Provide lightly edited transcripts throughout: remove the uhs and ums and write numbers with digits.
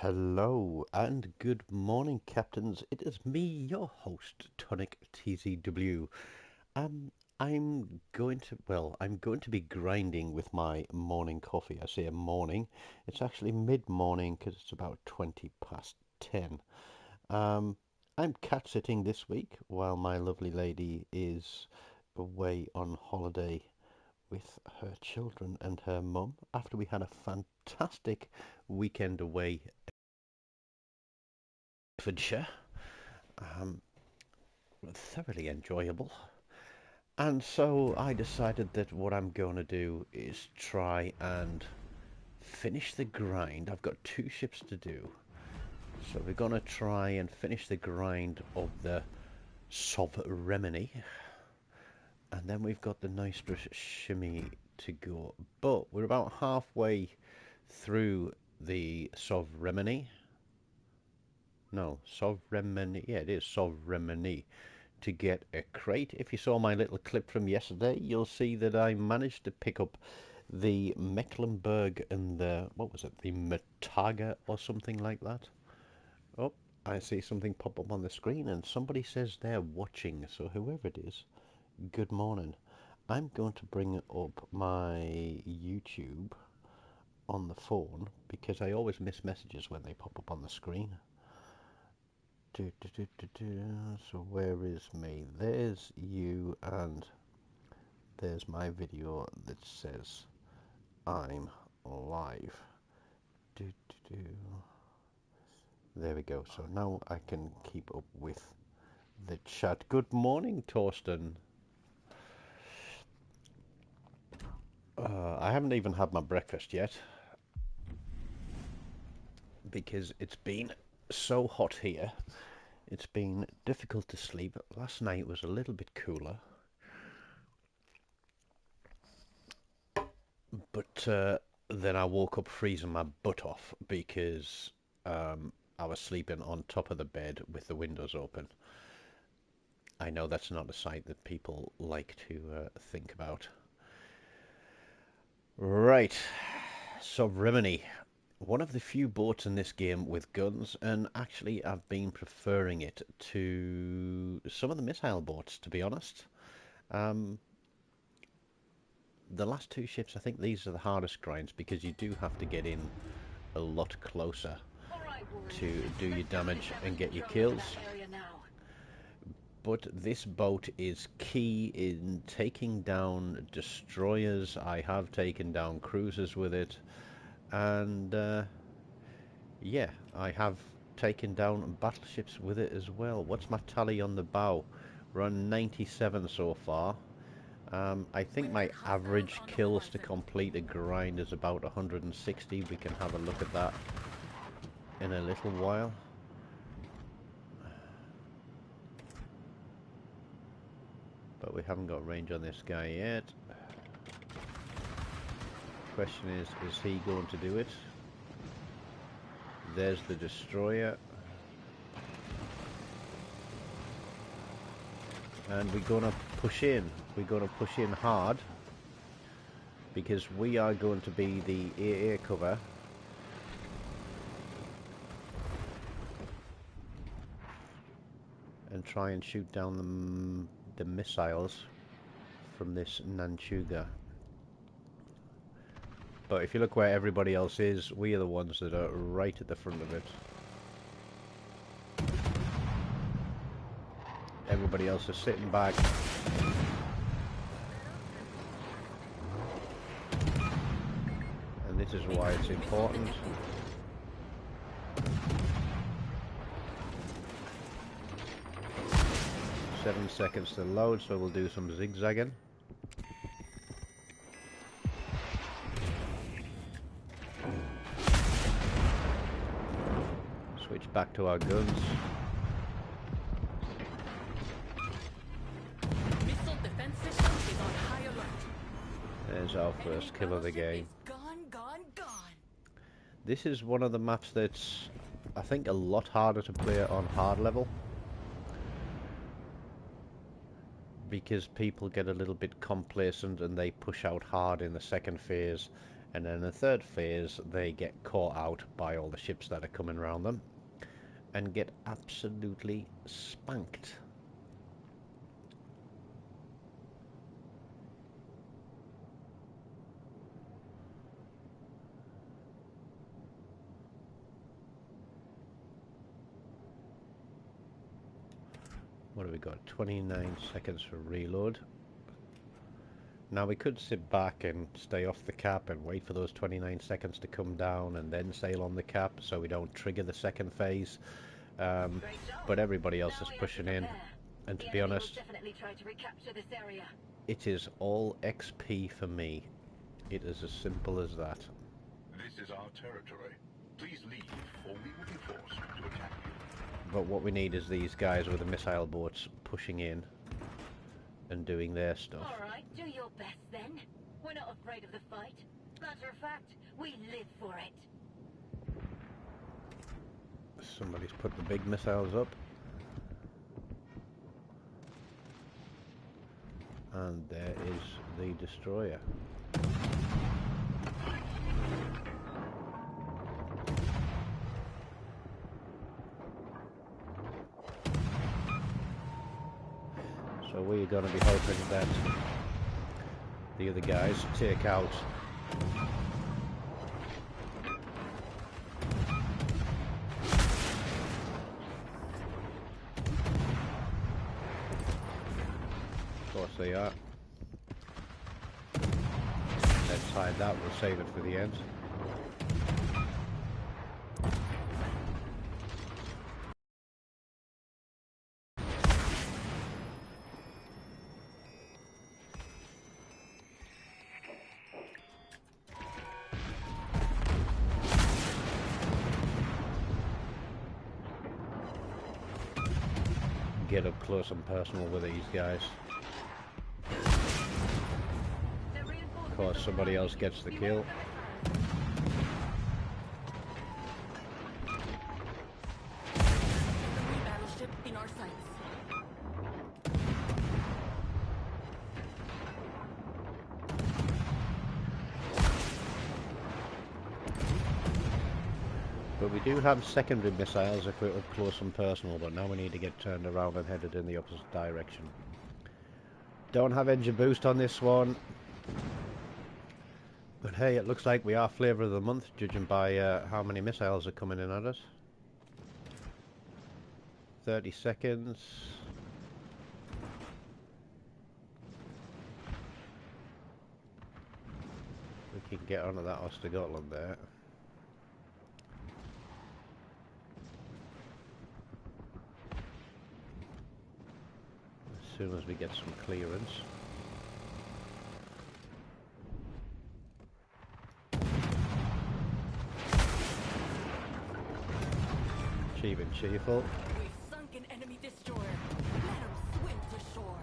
Hello and good morning, captains. It is me, your host, TONIK TZW. Um, I'm going to be grinding with my morning coffee. I say morning. It's actually mid-morning because it's about 20 past 10. Um, I'm cat sitting this week while my lovely lady is away on holiday with her children and her mum after we had a fantastic weekend away Bedfordshire. Um, Thoroughly enjoyable. And so I decided that what I'm going to do is try and finish the grind. I've got two ships to do. So we're going to try and finish the grind of the Sovereignty. And then we've got the Nitrous Shimmy to go. But we're about halfway through the Sovereignty. No, Sovereignty. Yeah, it is Sovereignty. To get a crate. If you saw my little clip from yesterday, you'll see that I managed to pick up the Mecklenburg and the, what was it, the Mataga or something like that. Oh, I see something pop up on the screen and somebody says they're watching, so whoever it is, good morning. I'm going to bring up my YouTube on the phone because I always miss messages when they pop up on the screen. So where is me? There's you and there's my video that says I'm live. Do, do, do. There we go. So now I can keep up with the chat. Good morning, Torsten. I haven't even had my breakfast yet because it's been so hot here. It's been difficult to sleep. Last night was a little bit cooler, but then I woke up freezing my butt off because I was sleeping on top of the bed with the windows open. I know that's not a sight that people like to think about. Right, Sovereignty. One of the few boats in this game with guns, and actually I've been preferring it to some of the missile boats, to be honest. Um, the last two ships, I think these are the hardest grinds because you do have to get in a lot closer to do your damage and get your kills. But this boat is key in taking down destroyers. I have taken down cruisers with it, and yeah, I have taken down battleships with it as well. What's my tally on the bow? We're on 97 so far. I think my average kills to complete a grind is about 160. We can have a look at that in a little while. But we haven't got range on this guy yet. Question is he going to do it? There's the destroyer. And we're gonna push in. We're gonna push in hard because we are going to be the air cover. And try and shoot down the missiles from this Nanchuga. But if you look where everybody else is, we are the ones that are right at the front of it. Everybody else is sitting back. And this is why it's important. Seven seconds to load, so we'll do some zigzagging. Switch back to our guns. Missile defense system is on high alert. There's our first kill of the game. Gone. This is one of the maps that's, I think, a lot harder to play on hard level. Because people get a little bit complacent and they push out hard in the second phase And then in the third phase, they get caught out by all the ships that are coming around them and get absolutely spanked. What have we got? 29 seconds for reload. Now we could sit back and stay off the cap and wait for those 29 seconds to come down and then sail on the cap so we don't trigger the second phase. But everybody else is pushing in, and to be honest, it is all XP for me. It is as simple as that. This is our territory. Please leave, or we will be forced to attack you. But what we need is these guys with the missile boats pushing in and doing their stuff. Alright, do your best then. We're not afraid of the fight. Matter of fact, we live for it. Somebody's put the big missiles up. And there is the destroyer. So we're going to be hoping that the other guys take out they are. Let's hide that, we'll save it for the end. Get up close and personal with these guys. Of course, somebody else gets the kill. Battleship in our sights. But we do have secondary missiles if we're up close and personal, but now we need to get turned around and headed in the opposite direction. Don't have engine boost on this one. But hey, it looks like we are flavour of the month, judging by how many missiles are coming in at us. 30 seconds. We can get onto that Ostegotland there. As soon as we get some clearance. Cheap and cheerful. We've sunk an enemy destroyer. Let him swim to shore.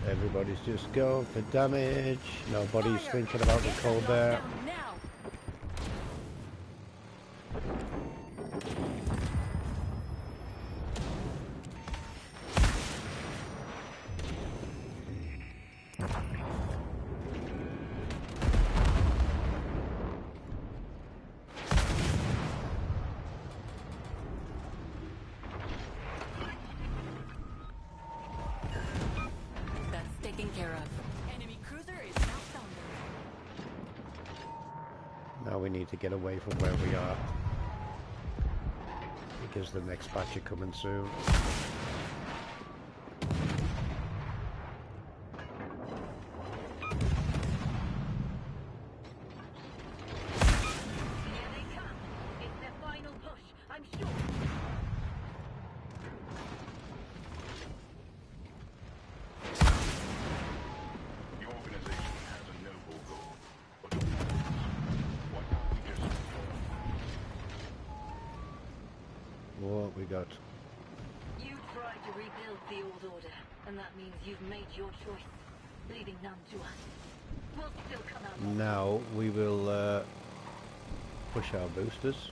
Everybody's just going for damage. Nobody's thinking about the Colbert. Care of. Enemy cruiser is now founded. Now we need to get away from where we are, because the next batch are coming soon. Here they come. It's their final push, I'm sure. What we got? You tried to rebuild the old order, and that means you've made your choice, leaving none to us. We'll still come out. Now we will push our boosters.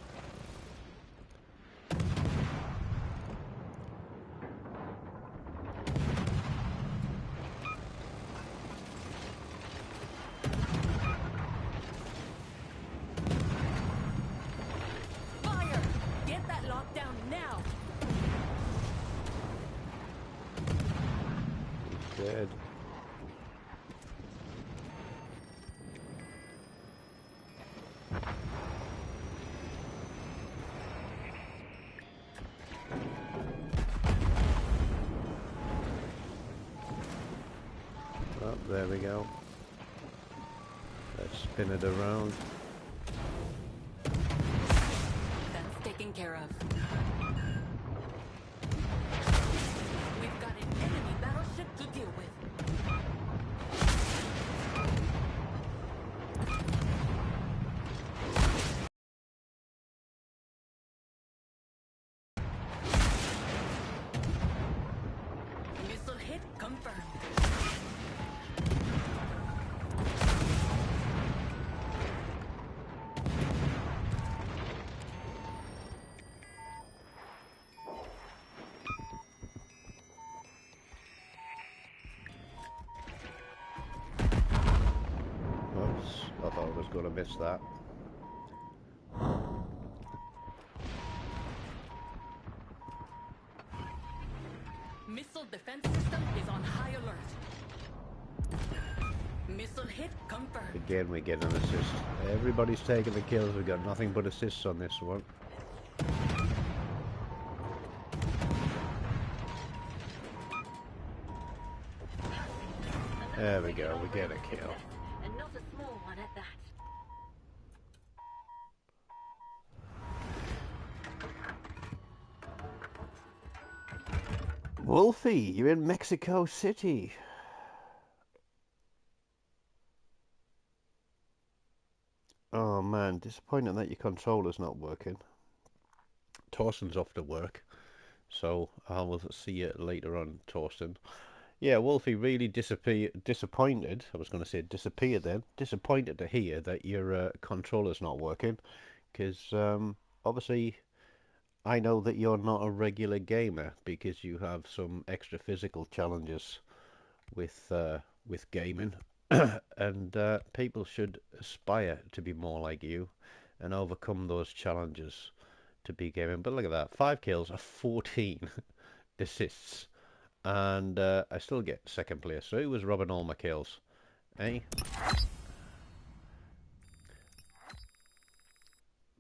Dead. Oh, there we go. Let's spin it around. That's taken care of. We've got an enemy battleship to deal with. Missile hit confirmed. Oops, I thought I was going to miss that. Missile defense system is on high alert. Missile hit confirmed. Again, we get an assist. Everybody's taking the kills. We've got nothing but assists on this one. There we go, we get a kill. And not a small one at that. Wolfie, you're in Mexico City. Oh man, disappointing that your controller's not working. Torsten's off to work, so I will see you later on, Torsten. Yeah, Wolfie, really disappointed. I was going to say disappeared then. Disappointed to hear that your controller's not working, because obviously I know that you're not a regular gamer because you have some extra physical challenges with gaming, and people should aspire to be more like you and overcome those challenges to be gaming. But look at that, 5 kills, 14 assists, and I still get second place. So who was robbing all my kills? Eh?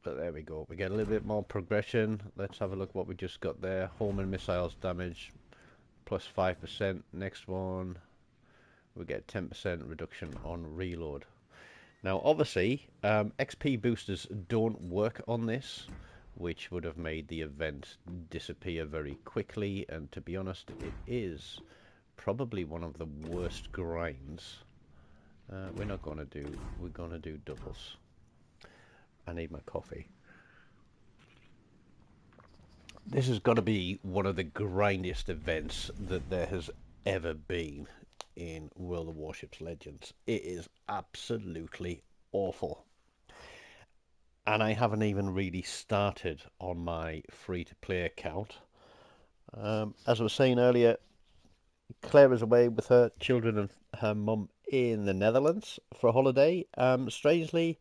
But there we go. We get a little bit more progression. Let's have a look what we just got there. Homing missiles damage plus 5%. Next one, we get 10% reduction on reload. Now, obviously, XP boosters don't work on this, which would have made the event disappear very quickly. And to be honest, it is probably one of the worst grinds. We're going to do doubles. I need my coffee. This has got to be one of the grindiest events that there has ever been in World of Warships Legends. It is absolutely awful. And I haven't even really started on my free-to-play account. As I was saying earlier, Claire is away with her children and her mum in the Netherlands for a holiday. Strangely,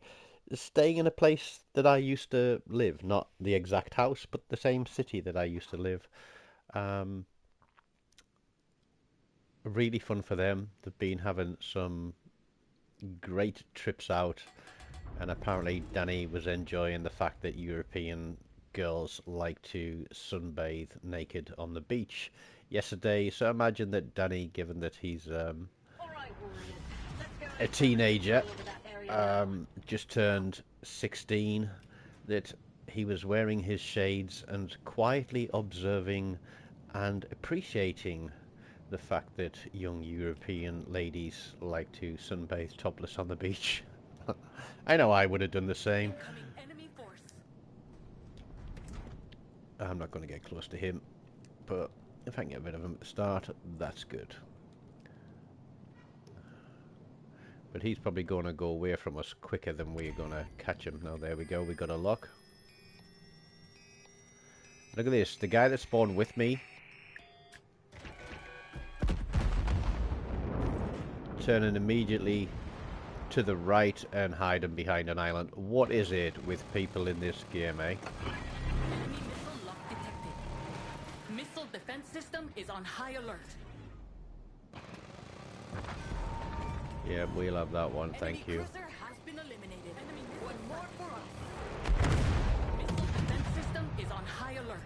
staying in a place that I used to live, not the exact house, but the same city that I used to live. Really fun for them. They've been having some great trips out, and apparently Danny was enjoying the fact that European girls like to sunbathe naked on the beach yesterday. So imagine that Danny, given that he's a teenager, just turned 16, that he was wearing his shades and quietly observing and appreciating the fact that young European ladies like to sunbathe topless on the beach. I know I would have done the same. Enemy force. I'm not going to get close to him, but if I can get rid of him at the start, that's good. But he's probably going to go away from us quicker than we're going to catch him. Now, there we go. We got a lock. Look at this. The guy that spawned with me turning immediately to the right and hiding behind an island. What is it with people in this game, eh? Enemy missile lock detected. Missile defense system is on high alert. Yeah, we'll have that one, Enemy thank you. cruiser has been eliminated. One more for us. Missile defense system is on high alert.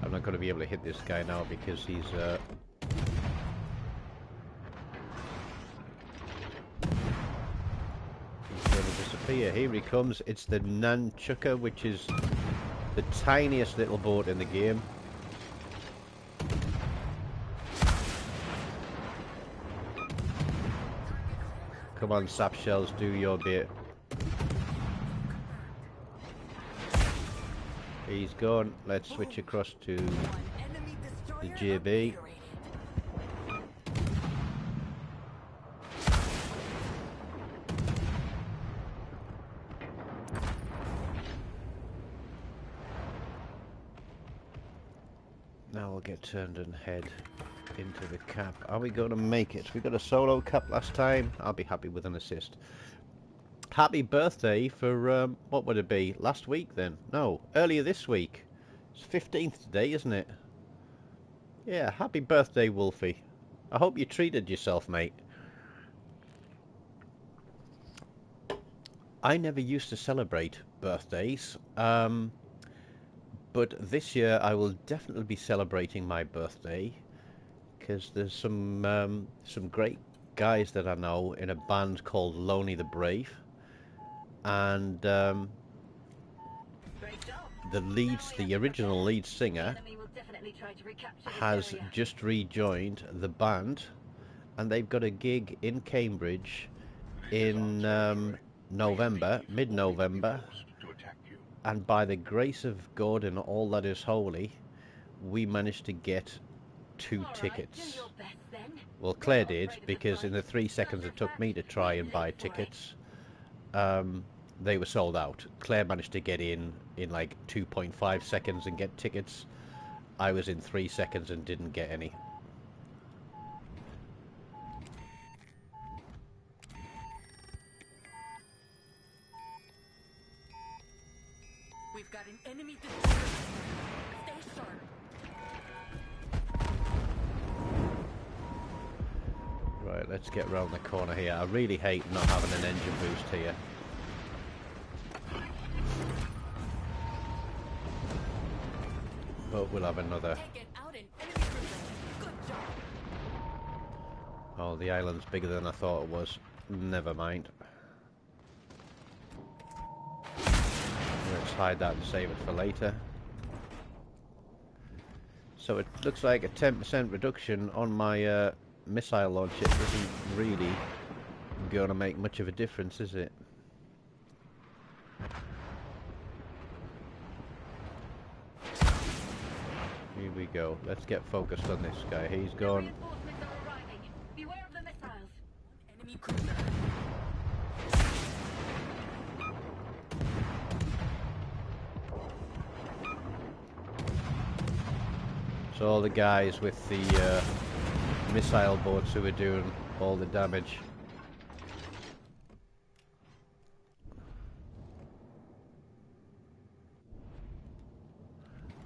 I'm not going to be able to hit this guy now because he's going to disappear. Here he comes. It's the Nunchucker, which is the tiniest little boat in the game. Come on, sap shells, do your bit. He's gone. Let's switch across to the JB. Now we'll get turned and head into the cap. Are we going to make it? We got a solo cap last time. I'll be happy with an assist. Happy birthday for, what would it be? Last week then? No, earlier this week. It's 15th today, isn't it? Yeah, happy birthday, Wolfie. I hope you treated yourself, mate. I never used to celebrate birthdays, but this year I will definitely be celebrating my birthday because there's some great guys that I know in a band called Lonely the Brave, and the original lead singer has just rejoined the band, and they've got a gig in Cambridge in November, mid-November, and by the grace of God and all that is holy, we managed to get 2 tickets. Well, Claire did, because in the 3 seconds it took me to try and buy tickets, they were sold out. Claire managed to get in like 2.5 seconds and get tickets. I was in 3 seconds and didn't get any. We've got an enemy destroyer. Stay sharp. Right, let's get round the corner here. I really hate not having an engine boost here. But we'll have another. Oh, the island's bigger than I thought it was. Never mind. Let's hide that and save it for later. So it looks like a 10% reduction on my missile launch. It isn't really going to make much of a difference, is it? Here we go. Let's get focused on this guy. He's gone. Beware of the missiles. Enemy cruiser. So all the guys with the missile boats who are doing all the damage.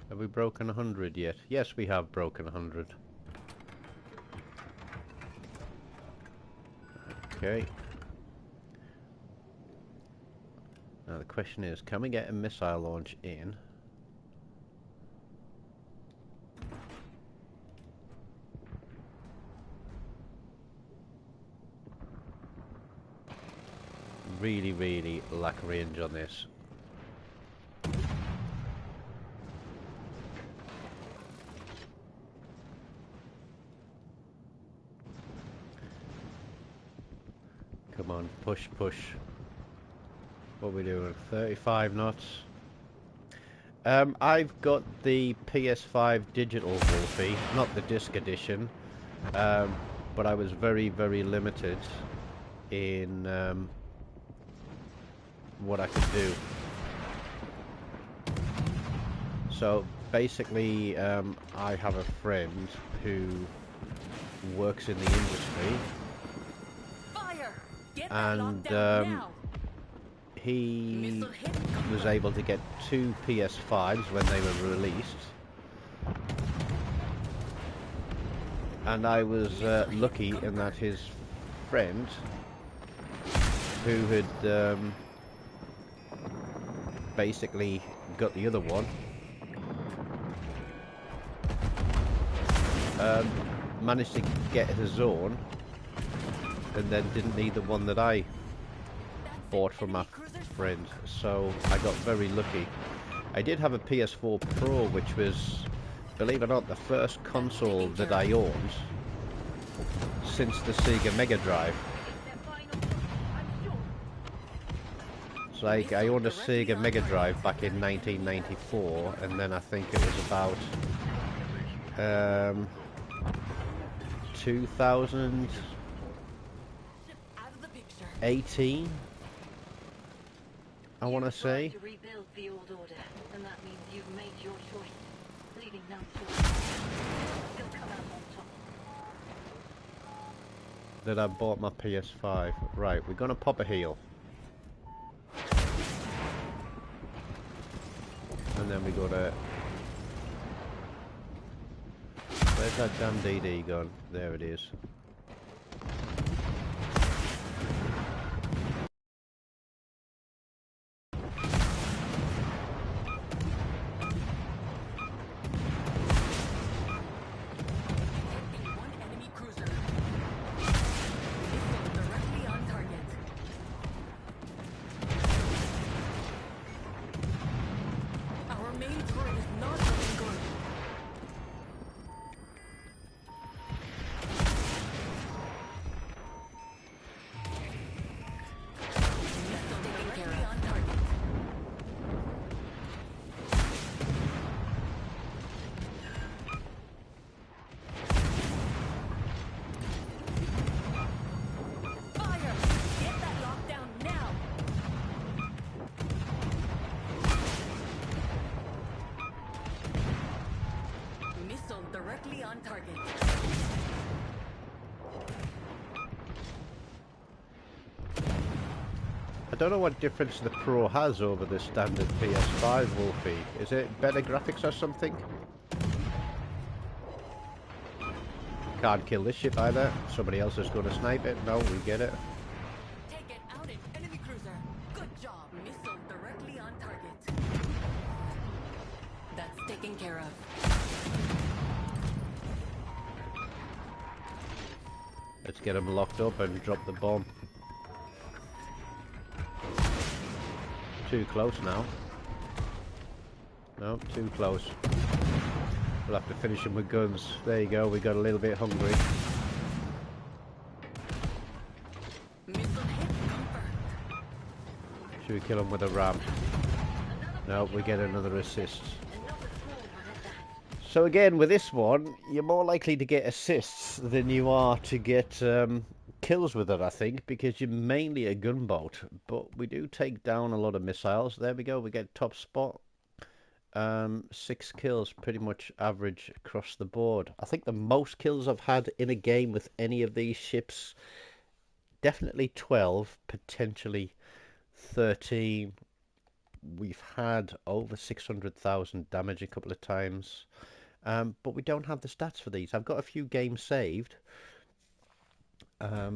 Have we broken 100 yet? Yes, we have broken 100. Okay. Now the question is, can we get a missile launch in? Really lack range on this. Come on, push. What are we doing? 35 knots. I've got the PS5 digital Wolfie, not the disc edition, but I was very limited in what I could do. So basically, I have a friend who works in the industry, and he was able to get 2 PS5s when they were released, And I was lucky in that his friend, who had basically got the other one, managed to get his own, and then didn't need the one that I bought from my friend. So I got very lucky. I did have a PS4 Pro, which was, believe it or not, the first console that I owned since the Sega Mega Drive. It's like I owned a Sega Mega Drive back in 1994, and then I think it was about 2018, I want to say. To rebuild the old order, and that means you've made your choice, leaving none to us. Still come out on top. That I bought my PS5. Right, we're gonna pop a heal. And then we go to... Where's that damn DD gone? There it is. One enemy cruiser. Missile directly on target. Our main turret is not looking good. Missile directly on target. Fire! Get that lockdown now! Missile directly on target. I don't know what difference the Pro has over the standard PS5, Wolfie. Is it better graphics or something? Can't kill this ship either. Somebody else is going to snipe it. No, we get it. Take it out in enemy cruiser. Good job. Missile directly on target. That's taken care of. Let's get them locked up and drop the bomb. Too close now. No, too close. We'll have to finish him with guns. There you go, we got a little bit hungry. Missile hit confirmed. Should we kill him with a ram? No, we get another assist. So again, with this one, you're more likely to get assists than you are to get kills with it, I think, because you're mainly a gunboat. But we do take down a lot of missiles. There we go, we get top spot. 6 kills, pretty much average across the board. I think the most kills I've had in a game with any of these ships, definitely 12, potentially 13. We've had over 600,000 damage a couple of times. But we don't have the stats for these. I've got a few games saved. There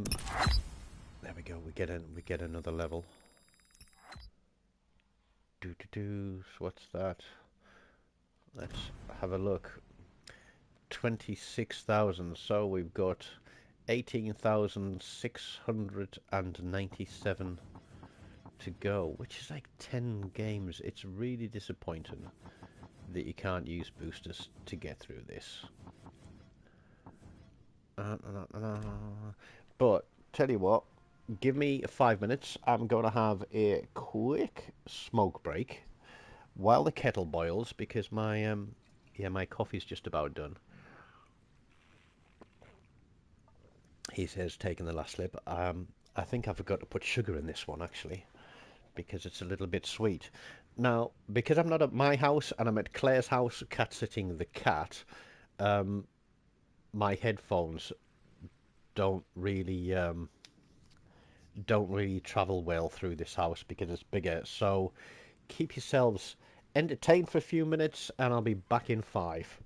we go. We get another level. So what's that? Let's have a look. 26,000. So we've got 18,697 to go, which is like 10 games. It's really disappointing that you can't use boosters to get through this. But tell you what, give me 5 minutes. I'm going to have a quick smoke break while the kettle boils, because my my coffee's just about done. He says taking the last slip. I think I forgot to put sugar in this one actually, because it's a little bit sweet. Now, because I'm not at my house and I'm at Claire's house cat sitting the cat, my headphones don't really travel well through this house because it's bigger. So keep yourselves entertained for a few minutes and I'll be back in 5.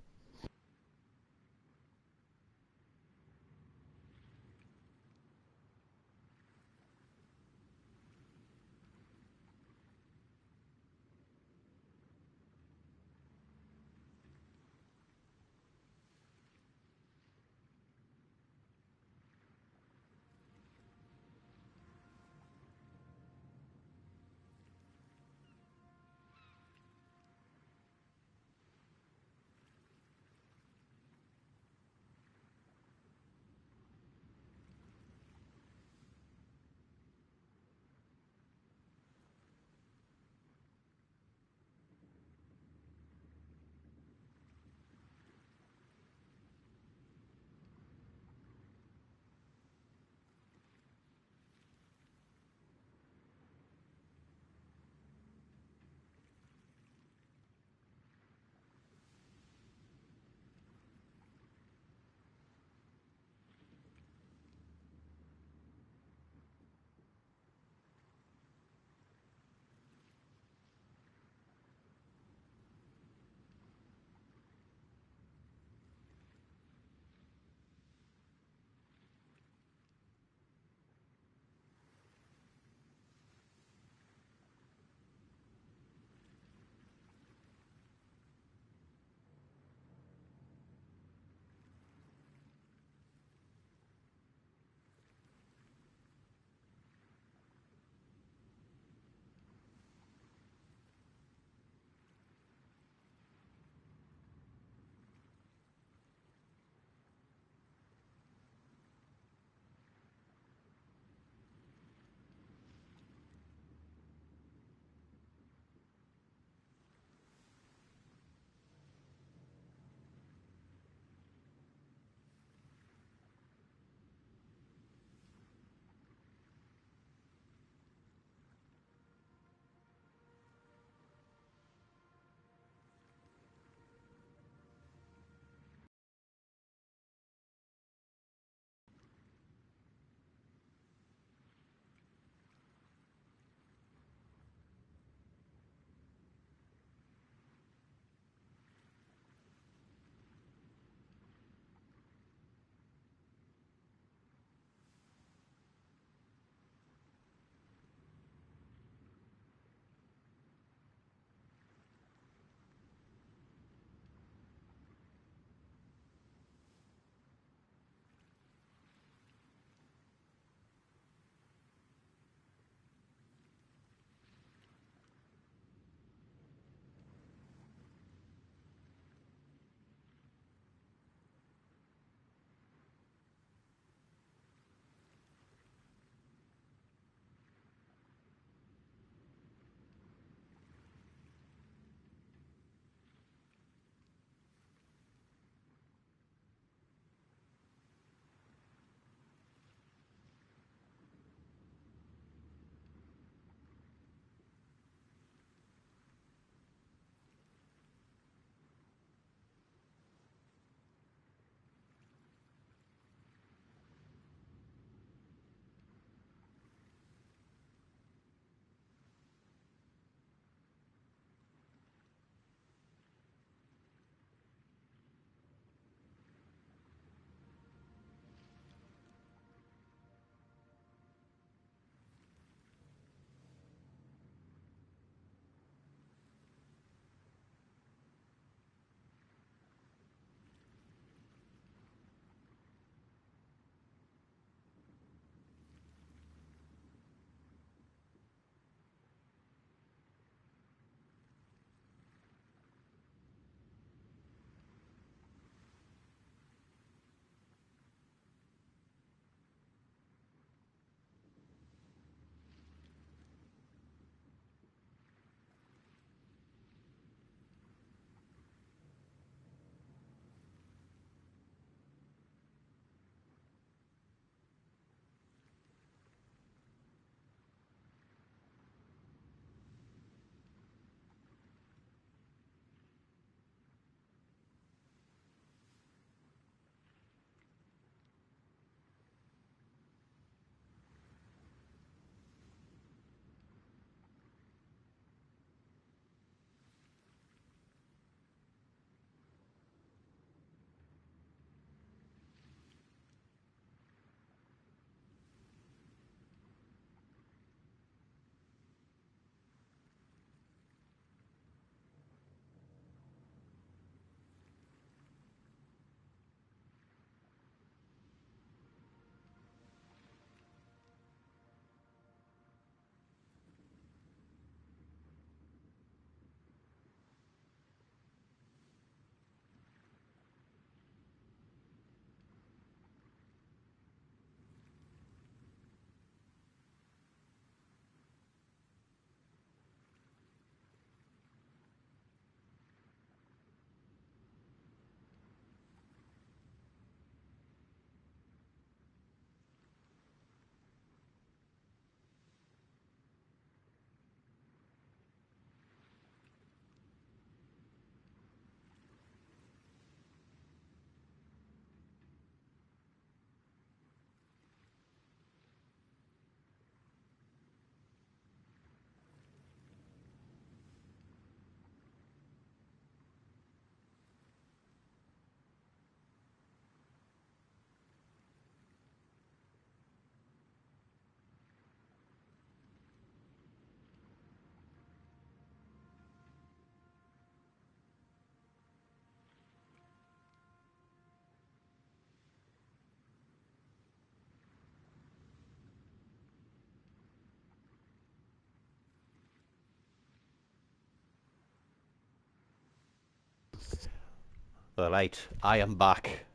Alright, I am back.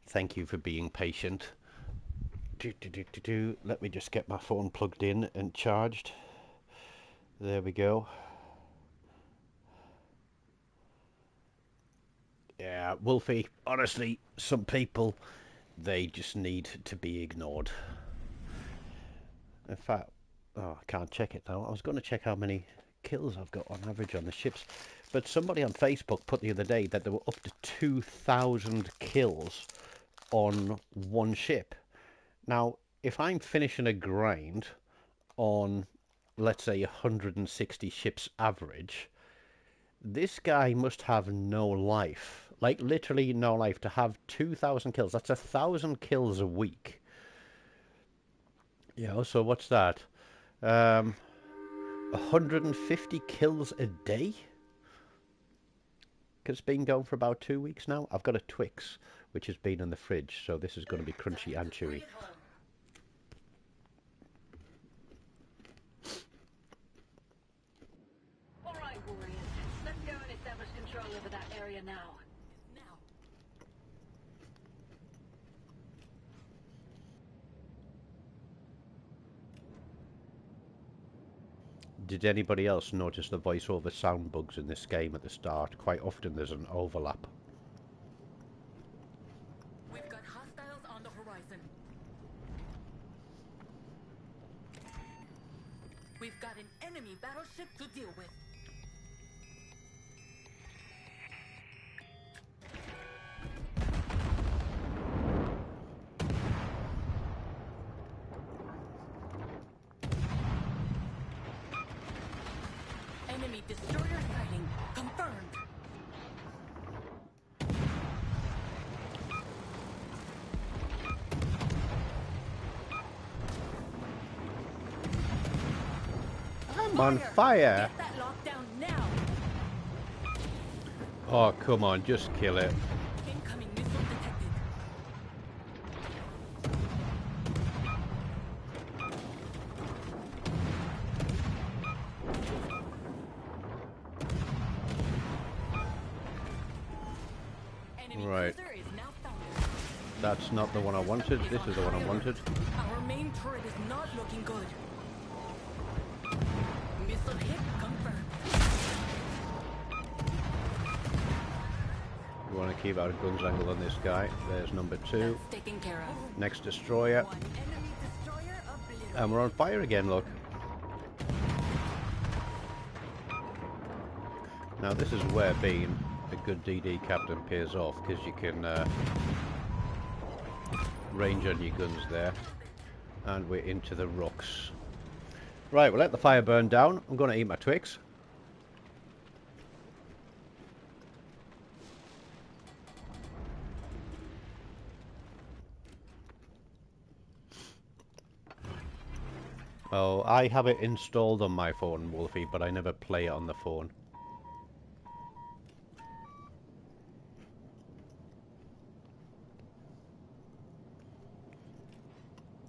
Thank you for being patient. Let me just get my phone plugged in and charged. There we go. Yeah, Wolfie, honestly, some people, they just need to be ignored. In fact, oh, I can't check it now. I was going to check how many kills I've got on average on the ships. But somebody on Facebook put the other day that there were up to 2,000 kills on one ship. Now, if I'm finishing a grind on, let's say, 160 ships average, this guy must have no life. Like, literally no life. To have 2,000 kills, that's 1,000 kills a week. You know, so what's that? 150 kills a day? Because it's been going for about 2 weeks now. I've got a Twix, which has been in the fridge, so this is going to be crunchy and chewy. Alright, warriors. Let's go and establish control over that area now. Did anybody else notice the voiceover sound bugs in this game at the start? Quite often there's an overlap. We've got hostiles on the horizon. We've got an enemy battleship to deal with. Enemy destroyer sighting confirmed. I'm on fire! Get that lockdown now. Oh, come on, just kill it. Incoming missile detected. Enemy Right. cruiser is now founded. That's not the one I wanted. This is the one I wanted. Our main turret is not looking good. Missile hit confirmed. We want to keep our guns angled on this guy. There's number 2. That's taken care of. Next destroyer. One enemy destroyer obliterated. And we're on fire again, look. Now this is where being a good DD captain pays off, because you can range on your guns there. And we're into the rocks. Right, we'll let the fire burn down. I'm going to eat my Twix. Oh, I have it installed on my phone, Wolfie, but I never play it on the phone.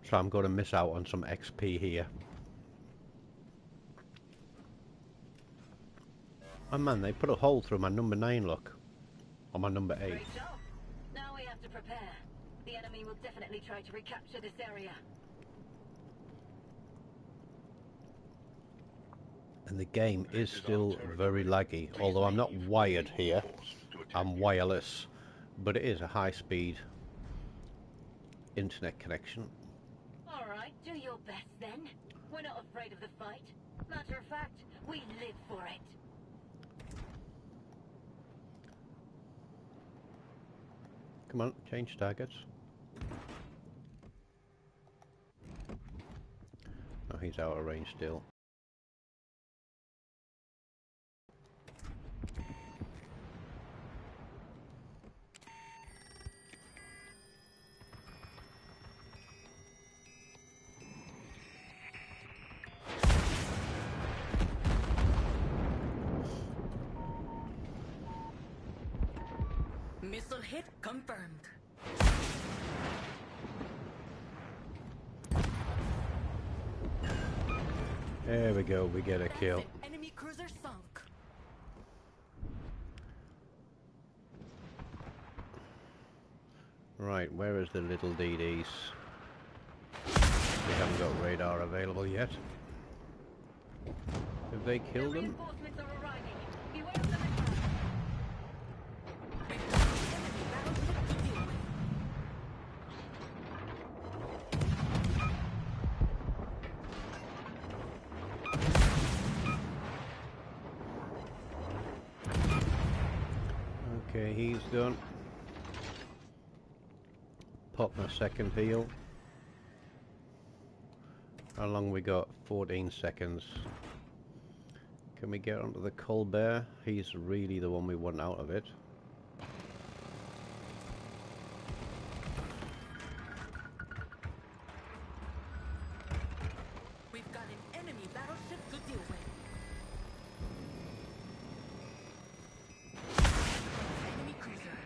So I'm going to miss out on some XP here. Oh man, they put a hole through my number 9, look. Or my number 8. Great job. Now we have to prepare. The enemy will definitely try to recapture this area. And the game is still very laggy, although I'm not wired here. I'm wireless, but it is a high-speed internet connection. Alright, do your best then. We're not afraid of the fight. Matter of fact, we live for it. Come on, change targets. Oh, he's out of range still. Missile hit confirmed. There we go, we get a kill. Enemy cruiser sunk. Where is the little DDs? We haven't got radar available yet. Have they killed them? Reinforcements are arriving. Beware of them attack. We've got an enemy battleship to deal with. Okay, he's done. Pop my second heal. How long we got? 14 seconds. Can we get onto the Colbert? He's really the one we want out of it. We've got an enemy battleship to deal with. Enemy cruiser.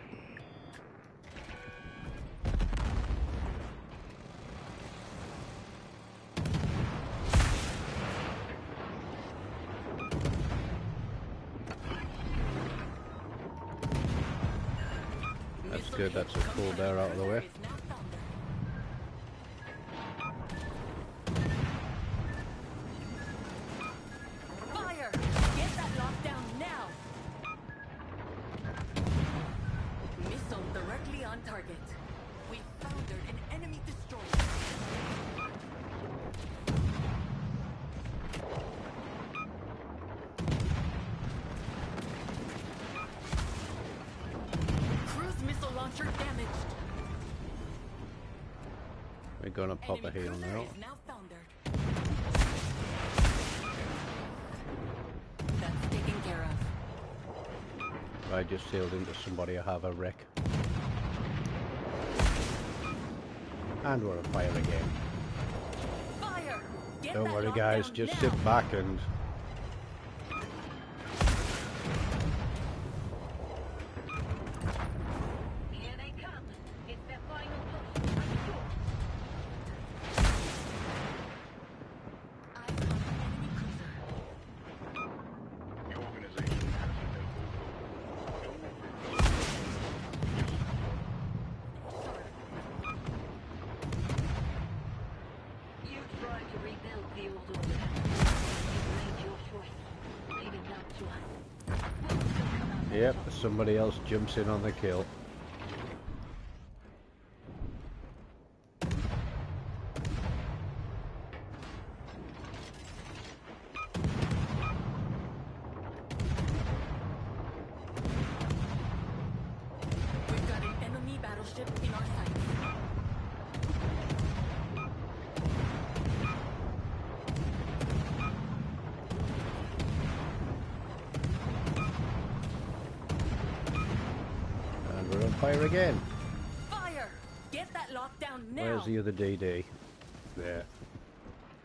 That's good, that's a Colbert out of the way. Is now foundered. Fire! Get that lockdown now! Missile directly on target. We foundered an enemy destroyer. Cruise missile launcher damaged. We're gonna pop a Enemy heal cruiser now. is now foundered. That's taken care of. I just sailed into somebody, I have a wreck. And we're on fire again. Fire! Get Don't that worry guys, lockdown just now. sit back and... Here they come. It's their final push. I'm sure. Eyes on the enemy cruiser. The organization has a no You tried to rebuild the old order. You've made your choice, leaving none to us. We'll still come out on Yep, top. somebody else jumps in on the kill. We've got an enemy battleship in our sights. And we're on fire again. Fire! Get that lockdown now. Where's the other DD? There.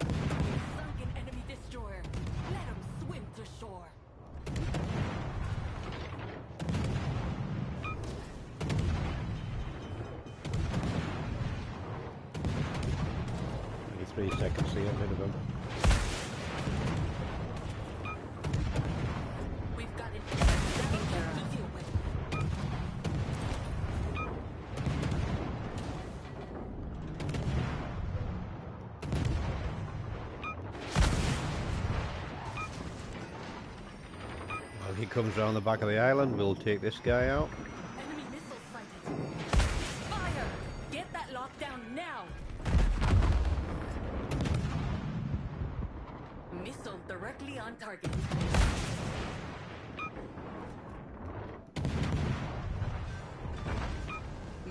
Sunk an enemy destroyer. Let him swim to shore. Only 3 seconds to get rid of them. We've got an enemy battleship to deal with. Well, he comes around the back of the island, we'll take this guy out. Enemy missiles sighted. Fire! Get that lockdown now. Missile directly on target.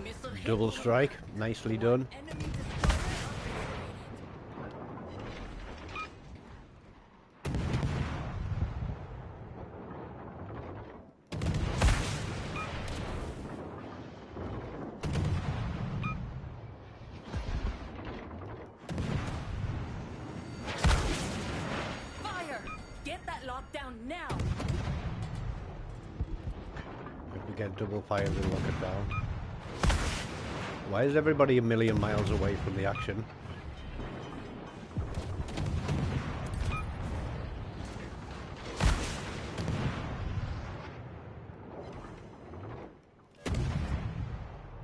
Missile hit Double one. strike, nicely done. Enemy destroyer obliterated. Fire! Get that lockdown now. If we get double fire, we'll lock it down. Why is everybody a million miles away from the action?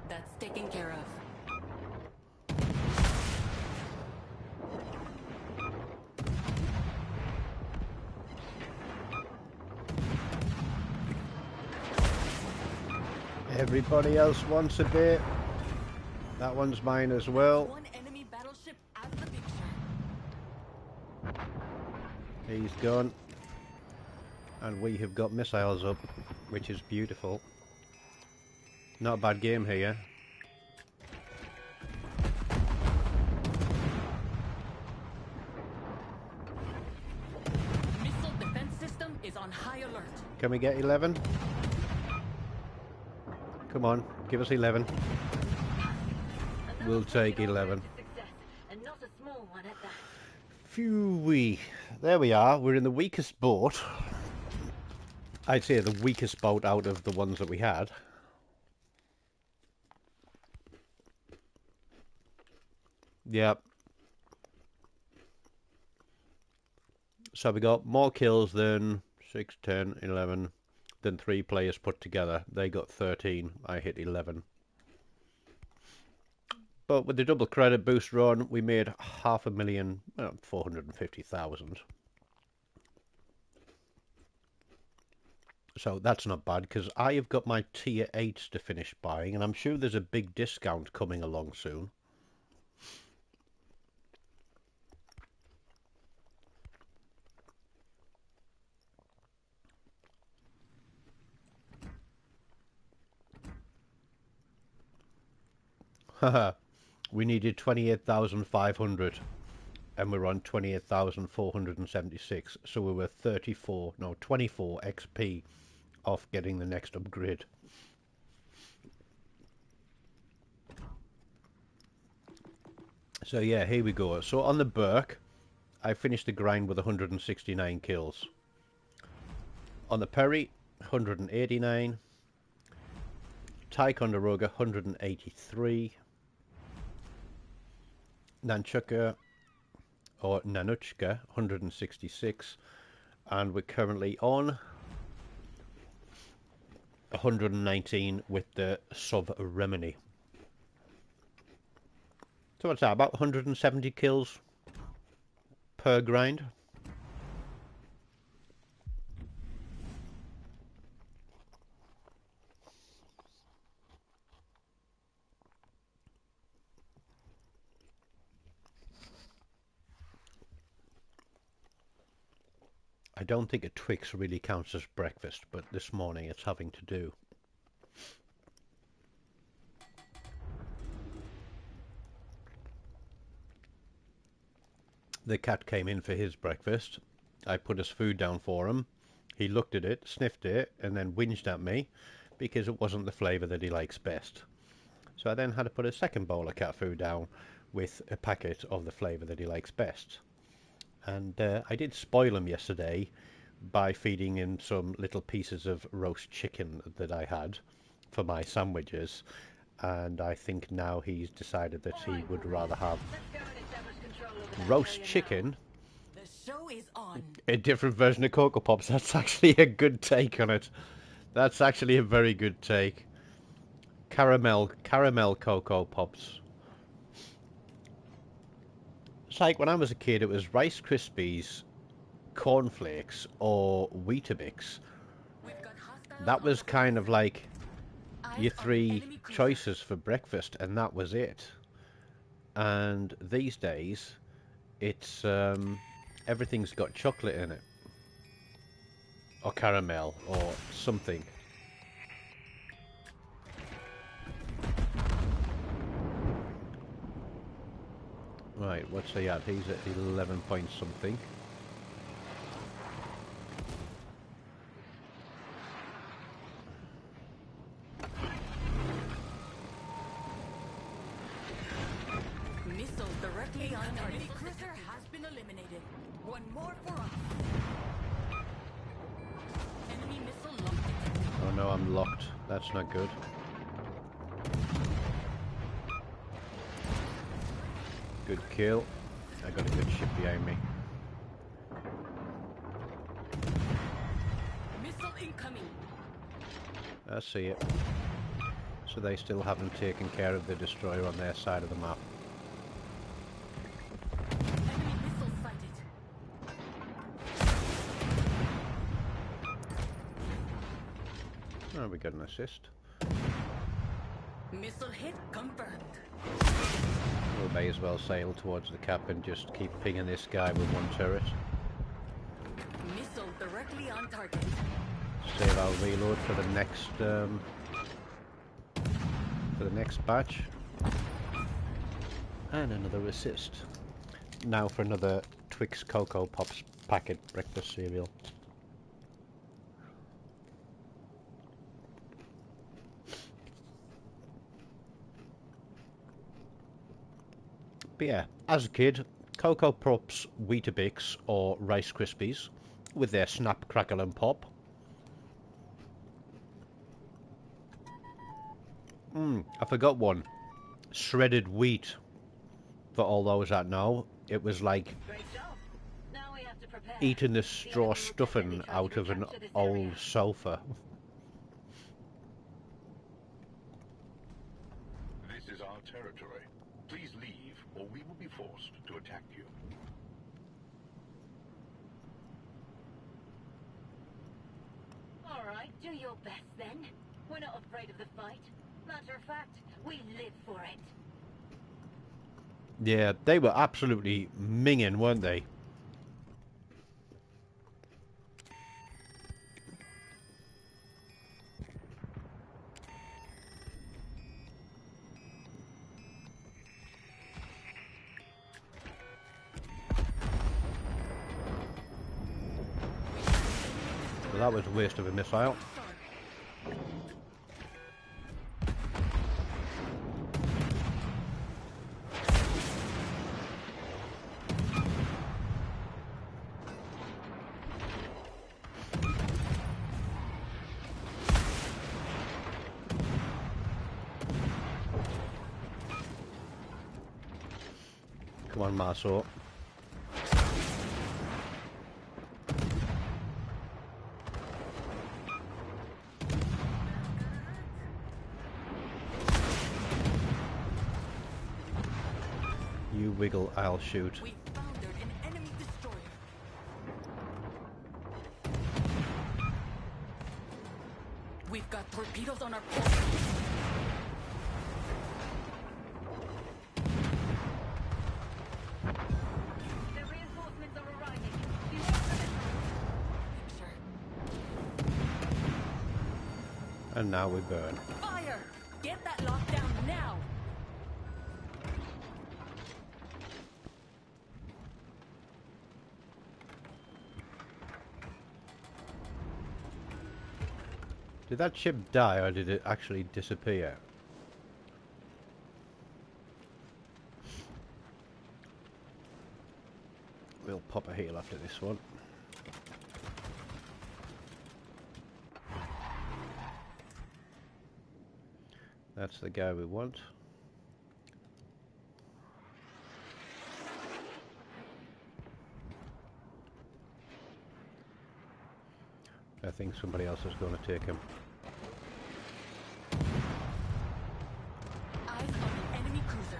That's taken care of. Everybody else wants a bit. That one's mine as well. One enemy battleship out of the picture. He's gone. And we have got missiles up, which is beautiful. Not a bad game here. Missile defense system is on high alert. Can we get 11? Come on, give us 11. We'll take 11. And not a small one at that. Phew-wee. There we are. We're in the weakest boat. I'd say the weakest boat out of the ones that we had. Yep. So we got more kills than 6, 10, 11 than 3 players put together. They got 13. I hit 11. But with the double credit boost run, we made 500,000, 450,000. So that's not bad, because I have got my tier 8s to finish buying, and I'm sure there's a big discount coming along soon. Haha, we needed 28,500, and we're on 28,476, so we were 24 XP off getting the next upgrade. So yeah, here we go. So on the Burke, I finished the grind with 169 kills. On the Perry, 189. Ticonderoga, 183. Nanchuka, or Nanuchka, 166. And we're currently on 119 with the Sov-Remini. So what's that, about 170 kills per grind? I don't think a Twix really counts as breakfast, but this morning it's having to do. The cat came in for his breakfast. I put his food down for him. He looked at it, sniffed it, and then whinged at me because it wasn't the flavour that he likes best. So I then had to put a second bowl of cat food down with a packet of the flavour that he likes best. And I did spoil him yesterday by feeding him some little pieces of roast chicken that I had for my sandwiches. And I think now he's decided that he would rather have roast chicken, The show is on. a different version of Cocoa Pops. That's actually a good take on it. That's actually a very good take. Caramel Cocoa Pops. It's like when I was a kid, it was Rice Krispies, cornflakes, or Weetabix. We've got hostiles That was kind of like eyes your on the 3 enemy cruiser. choices for breakfast, and that was it. And these days, it's everything's got chocolate in it, or caramel, or something. Right, what's he at? He's at 11 point something. Missiles directly on target. Enemy cruiser has been eliminated. One more for us. Enemy missile locked detected. Oh no, I'm locked. That's not good. Good kill. I got a good ship behind me. Missile incoming. I see it. So they still haven't taken care of the destroyer on their side of the map. Enemy missile sighted. Oh, we got an assist. Missile hit confirmed. We may as well sail towards the cap and just keep pinging this guy with one turret. Missile directly on target. Save our reload for the next batch. And another assist. Now for another Twix Cocoa Pops packet breakfast cereal. But yeah, as a kid, Cocoa Pops, Weetabix or Rice Krispies with their snap, crackle and pop. I forgot one. Shredded wheat. For all those that know, it was like Great job. Now we have to prepare. eating the The straw enemy will stuffing definitely try out to of an recapture this old area. sofa. This is our territory. Please leave, or we will be forced to attack you. All right, do your best then. We're not afraid of the fight. Matter of fact, we live for it. Yeah, they were absolutely minging, weren't they? Well, that was a waste of a missile. Come on, Marceau. You wiggle, I'll shoot. We foundered an enemy destroyer. We've got torpedoes on our port. The reinforcements are arriving. You want them? Sure. And now we burn. Fire! Get that lockdown now! Did that ship die or did it actually disappear? We'll pop a heal after this one. That's the guy we want. I think somebody else is going to take him. Eyes on the enemy cruiser.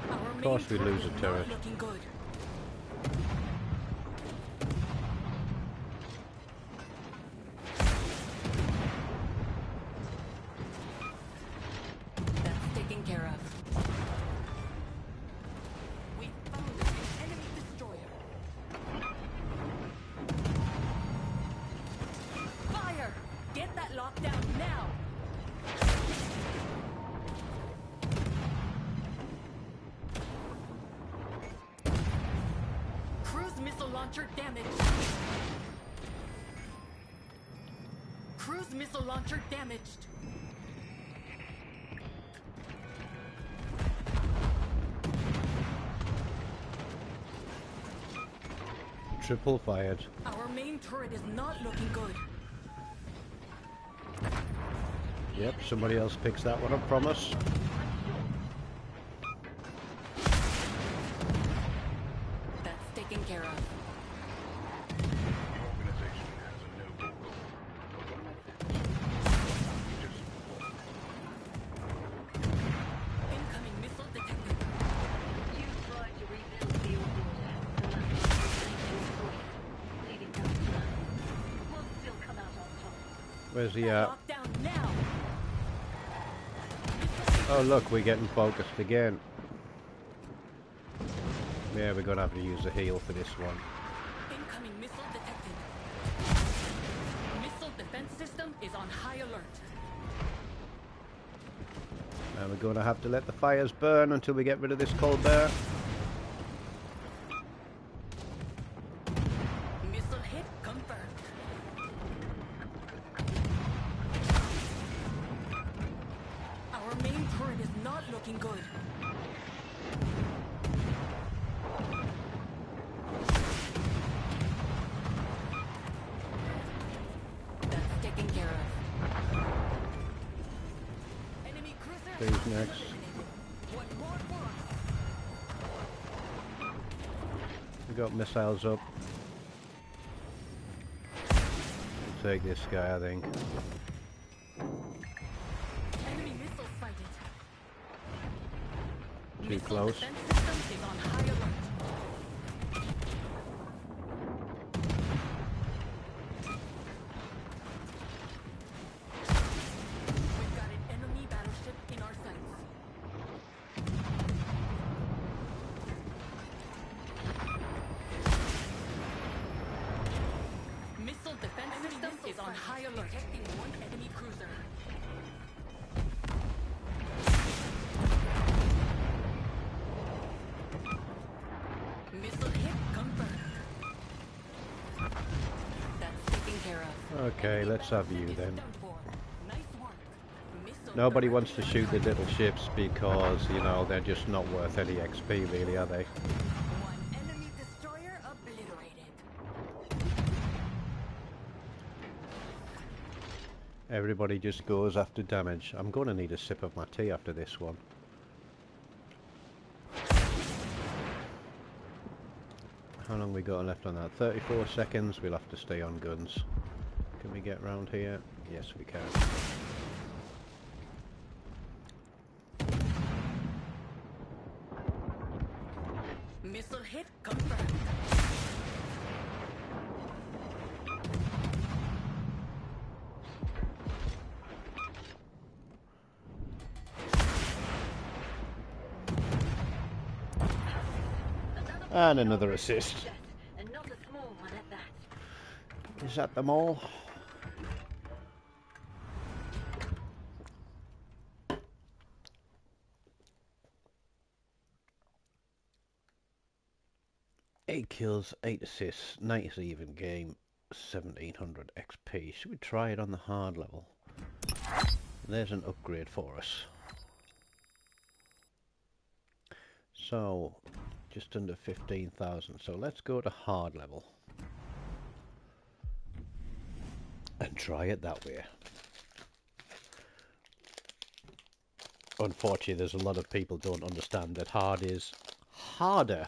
Of course we lose a turret. Not looking good. That's taken care of. We found an enemy destroyer. Fire! Get that lockdown now! Cruise missile launcher damaged. Cruise missile launcher damaged. Triple fired. Our main turret is not looking good. Yep, somebody else picks that one up from us. That's taken care of. The organization has a noble goal. But one of it is Incoming missile detected. Where's he at? Lock down now. Oh look, we're getting focused again. Yeah, we're gonna have to use a heal for this one. Incoming missile detected. Missile defense system is on high alert. And we're gonna have to let the fires burn until we get rid of this cold bear. Missile hit confirmed. Our main turret is not looking good. That's taken care of. Enemy cruiser. Who's next? One more for us. We got missiles up. We'll take this guy, I think. Enemy missiles sighted. Too Missile close. defense system is on high alert. We've got an enemy battleship in our sights. Missile defense system is on high alert. Detecting one enemy cruiser. Missile hit confirmed. That's taken care of. Okay, let's have you then. Done for. Nice work. Missile Nobody threat wants to shoot the little ships because, you know, they're just not worth any XP really, are they? One enemy destroyer obliterated. Everybody just goes after damage. I'm going to need a sip of my tea after this one. How long we got left on that? 34 seconds. We'll have to stay on guns. Can we get round here? Yes, we can. Missile hit confirmed. And another assist. And not a small one at that. Is that them all? Eight kills, 8 assists, nice even game, 1700 XP. Should we try it on the hard level? There's an upgrade for us. So, just under 15,000. So let's go to hard level. And try it that way. Unfortunately, there's a lot of people don't understand that hard is harder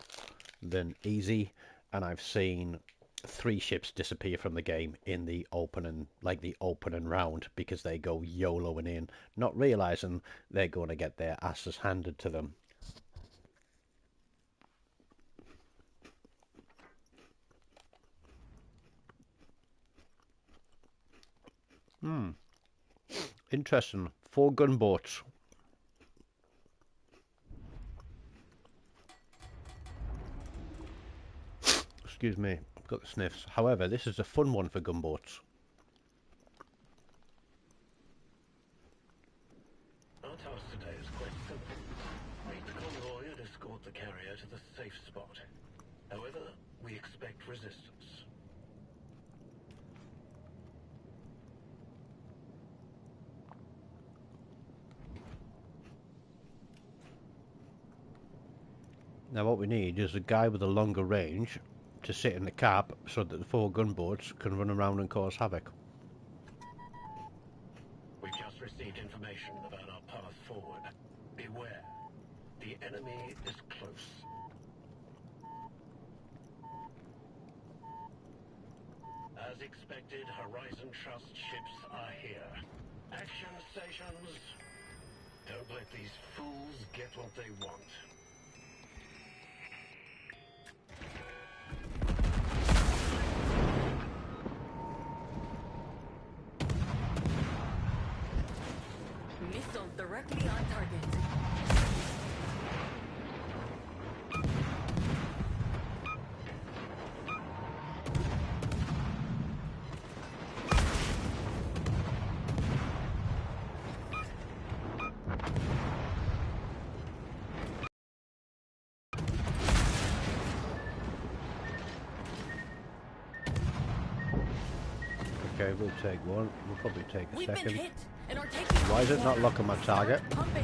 than easy, and I've seen 3 ships disappear from the game in the opening, the opening round, because they go YOLOing in, not realizing they're going to get their asses handed to them. Interesting. 4 gunboats. Excuse me, I've got the sniffs. However, this is a fun one for gunboats. Our task today is quite simple. Meet the convoy and escort the carrier to the safe spot. However, we expect resistance. Now what we need is a guy with a longer range to sit in the cap so that the 4 gunboats can run around and cause havoc. We've just received information about our path forward. Beware. The enemy is close. As expected, Horizon Trust ships are here. Action stations. Don't let these fools get what they want. directly on target. Okay, we'll take one. We'll probably take a We've been second. hit and are taking Why is it not water. locking my target? Start pumping.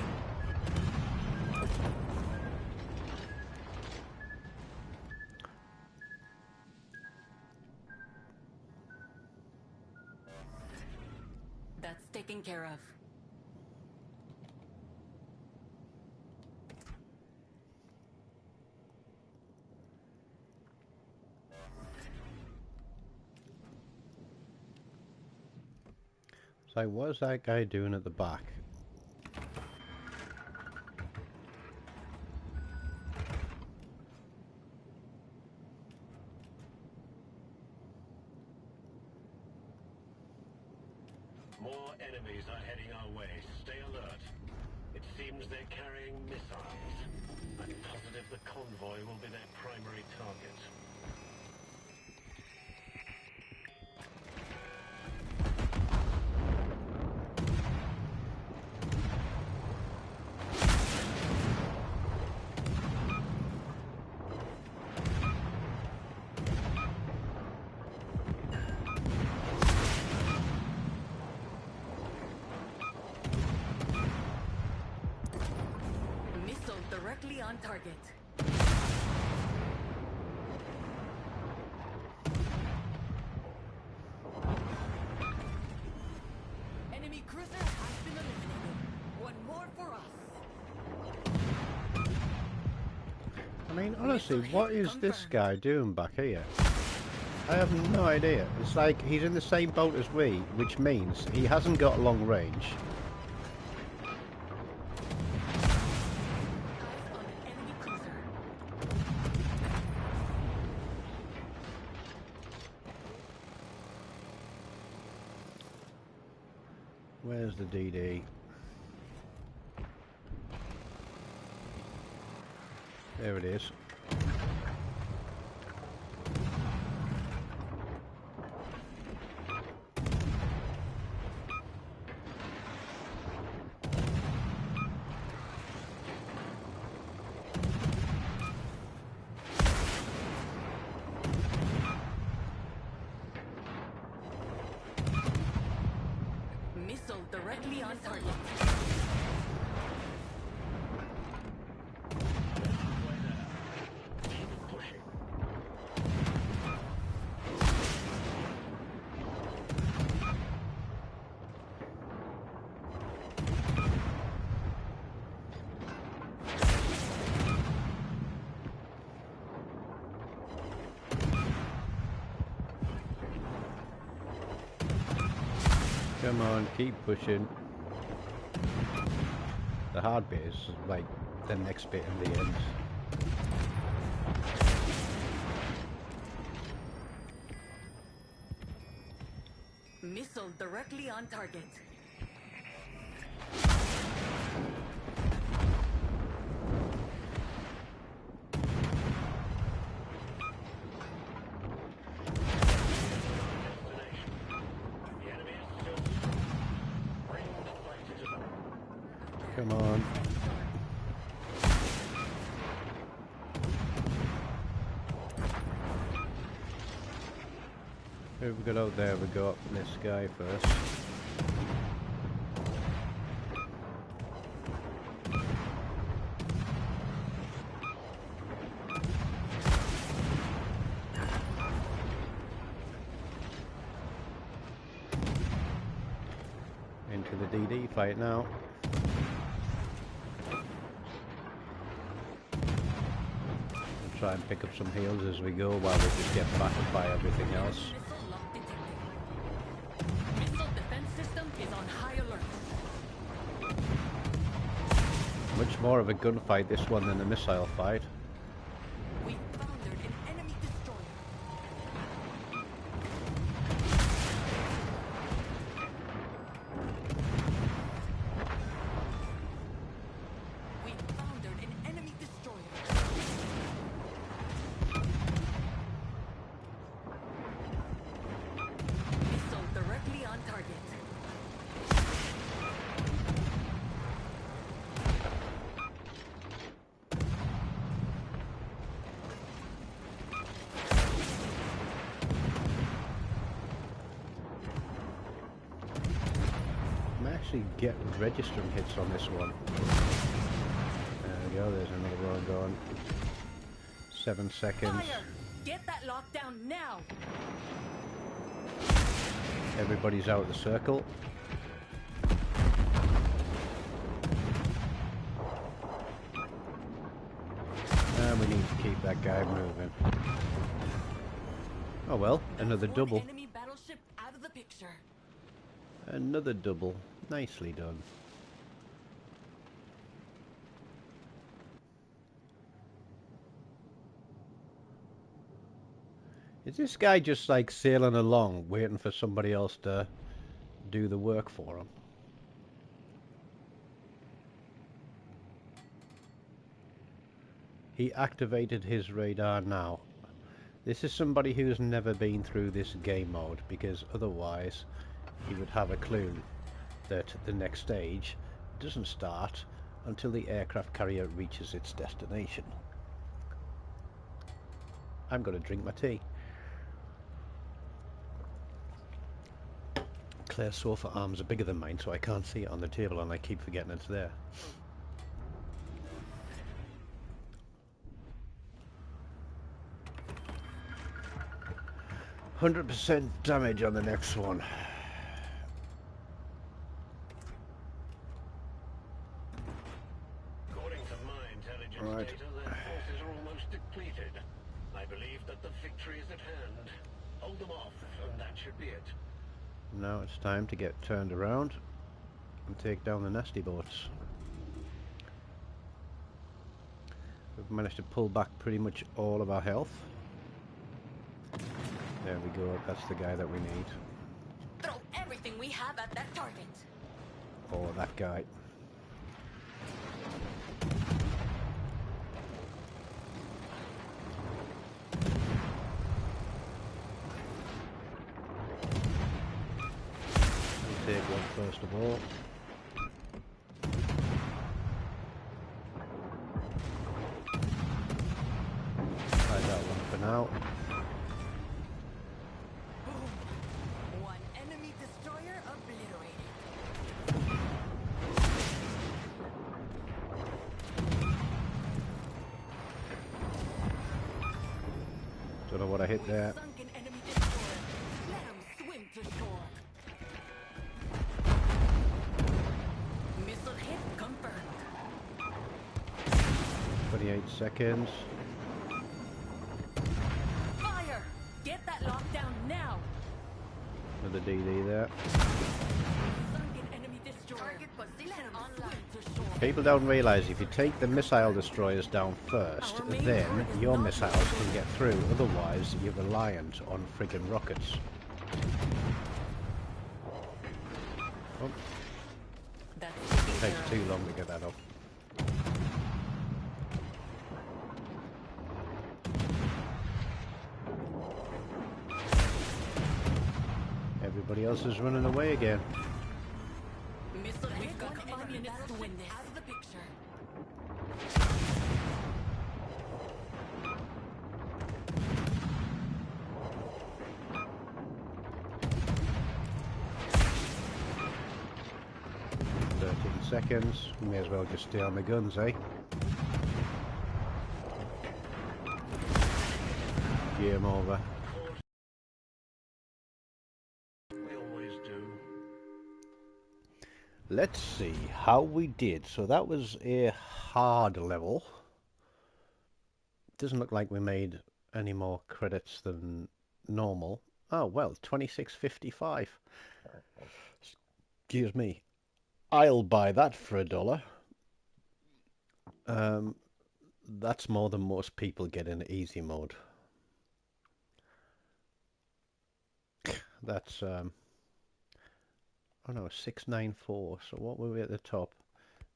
That's taken care of. So what's that guy doing at the back? More enemies are heading our way. Stay alert. It seems they're carrying missiles. I'm positive the convoy will be their primary target. Missile directly on target. Enemy cruiser has been eliminated. One more for us. I mean, honestly, what is this guy doing back here? I have no idea. It's like he's in the same boat as we, which means he hasn't got long range. Eyes on an enemy cruiser. Where's the DD? There it is. Missile directly on target. Keep pushing. Come on, keep pushing. The hard bit is like the next bit in the end. Missile directly on target. Destination. The enemy is still strong. Bring the fight to them. Come on. Who have we got out there? We got this guy first. Into the DD fight now. We'll try and pick up some heals as we go while we just get battered by everything else. Missile lock detected. Missile defense system is on high alert. Much more of a gunfight this one than a missile fight. We foundered an enemy destroyer. actually get registering hits on this one. There we go, there's another one going. 7 seconds. Fire! Get that lockdown now! Everybody's out of the circle. And we need to keep that guy moving. Oh well, another double. Enemy battleship out of the picture. Another double. Nicely done. Is this guy just like sailing along, waiting for somebody else to do the work for him? He activated his radar now. This is somebody who's never been through this game mode, because otherwise he would have a clue that the next stage doesn't start until the aircraft carrier reaches its destination. I'm going to drink my tea. Claire's sofa arms are bigger than mine, so I can't see it on the table, and I keep forgetting it's there. %100 damage on the next one. According to my intelligence Right. data, their forces are almost depleted. I believe that the victory is at hand. Hold them off, and that should be it. Now it's time to get turned around and take down the nasty boats. We've managed to pull back pretty much all of our health. There we go, that's the guy that we need. Throw everything we have at that target. Or that guy. We'll take one first of all. Try that one for now. Boom. One enemy destroyer obliterated. Don't know what I hit there. Sunk an enemy destroyer. Let him swim to shore. Missile hit confirmed. 28 seconds. Fire! Get that lockdown now! Another DD there. Sunk an enemy destroyer. Target position online. To shore. People don't realise if you take the missile destroyers down first, then your missiles can get through. Otherwise, you're reliant on friggin' rockets. Oh, That's takes too long to get that up. Everybody else is running away again. Missile hit. We've got 5 minutes to win this. Out of the picture. Seconds. May as well just stay on the guns, eh? Game over. We always do. Let's see how we did. So that was a hard level. Doesn't look like we made any more credits than normal. Oh well, 26.55. Excuse me. I'll buy that for $1. That's more than most people get in easy mode. That's oh no, 694. So what were we at the top?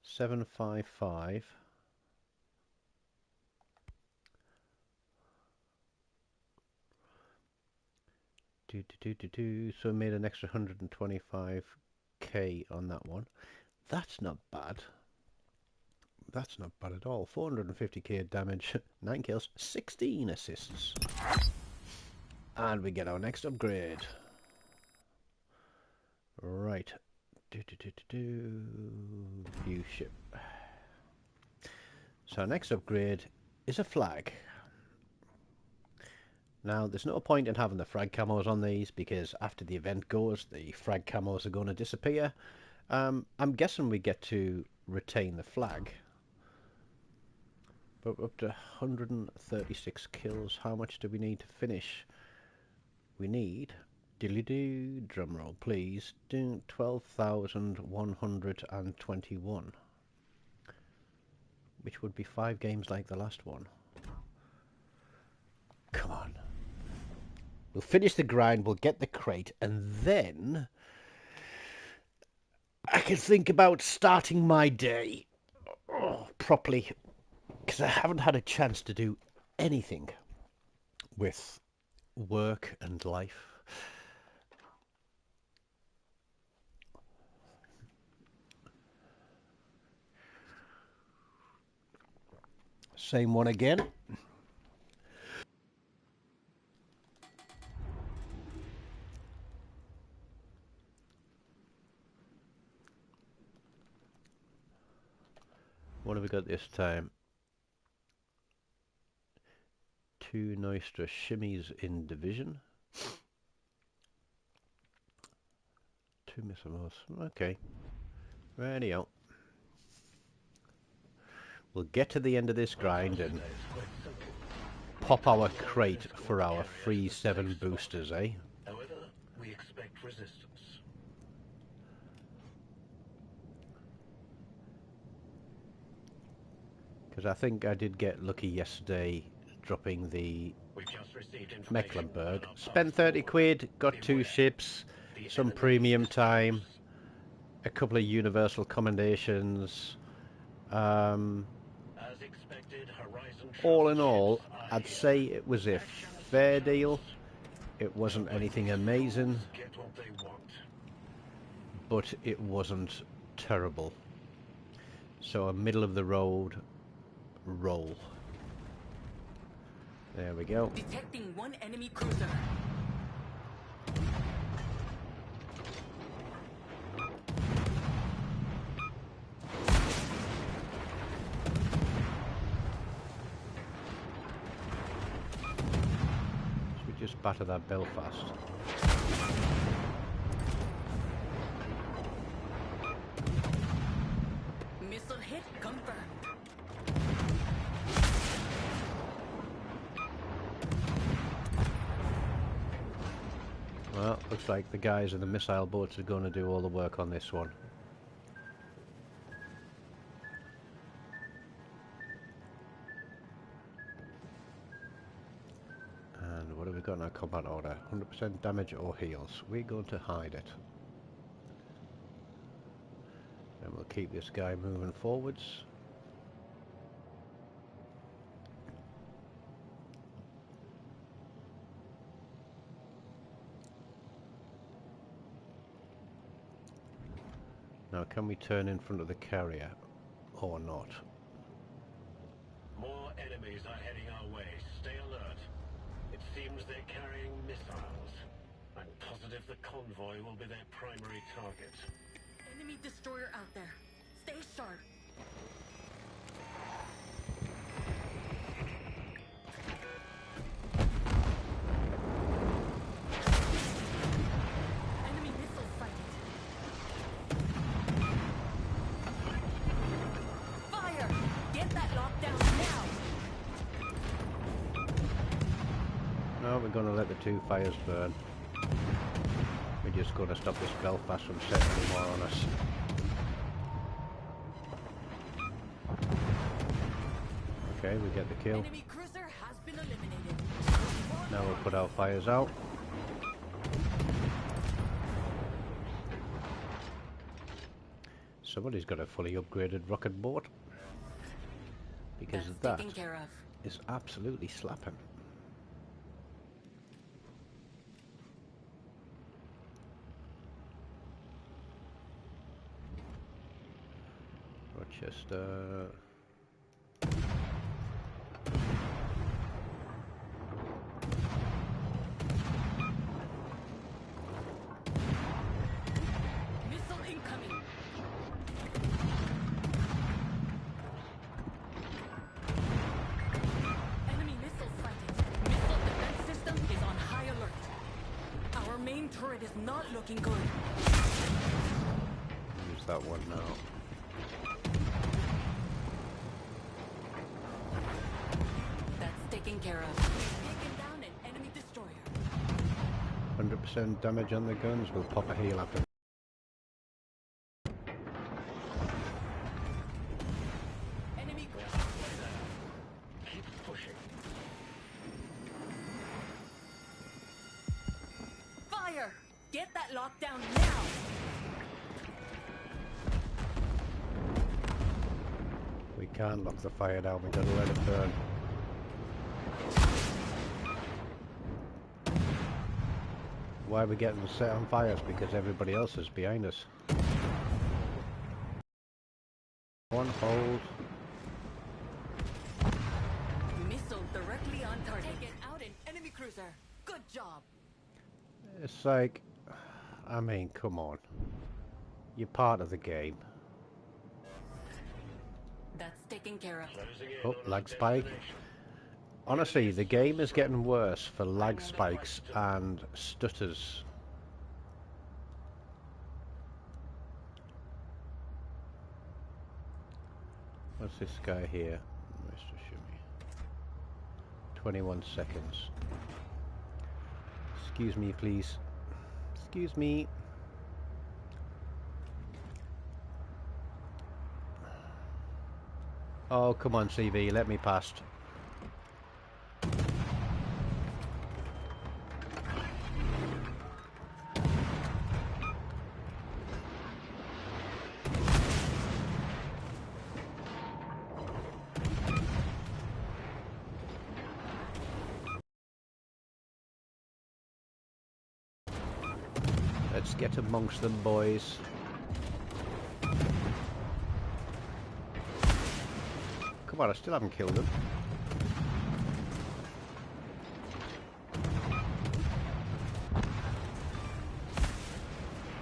755. So we made an extra 125k on that one. That's not bad. That's not bad at all. 450k damage, 9 kills, 16 assists. And we get our next upgrade. Right. View ship. So our next upgrade is a flag. Now, there's no point in having the frag camos on these because after the event goes, the frag camos are going to disappear. I'm guessing we get to retain the flag. But we're up to 136 kills. How much do we need to finish? We need, diddly-doo, drumroll please, 12,121. Which would be 5 games like the last one. Come on. We'll finish the grind, we'll get the crate, and then I can think about starting my day properly, because I haven't had a chance to do anything with work and life. Same one again. What have we got this time? 2 Nostra shimmies in division. 2 missiles. Okay. Radio. We'll get to the end of this grind and pop our crate for our free 7 boosters, eh? However, we expect resistance. Because I think I did get lucky yesterday dropping the We've just received information Mecklenburg. that our Spent path 30 forward. quid, got 2 Beware. ships, The some enemy premium is time, close. a couple of universal commendations. As expected, Horizon All in Trust all, ships are I'd here. say it was a Action fair sequence. deal. It wasn't Don't let anything these amazing, fools get what they want. but it wasn't terrible. So a middle of the road roll. There we go. Detecting one enemy cruiser. Should we just batter that Belfast? Missile hit confirmed. Well, looks like the guys in the missile boats are going to do all the work on this one. And what have we got in our combat order? 100% damage or heals. We're going to hide it. And we'll keep this guy moving forwards. Now, can we turn in front of the carrier or not? More enemies are heading our way. Stay alert. It seems they're carrying missiles. I'm positive the convoy will be their primary target. Enemy destroyer out there. Stay sharp. Enemy missile sighted. Fire! Get that lockdown now! No, we're going to let the 2 fires burn. We're just going to stop this Belfast from setting any more on us. Okay, we get the kill. Enemy cruiser has been eliminated. Now we'll put our fires out. Somebody's got a fully upgraded rocket boat. Because That's that taken care of. is absolutely slapping. Rochester. Missile incoming. turret is not looking good. Use that one now. That's taken care of. We've taken down an enemy destroyer. 100% damage on the guns. We'll pop a heal after. Enemy We're halfway there. Keep pushing. fire! Get that lockdown now! We can't lock the fire down. We've got to let it burn. Why are we getting set on fire? It's because everybody else is behind us. One hold. Missile directly on target. Taken out an enemy cruiser. Good job. It's like, I mean, come on. You're part of the game. That's taken care of. Closing in Oh, on lag our spike. destination. Honestly, the game is getting worse for lag spikes and stutters. What's this guy here? Mr. Shimmy. 21 seconds. Excuse me, please. Excuse me. Oh, come on, CV, let me past. Let's get amongst them, boys. Come on, I still haven't killed them.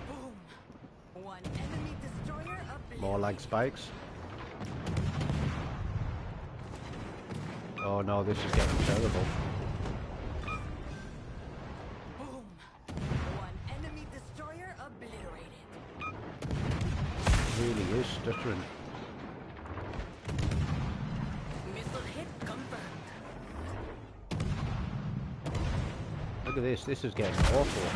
Boom. One enemy destroyer obliterated. More lag spikes. Oh no, this is getting terrible. Boom. One enemy destroyer obliterated. Really is stuttering. Missile hit confirmed. Look at this is getting awful.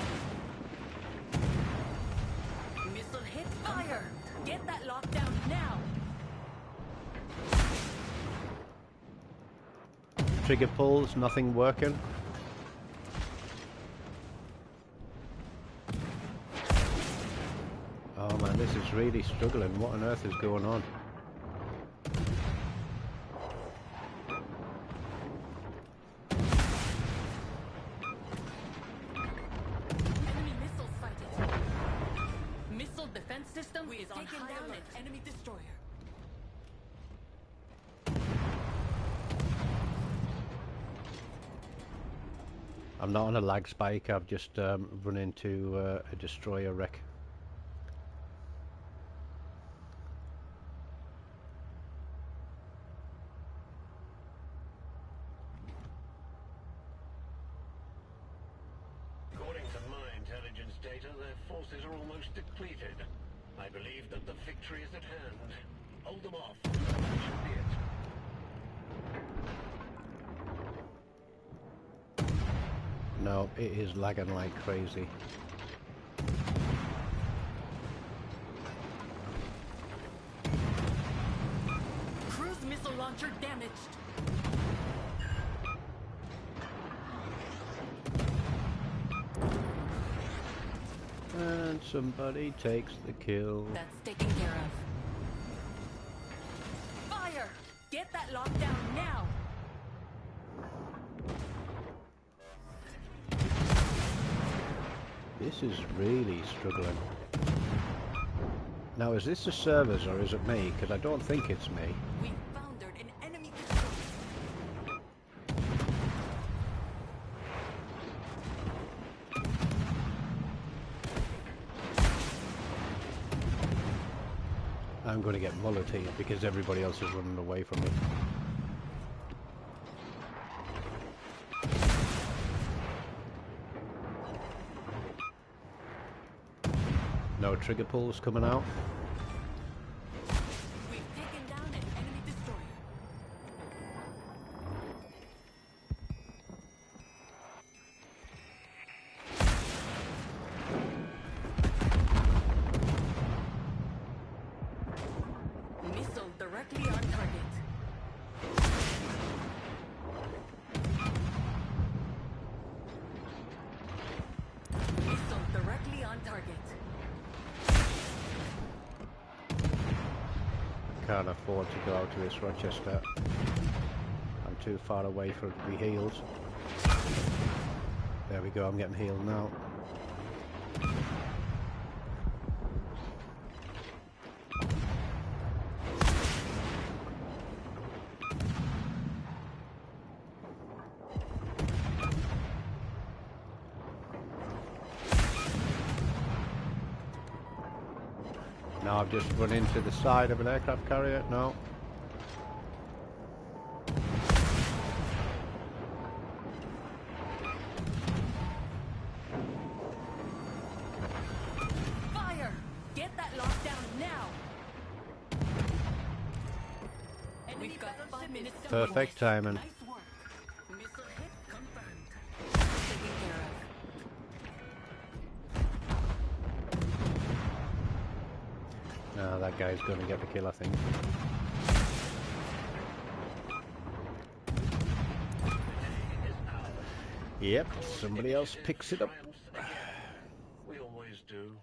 Missile hit fire! Get that lockdown now! Trigger pulls, nothing working. Oh man, this is really struggling. What on earth is going on? Enemy missile sighted. Missile defense system is on high alert. An enemy destroyer. I'm not on a lag spike, I've just run into a destroyer wreck. According to my intelligence data, their forces are almost depleted. I believe that the victory is at hand. Hold them off. That should be it. No, it is lagging like crazy. Cruise missile launcher damaged. And somebody takes the kill. That's taken care of. Fire! Get that lockdown now! This is really struggling. Now, is this the servers or is it me? Because I don't think it's me. We foundered an enemy destroyer. I'm going to get mullered here because everybody else is running away from me. No trigger pulls coming out. We've taken down an enemy destroyer. Missile directly on target. Missile directly on target. Can't afford to go out to this Rochester. I'm too far away for it to be healed. There we go, I'm getting healed now. Now I've just run into the side of an aircraft carrier. No. Fire! Get that lockdown now! We've got 5 minutes to Perfect timing. Nice work. Missile hit confirmed. Taken care of. No, that guy's going to get the kill, I think. Yep, somebody else picks it up. We always do.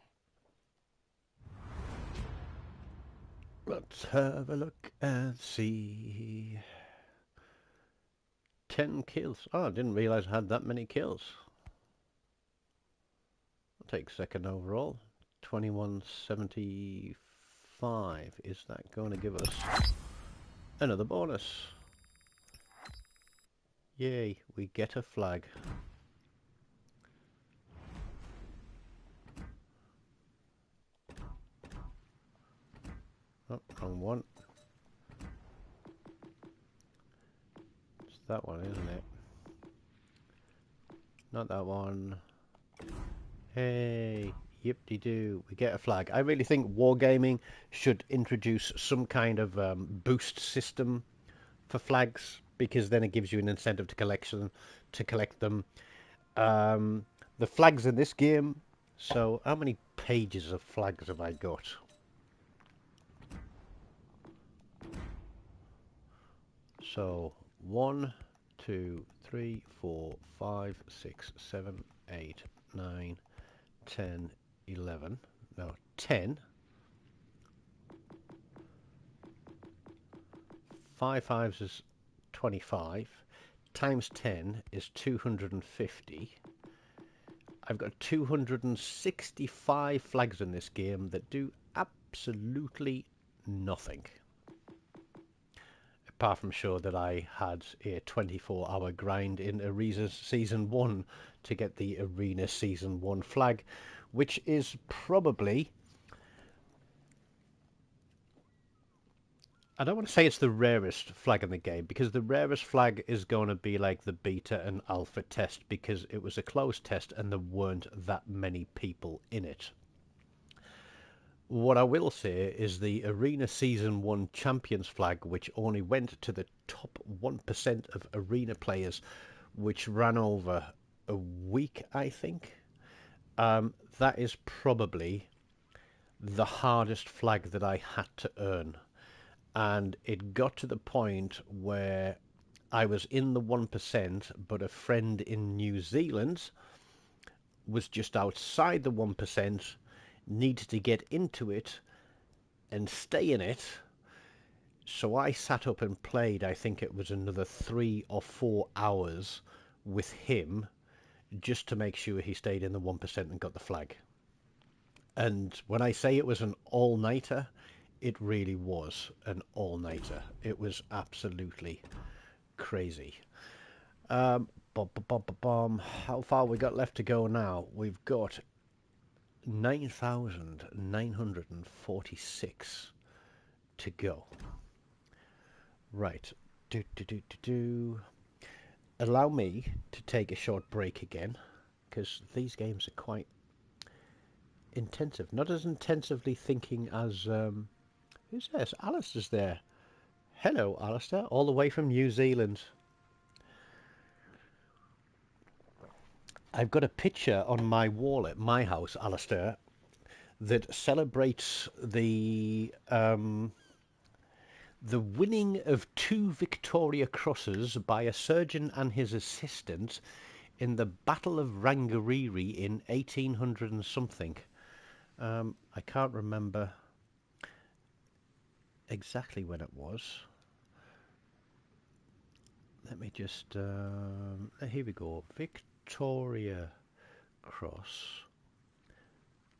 Let's have a look and see. 10 kills. Oh, I didn't realise I had that many kills. I'll take second overall. 2175. Is that going to give us another bonus? Yay, we get a flag. Oh, wrong one. It's that one, isn't it? Not that one. Hey, yip-de-doo, we get a flag. I really think Wargaming should introduce some kind of boost system for flags, because then it gives you an incentive to collect them. The flags in this game. So, how many pages of flags have I got? So, 1, 2, 3, 4, 5, 6, 7, 8, 9, 10, 11. No, 10. 5 fives is 25. Times 10 is 250. I've got 265 flags in this game that do absolutely nothing. Apart from show that I had a 24-hour grind in Arena Season 1 to get the Arena Season 1 flag, which is probably... I don't want to say it's the rarest flag in the game, because the rarest flag is going to be like the beta and alpha test, because it was a closed test and there weren't that many people in it. What I will say is the Arena Season 1 Champions flag, which only went to the top 1% of Arena players, which ran over a week, I think. That is probably the hardest flag that I had to earn. And it got to the point where I was in the 1%, but a friend in New Zealand was just outside the 1%, needed to get into it and stay in it. So I sat up and played, I think it was another 3 or 4 hours with him, just to make sure he stayed in the 1% and got the flag. And when I say it was an all-nighter, it really was an all-nighter. It was absolutely crazy. How far we got left to go now? We've got 9,946 to go. Right. Allow me to take a short break again, because these games are quite intensive. Not as intensively thinking as who's this? Alistair's there. Hello, Alistair, all the way from New Zealand. I've got a picture on my wall at my house, Alistair, that celebrates the winning of 2 Victoria Crosses by a surgeon and his assistant in the Battle of Rangariri in 1800 and something. I can't remember exactly when it was. Let me just... here we go. Victoria Cross.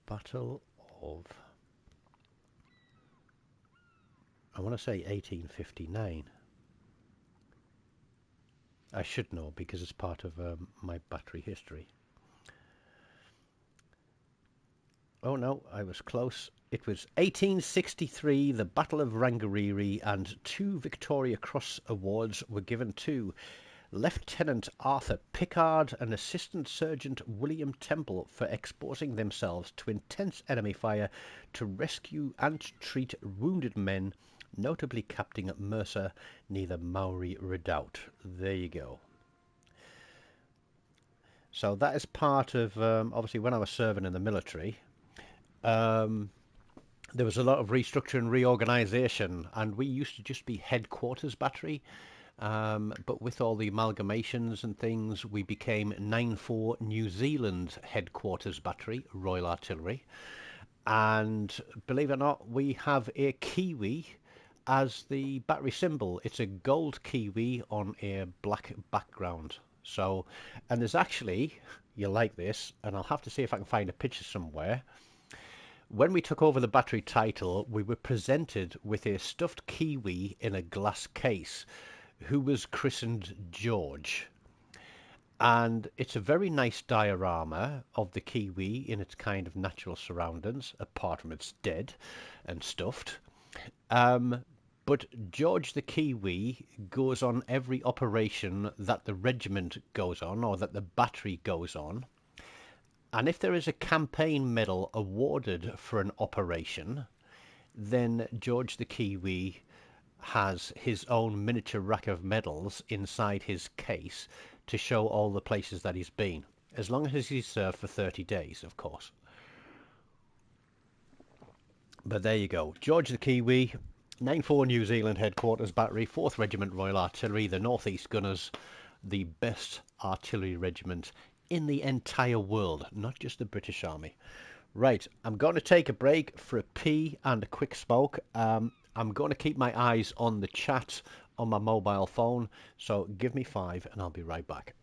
Battle of... I want to say 1859. I should know because it's part of my battery history. Oh no, I was close. It was 1863, the Battle of Rangariri, and 2 Victoria Cross awards were given to Lieutenant Arthur Pickard and Assistant Sergeant William Temple for exposing themselves to intense enemy fire to rescue and treat wounded men, notably Captain Mercer near the Maori Redoubt. There you go. So that is part of, obviously, when I was serving in the military, there was a lot of restructure and reorganisation, and we used to just be headquarters battery. But with all the amalgamations and things, we became 9-4 New Zealand headquarters battery, Royal Artillery. And believe it or not, we have a kiwi as the battery symbol. It's a gold kiwi on a black background. So, and there's actually, you'll like this, and I'll have to see if I can find a picture somewhere. When we took over the battery title, we were presented with a stuffed kiwi in a glass case who was christened George. And it's a very nice diorama of the kiwi in its kind of natural surroundings, apart from it's dead and stuffed. But George the Kiwi goes on every operation that the regiment goes on or that the battery goes on. And if there is a campaign medal awarded for an operation, then George the Kiwi has his own miniature rack of medals inside his case to show all the places that he's been, as long as he's served for 30 days, of course. But there you go. George the Kiwi, 9-4 New Zealand Headquarters Battery, 4th Regiment Royal Artillery, the North East Gunners, the best artillery regiment in the entire world, not just the British Army. Right, I'm going to take a break for a pee and a quick smoke. I'm going to keep my eyes on the chat on my mobile phone, so give me 5 and I'll be right back.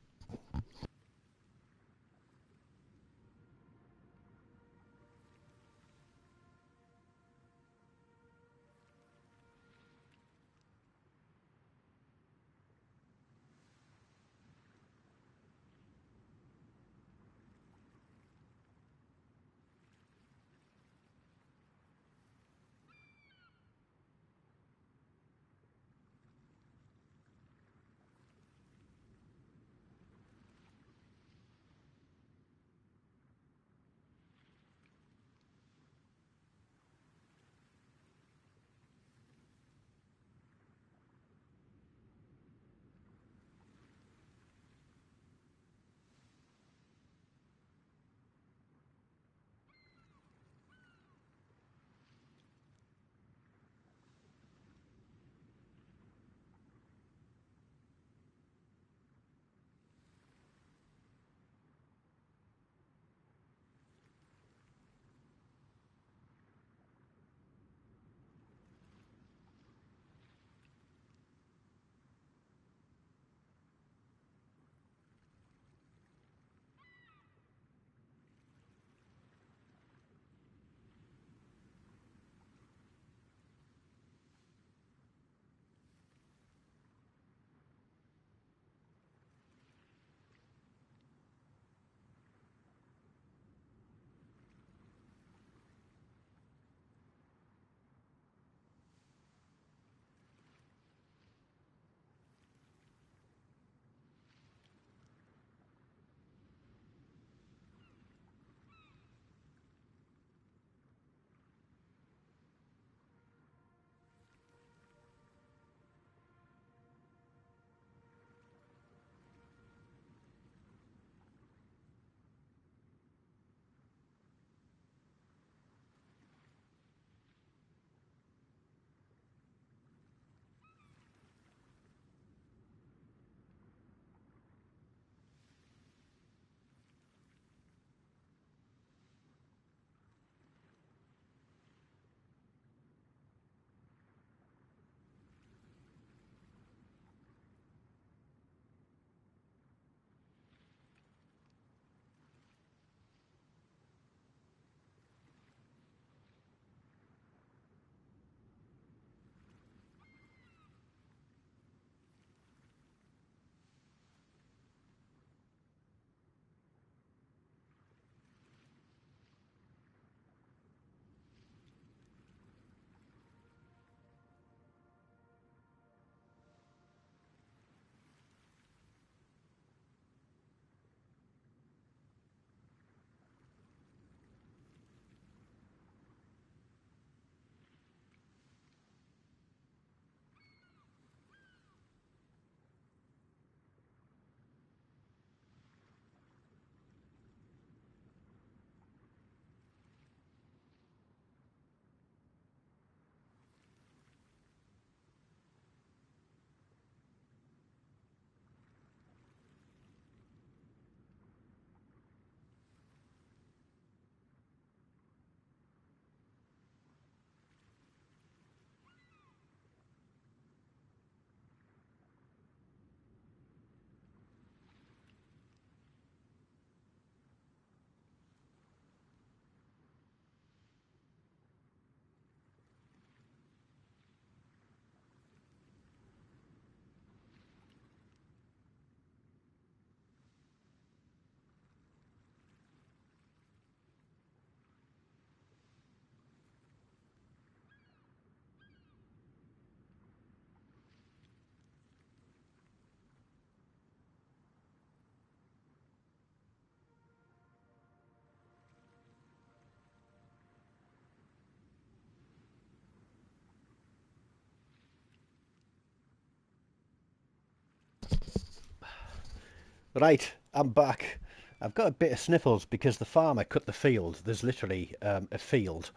Right, I'm back. I've got a bit of sniffles because the farmer cut the field. There's literally a field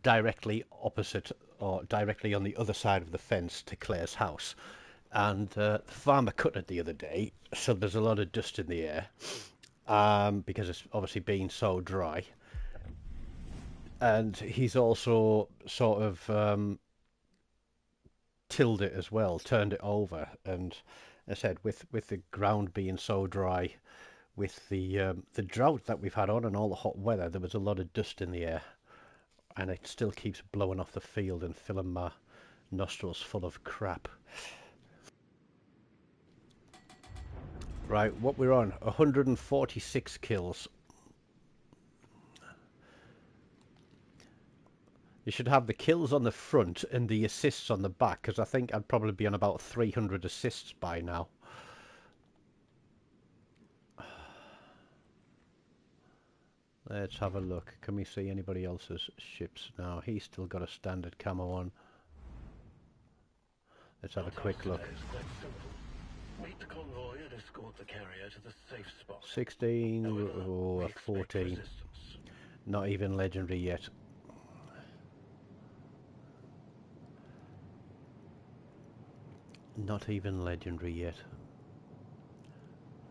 directly opposite or directly on the other side of the fence to Claire's house. And the farmer cut it the other day, so there's a lot of dust in the air because it's obviously been so dry. And he's also sort of tilled it as well, turned it over. And as I said, with the ground being so dry, with the drought that we've had on and all the hot weather, there was a lot of dust in the air, and it still keeps blowing off the field and filling my nostrils full of crap. Right, what we're on, 146 kills. You should have the kills on the front and the assists on the back, because I think I'd probably be on about 300 assists by now. Let's have a look. Can we see anybody else's ships now? He's still got a standard camo on. Let's have a quick look. Meet the convoy and escort the carrier to the safe spot. 16, However, 14. resistance. Not even legendary yet. Not even legendary yet.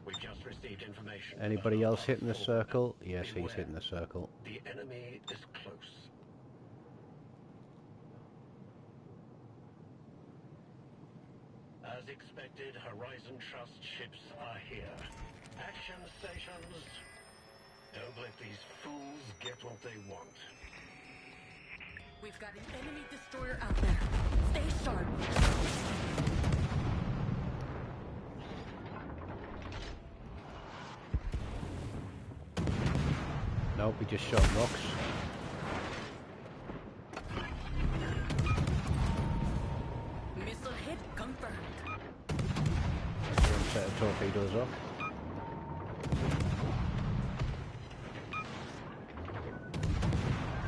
We've just received information. Anybody else hitting the circle? Yes, he's hitting the circle. The enemy is close. As expected, Horizon Trust ships are here. Action stations. Don't let these fools get what they want. We've got an enemy destroyer out there. Stay sharp. Nope, we just shot rocks. Missile hit confirmed. One set of torpedoes off.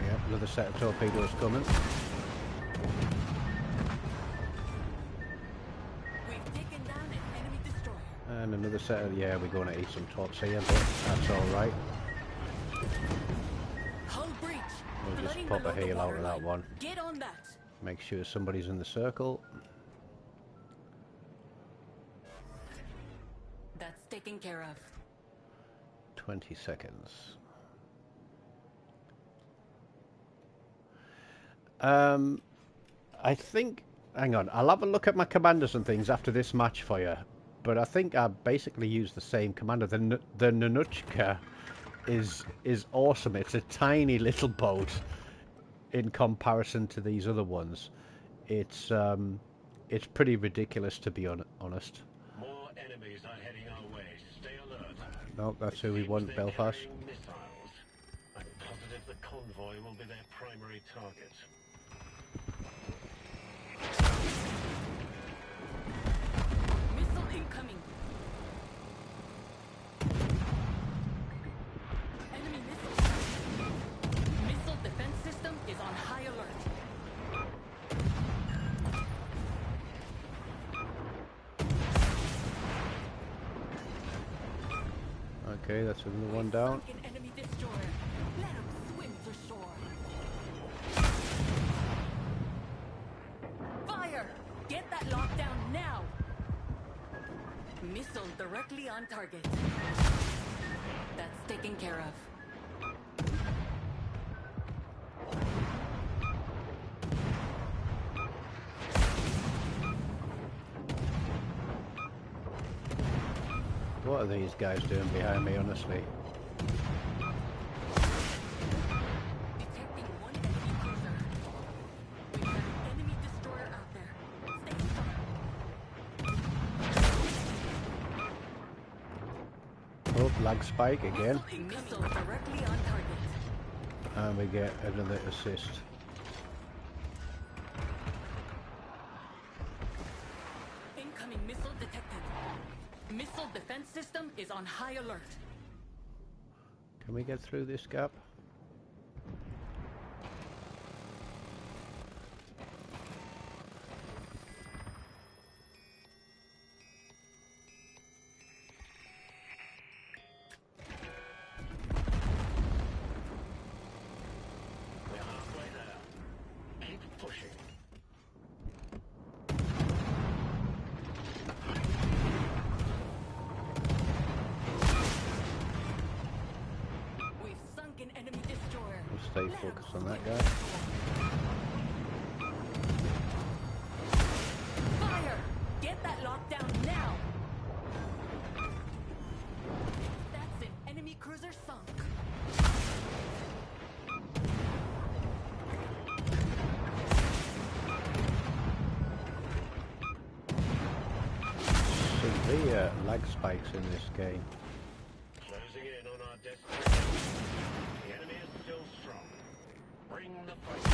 Yep, another set of torpedoes coming. We've taken down an enemy destroyer. And another set of, yeah, we're going to eat some torps here, but that's alright. Hull breach. We'll just Flooding pop a below the heel out of that waterline. one. Get on that. Make sure somebody's in the circle. That's taken care of. 20 seconds. I think, hang on, I'll have a look at my commanders and things after this match for you. But I think I basically use the same commander. The Nanuchka is awesome. It's a tiny little boat in comparison to these other ones. It's pretty ridiculous, to be honest. More enemies are heading our way. Stay alert. No, that's who we want, Belfast. Missiles. I'm positive the convoy will be their primary target. Missile incoming. Enemy missile. Missile defense system is on high alert. Okay, that's another one down. Sunk an enemy destroyer. Let him swim to shore. Fire! Get that lockdown now! Missile directly on target. That's taken care of. What are these guys doing behind me, honestly? Detecting one enemy cruiser. We've got an enemy destroyer out there. Stay sharp. Oh, lag spike again. Missile directly on target. And we get another assist. Incoming missile detected. Missile defense system is on high alert. Can we get through this gap? stay focused on that guy. Fire! Get that lockdown now! That's an enemy cruiser sunk. Severe lag spikes in this game. Closing in on our destination. The enemy is still strong. Bring the fight.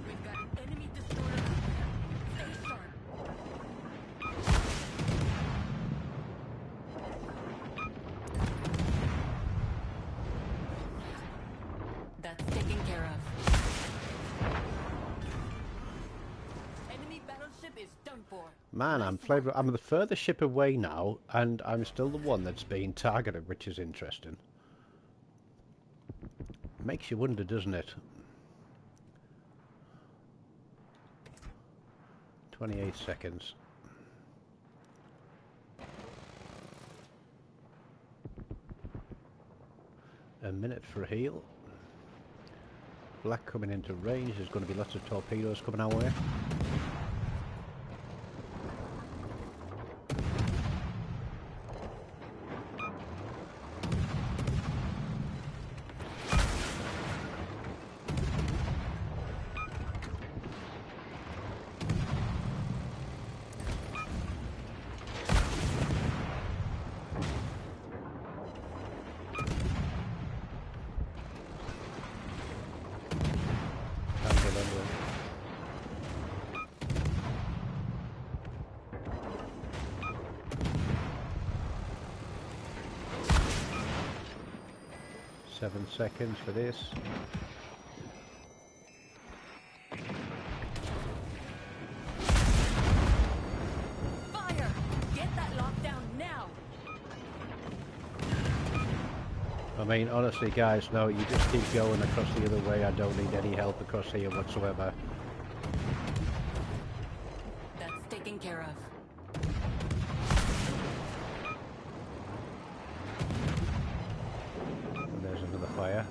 We've got an enemy destroyer. Stay sharp. That's taken care of. Enemy battleship is done for. Man, I'm the furthest ship away now, and I'm still the one that's being targeted, which is interesting. Makes you wonder, doesn't it? 28 seconds. A minute for a heal. Black coming into range. There's going to be lots of torpedoes coming our way. Can't get under them. Seven seconds for this. Fire! Get that lockdown now! I mean, honestly, guys, no, you just keep going across the other way. I don't need any help across here whatsoever. That's taken care of. And there's another fire.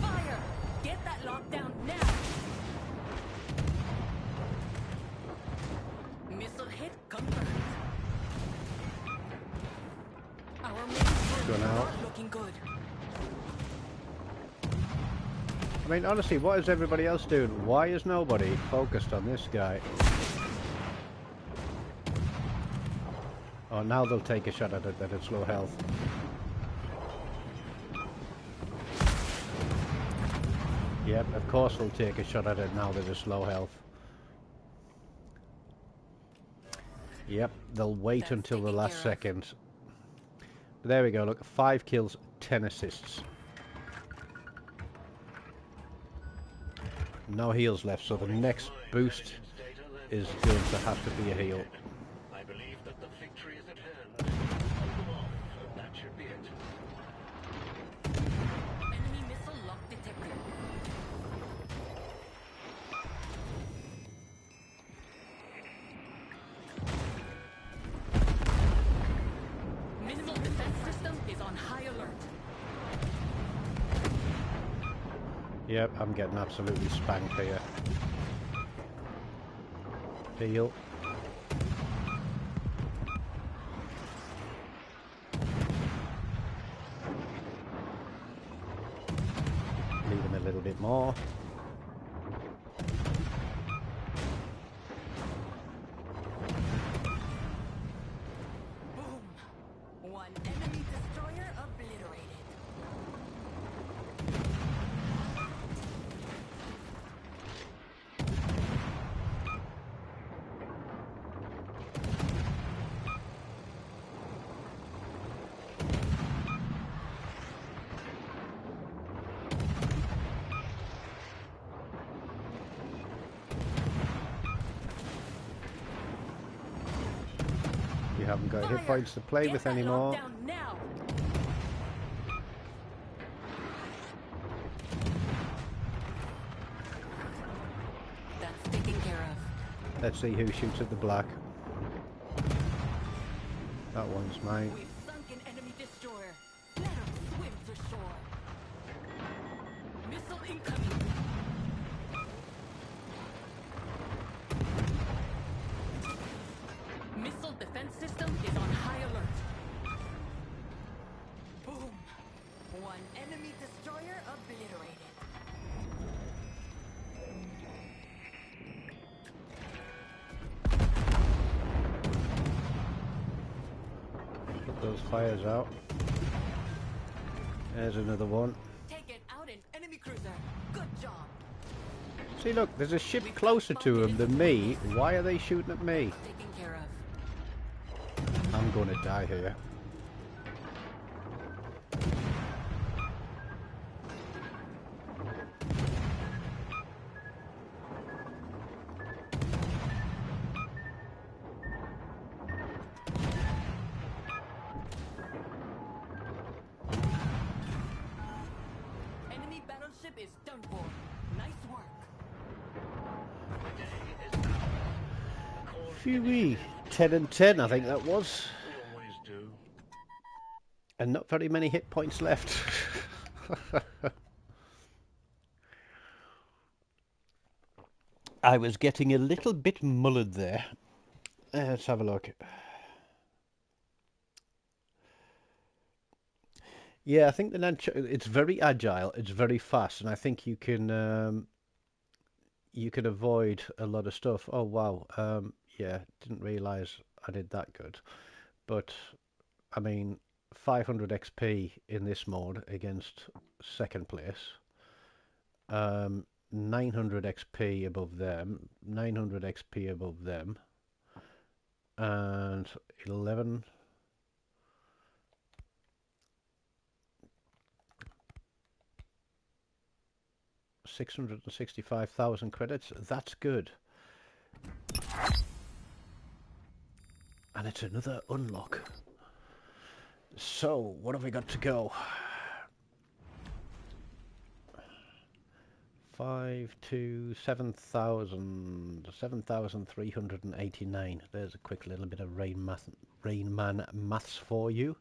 Fire! Get that lockdown now! Missile hit confirmed. Our main force Going is out. not looking good. I mean, honestly, what is everybody else doing? Why is nobody focused on this guy? Oh, now they'll take a shot at it, that it's low health. Yep, of course they'll take a shot at it now that it's low health. Yep, they'll wait That's until the taken last care of. second. But there we go, look, 5 kills, 10 assists. No heals left, so the next boost is going to have to be a heal. I believe that the victory is at hand. Hold them off, and that should be it. Enemy missile lock detected. Minimal defense system is on high alert. Yep, I'm getting absolutely spanked here. Heal. Leave him a little bit more. Boom! One enemy destroyer obliterated. You haven't got hit Fire! points to play Get with that anymore. lockdown now! Let's see who shoots at the black. That one's mine. We've sunk an enemy destroyer. Let him swim to shore. Missile incoming. Missile defense system is on high alert. Boom. One enemy destroyer obliterated. Put those fires out. There's another one. Taken out an enemy cruiser. Good job. See, look, there's a ship closer to them than me. Why are they shooting at me? Taken care of. I'm going to die here. Enemy battleship is done for. Nice work. Phew-wee. 10 and 10, I think that was. We always do. And not very many hit points left. I was getting a little bit mullered there. Let's have a look. Yeah, I think the nunchuck, it's very agile, it's very fast, and I think you can avoid a lot of stuff. Oh wow, yeah, didn't realise I did that good. But I mean, 500 XP in this mode against second place. 900 XP above them, 900 XP above them, and 11. 665,000 credits. That's good. And it's another unlock. So, what have we got to go? 5 to 7,000, 7,389. There's a quick little bit of Rain Man maths for you.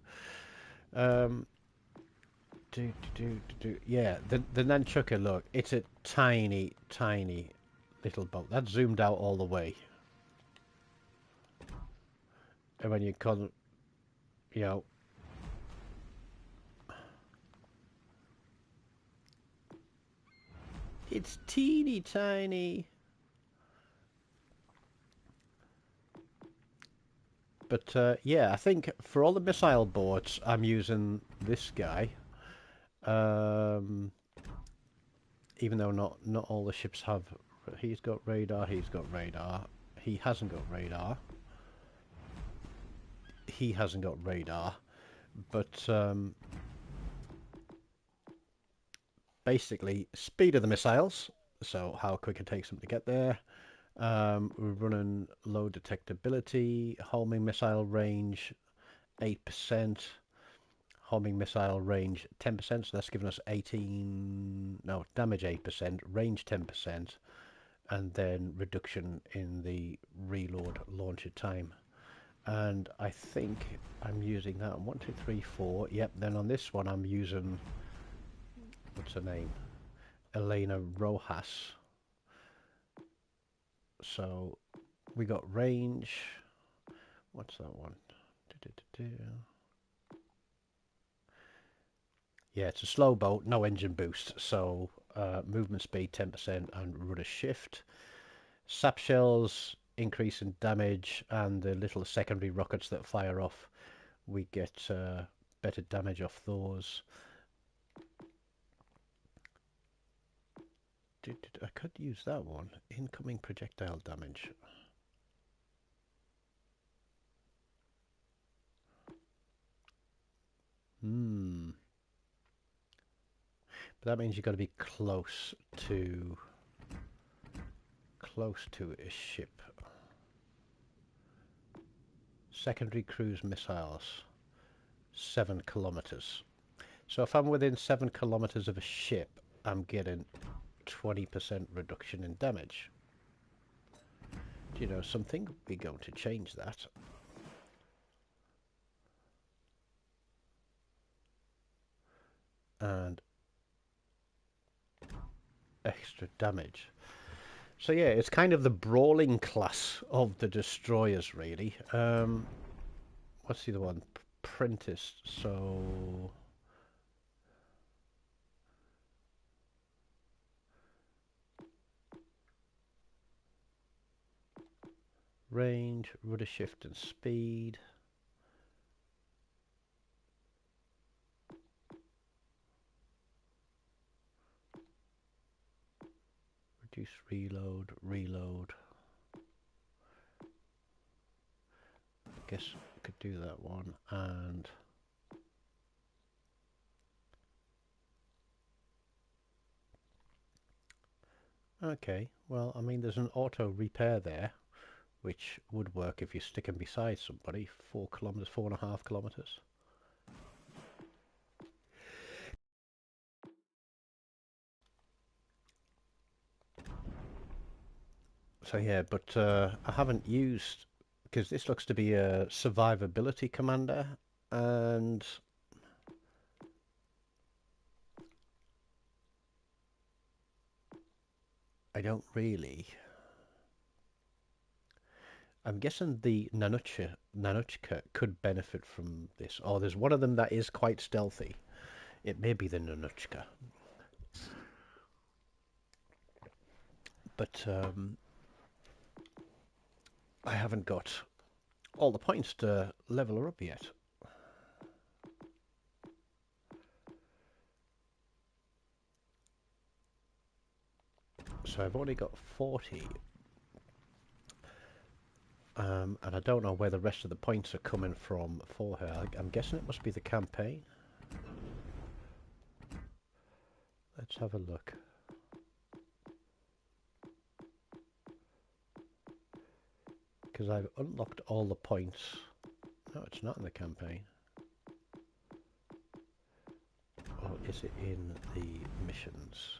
Yeah, the Nunchucker, look, it's a tiny, tiny little boat. That's zoomed out all the way. And when you can, you know, it's teeny tiny. But yeah, I think for all the missile boats, I'm using this guy. Even though not all the ships have. He's got radar. He's got radar. He hasn't got radar. He hasn't got radar. But basically, speed of the missiles. So how quick it takes them to get there. We're running low detectability, homing missile range 8%, homing missile range 10%, so that's giving us damage 8%, range 10%, and then reduction in the reload launcher time. And I think I'm using that on 1, 2, 3, 4. Yep, then on this one I'm using, what's her name? Elena Rojas. So we got range. What's that one? Yeah, it's a slow boat, no engine boost. So movement speed 10% and rudder shift. Sap shells increase in damage, and the little secondary rockets that fire off, we get better damage off those. I could use that one. Incoming projectile damage. But that means you've got to be close to a ship. Secondary cruise missiles, 7 kilometers. So if I'm within 7 kilometers of a ship, I'm getting 20% reduction in damage. you know something? We're going to change that. And extra damage. So yeah, it's kind of the brawling class of the destroyers, really. What's the other one? Prentice. So range, rudder shift, and speed. Reduce reload, reload. I guess I could do that one. And okay, well, I mean, there's an auto repair there, which would work if you stick them beside somebody. 4 kilometers, 4.5 kilometers. So yeah, but I haven't used, because this looks to be a survivability commander, and I don't really. I'm guessing the Nanuchka could benefit from this. Oh, there's one of them that is quite stealthy. It may be the Nanuchka. But I haven't got all the points to level her up yet. So I've only got 40. And I don't know where the rest of the points are coming from for her. I'm guessing it must be the campaign. Let's have a look. Because I've unlocked all the points. No, it's not in the campaign. Or is it in the missions?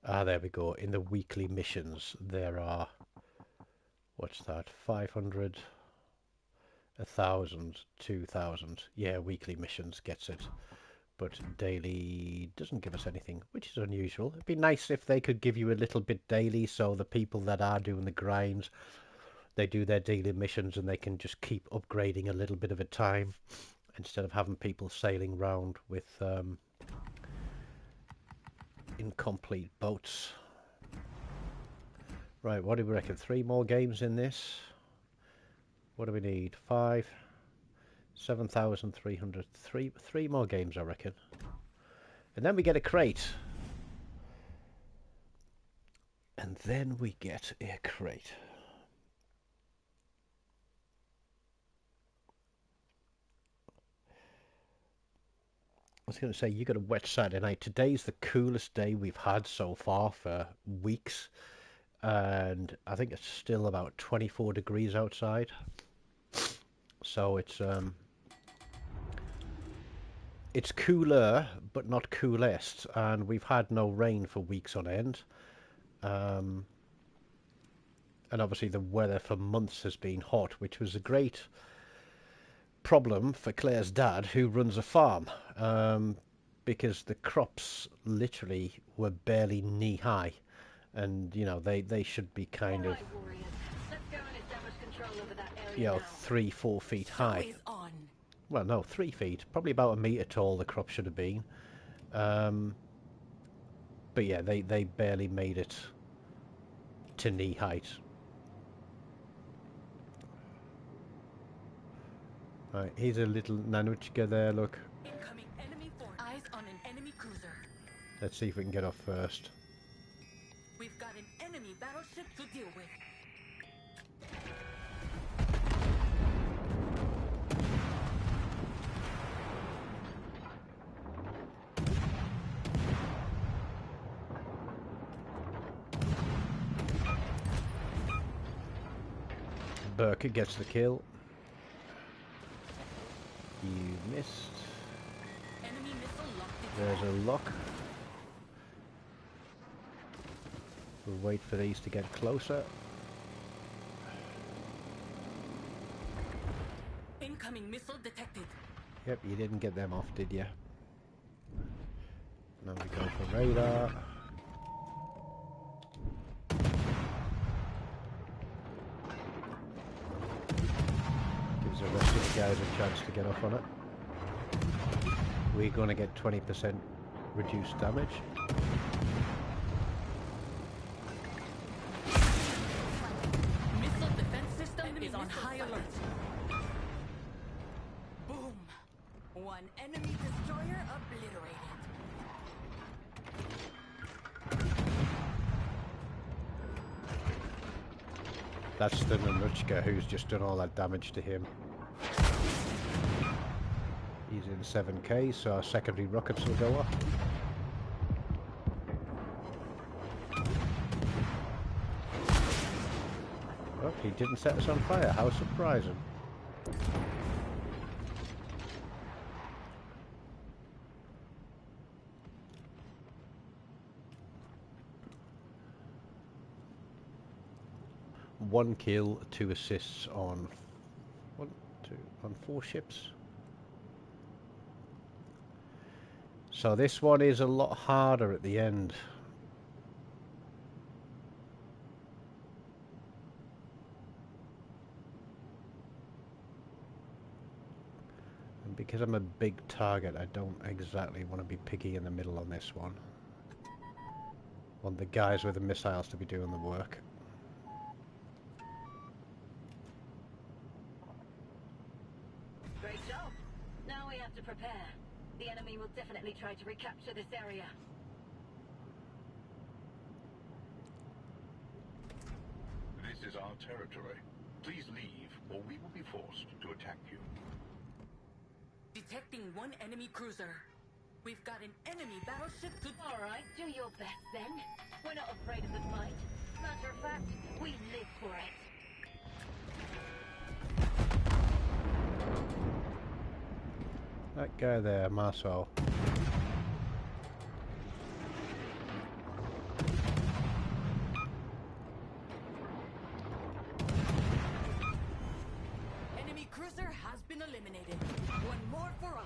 Ah, there we go. In the weekly missions, there are, what's that, 500, 1,000, 2,000. Yeah, weekly missions gets it. But daily doesn't give us anything, which is unusual. It'd be nice if they could give you a little bit daily, so the people that are doing the grinds, they do their daily missions and they can just keep upgrading a little bit of a time instead of having people sailing around with incomplete boats. Right, what do we reckon? 3 more games in this? What do we need? 5, 7,300. Three more games, I reckon. And then we get a crate. And then we get a crate. I was going to say, you got a wet Saturday night. Today's the coolest day we've had so far for weeks. And I think it's still about 24 degrees outside. So it's cooler, but not coolest. And we've had no rain for weeks on end. And obviously the weather for months has been hot, which was a great problem for Claire's dad, who runs a farm. Because the crops literally were barely knee-high. And, you know, they should be kind of, you know, 3-4 feet high. Well, no, 3 feet. Probably about 1 metre tall the crop should have been. But yeah, they barely made it to knee height. Right, here's a little Nanuchka there, look. Incoming enemy force. Eyes on an enemy cruiser. Let's see if we can get off first. We've got an enemy battleship to deal with. Burka gets the kill. You missed. Enemy missile locked. There's a lock. We'll wait for these to get closer. Incoming missile detected. Yep, you didn't get them off, did you? Now we go for radar. Gives the rest of the guys a chance to get off on it. We're going to get 20% reduced damage. Missile defense system is on high alert. Boom! One enemy destroyer obliterated. That's the Nanuchka who's just done all that damage to him. He's in 7k, so our secondary rockets will go off. Oh, he didn't set us on fire. How surprising. One kill, 2 assists on 4 ships. So this one is a lot harder at the end. And because I'm a big target, I don't exactly want to be picky in the middle on this one. I want the guys with the missiles to be doing the work. Great job. Now we have to prepare. The enemy will definitely try to recapture this area. This is our territory. Please leave, or we will be forced to attack you. Detecting one enemy cruiser. We've got an enemy battleship to... Alright, do your best then. We're not afraid of the fight. Matter of fact, we live for it. That guy there, Marceau. Enemy cruiser has been eliminated. One more for us.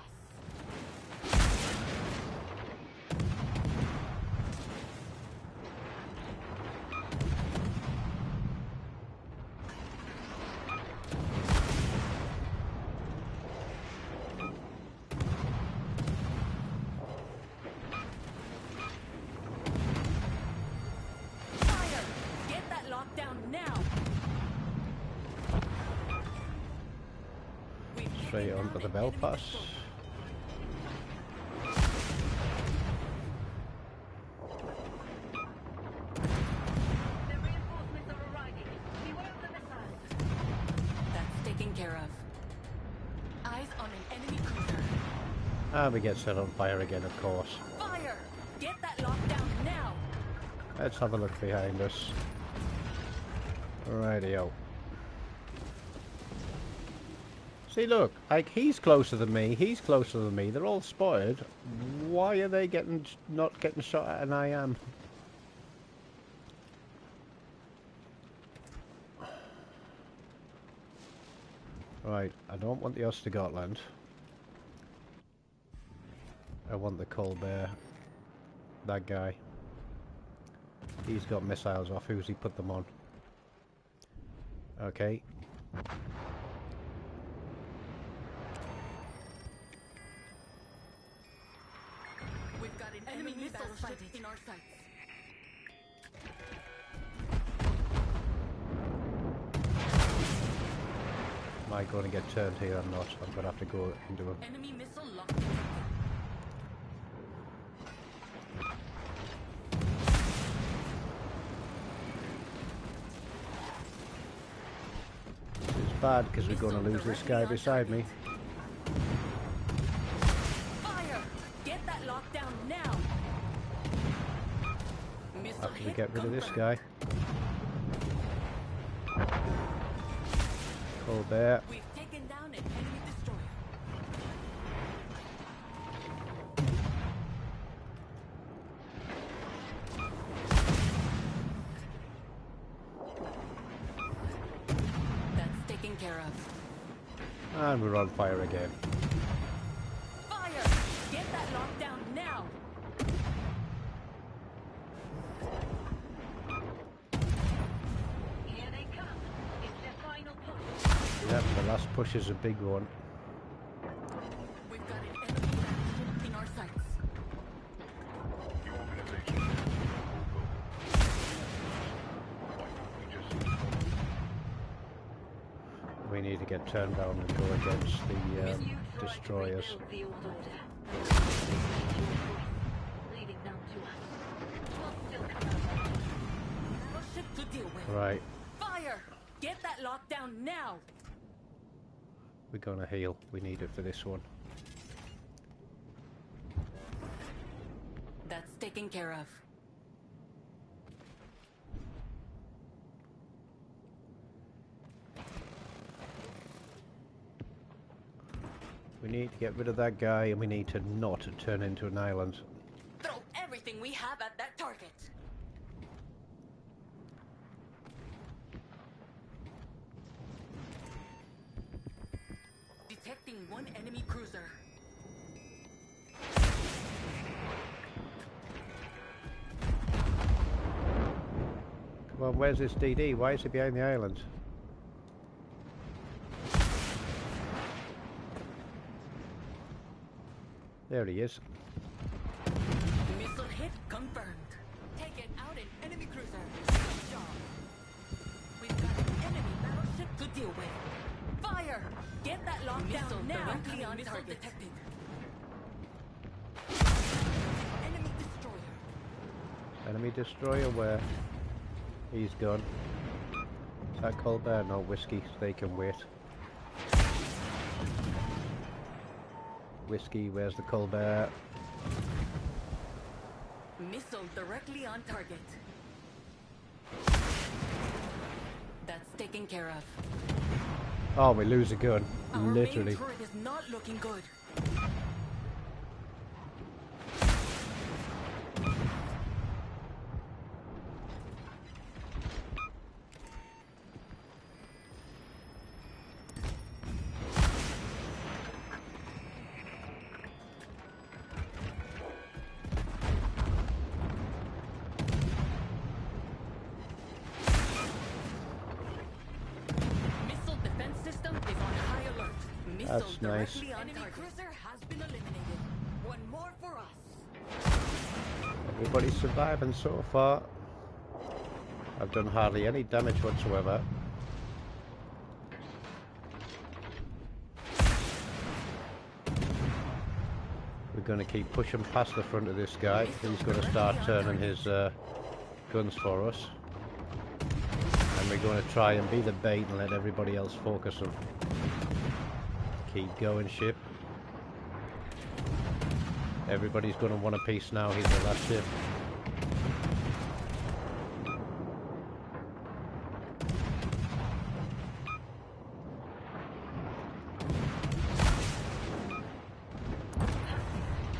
Fire! Get that lockdown now. We've Straight taken onto down the an Belpass. enemy destroyer. The reinforcements are arriving. Beware of the missiles. That's taken care of. Eyes on an enemy cruiser. And we get set on fire again, of course. Fire! Get that lockdown now. Let's have a look behind us. Rightio. See, look, like, he's closer than me, he's closer than me, they're all spotted. Why are they not getting shot at and I am? Right, I don't want the Östergötland. I want the Colbert. That guy. He's got missiles off. Who's he put them on? Okay. We've got an enemy battleship in our sights. Am I going to get turned here or not? I'm going to have to go into him. Enemy missile locked. It's bad because we're going to lose this guy beside me. Fire! Get that lockdown now. Missile After we hit get rid of this confirmed. guy. Colbert. We've taken down an enemy destroyer. And we're on fire again. Fire! Get that lockdown now! Here they come. It's their final push. Yep, the last push is a big one. We've got an enemy battleship in our sights. Your organization has why don't we just We need to get turned down and go against the You tried destroyers. to rebuild the old order, and that means you've made your choice, leaving none to us. We'll still come out. Battleship to deal with. Right, Fire! Get that lockdown now! we're gonna heal. We need it for this one. That's taken care of. We need to get rid of that guy, and we need to not turn into an island. Throw everything we have at that target. Detecting one enemy cruiser. Come on, where's this DD? Why is he behind the island? There he is. Missile hit confirmed. Taken out an enemy cruiser. Good job. We've got an enemy battleship to deal with. Fire! Get that lockdown now. Directly on target. Detected. Enemy destroyer. Enemy destroyer where? He's gone. Is that Colbert? No, whiskey. They can wait. Whiskey, where's the Colbert? Missile directly on target. That's taken care of. Oh, we lose a gun. Our Literally. main turret is not looking good. Missile defense system is on high alert. Missile That's nice. directly on enemy cruiser has been eliminated. One more for us. Everybody's surviving so far. I've done hardly any damage whatsoever. We're going to keep pushing past the front of this guy. He's going to start turning his guns for us. And we're going to try and be the bait and let everybody else focus them. Keep going, ship. Everybody's going to want a piece now. He's the last ship.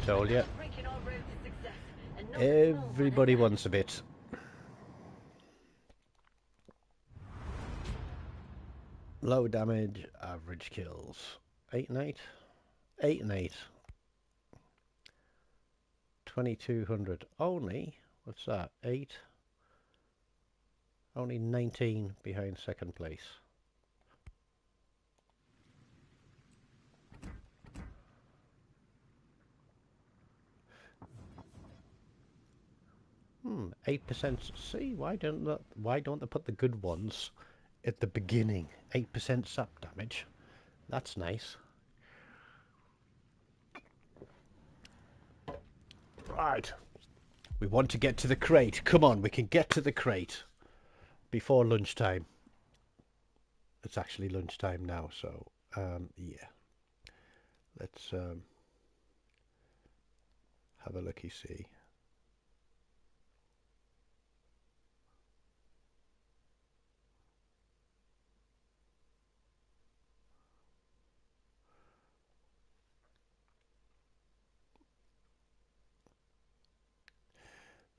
Told you. Breaking our road to success, and no Everybody wants a bit. Low damage, average kills. 8 and 8? 8 and 8. 2200. Only, what's that? 8? Only 19 behind second place. 8%. See, why don't they put the good ones at the beginning? 8% sap damage. That's nice. Right. We want to get to the crate. Come on, we can get to the crate before lunchtime. It's actually lunchtime now, so yeah. Let's have a looky see.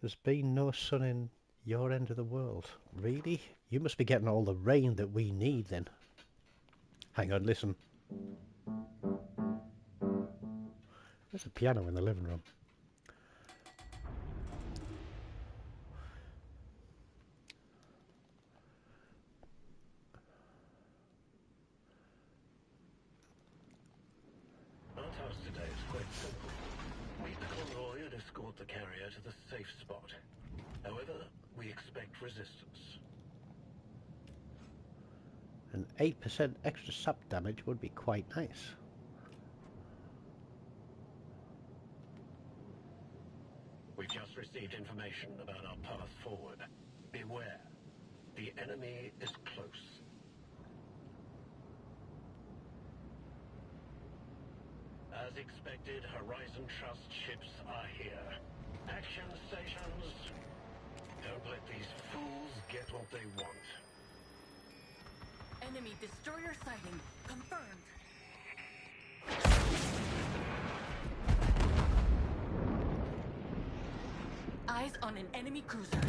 There's been no sun in your end of the world. Really? You must be getting all the rain that we need then. Hang on, listen. There's a piano in the living room. Our task today is quite simple. Lead the convoy and escort the carrier to the safe spot. However, we expect resistance. An 8% extra sap damage would be quite nice. We've just received information about our path forward. Beware. The enemy is close. As expected, Horizon Trust ships are here. Action stations. Don't let these fools get what they want. Enemy destroyer sighting. Confirmed. Eyes on an enemy cruiser.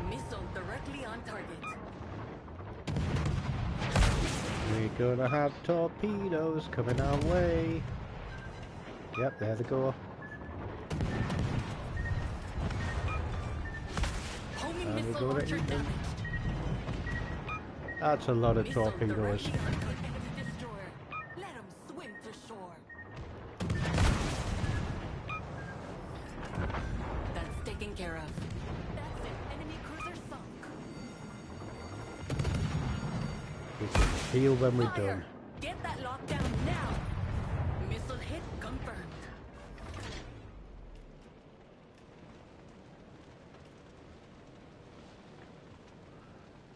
Missile directly on target. We're gonna have torpedoes coming our way. Yep, there they go. Homing And we're missile gonna launcher eat them. damaged. That's a lot of Missile torpedoes. directly on target enemy destroyer. Let 'em swim to shore. That's taken care of. That's an enemy cruiser sunk. We can heal when we're Fire! done. Get that lockdown now! Missile hit confirmed.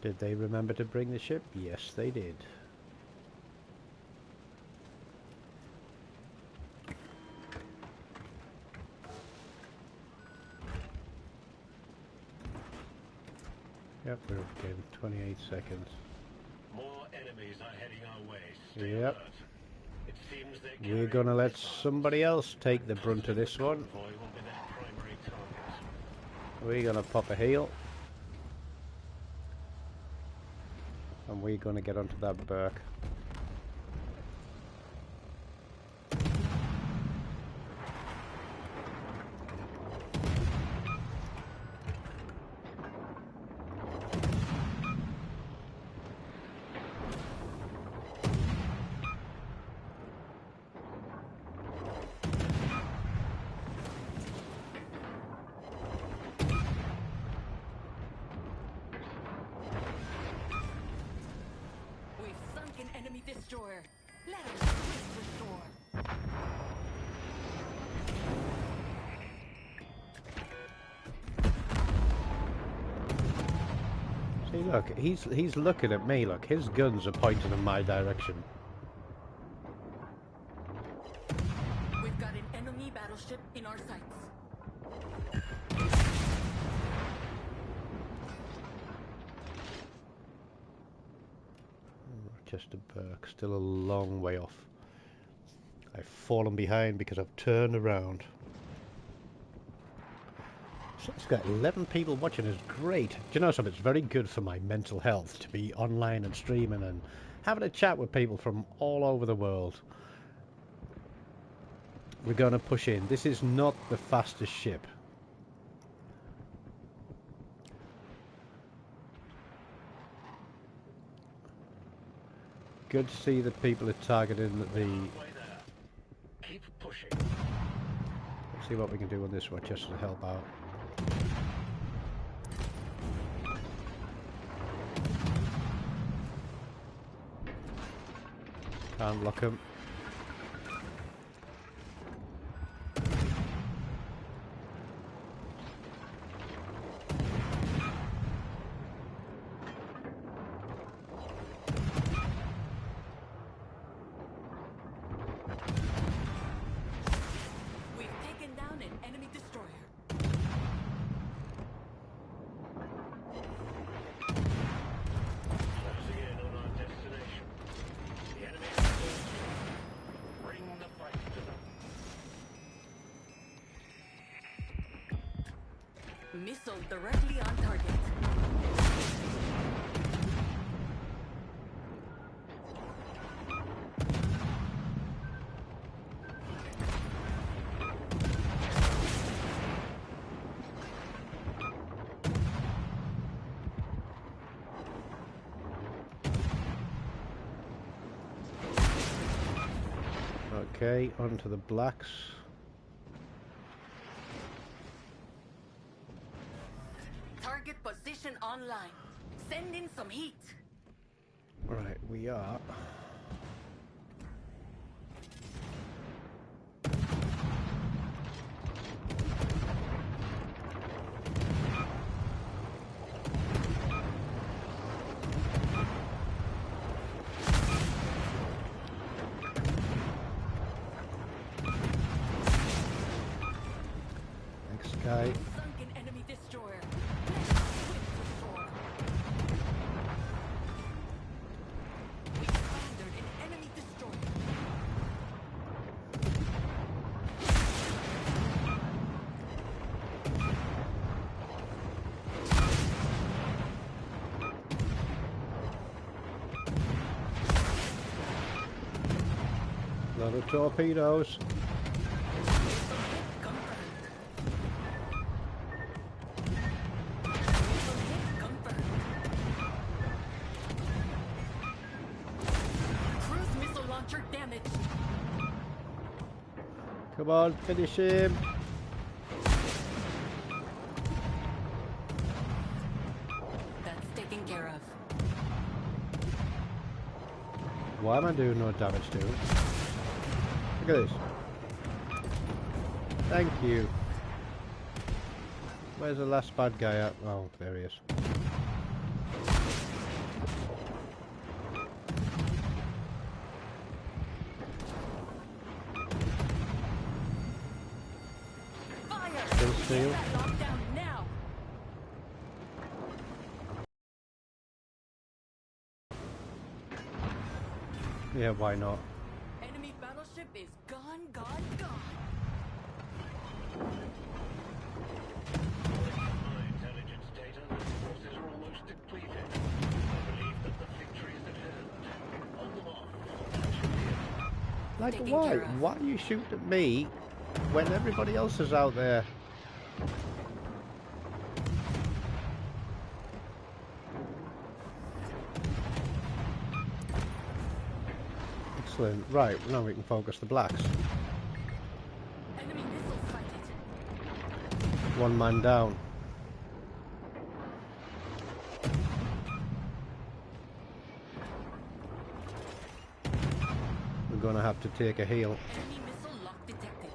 Did they remember to bring the ship? Yes, they did. Yep, we're up again. 28 seconds. More enemies are heading our way. Stay Yep. alert. It seems they're We're carrying gonna let missiles. somebody else take the brunt of this one. Convoy will be their primary target. We're gonna pop a heal. And we're gonna get onto that berk. We've sunk an enemy destroyer. Let 'em swim to shore. See, look, he's looking at me. Look, his guns are pointing in my direction. We've got an enemy battleship in our sights. Rochester Burke, still a long way off. I've fallen behind because I've turned around. So it's got 11 people watching is great. Do you know something? It's very good for my mental health to be online and streaming and having a chat with people from all over the world. We're going to push in. This is not the fastest ship. Good to see that people are targeting the... Halfway there. Keep pushing. Let's see what we can do on this Rochester to help out. Can't lock him. We've taken down an enemy destroyer. Closing in on our destination. The enemy is close. Missile directly on target. Okay, onto the blacks. Target position online. Send in some heat. Right, we are. Next guy. Sunken enemy destroyer. We surrendered an enemy destroyer. Lot of torpedoes. Confirmed. Confirmed. Cruise missile launcher damaged. Come on, finish him. That's taken care of. Why am I doing no damage to him? Look at this. Thank you. Where's the last bad guy at? Oh, there he is. Fire! Still steal. Get that lockdown now! Yeah, why not? Enemy battleship is gone, gone, gone. My intelligence data, the forces are almost depleted. I believe that the victory is at hand. Hold them off. That should be it. Like, Taken why? care of. Why you shoot at me when everybody else is out there? Excellent. Right, now we can focus the blacks. Enemy missiles sighted. One man down. We're gonna have to take a heal. Enemy missile lock detected.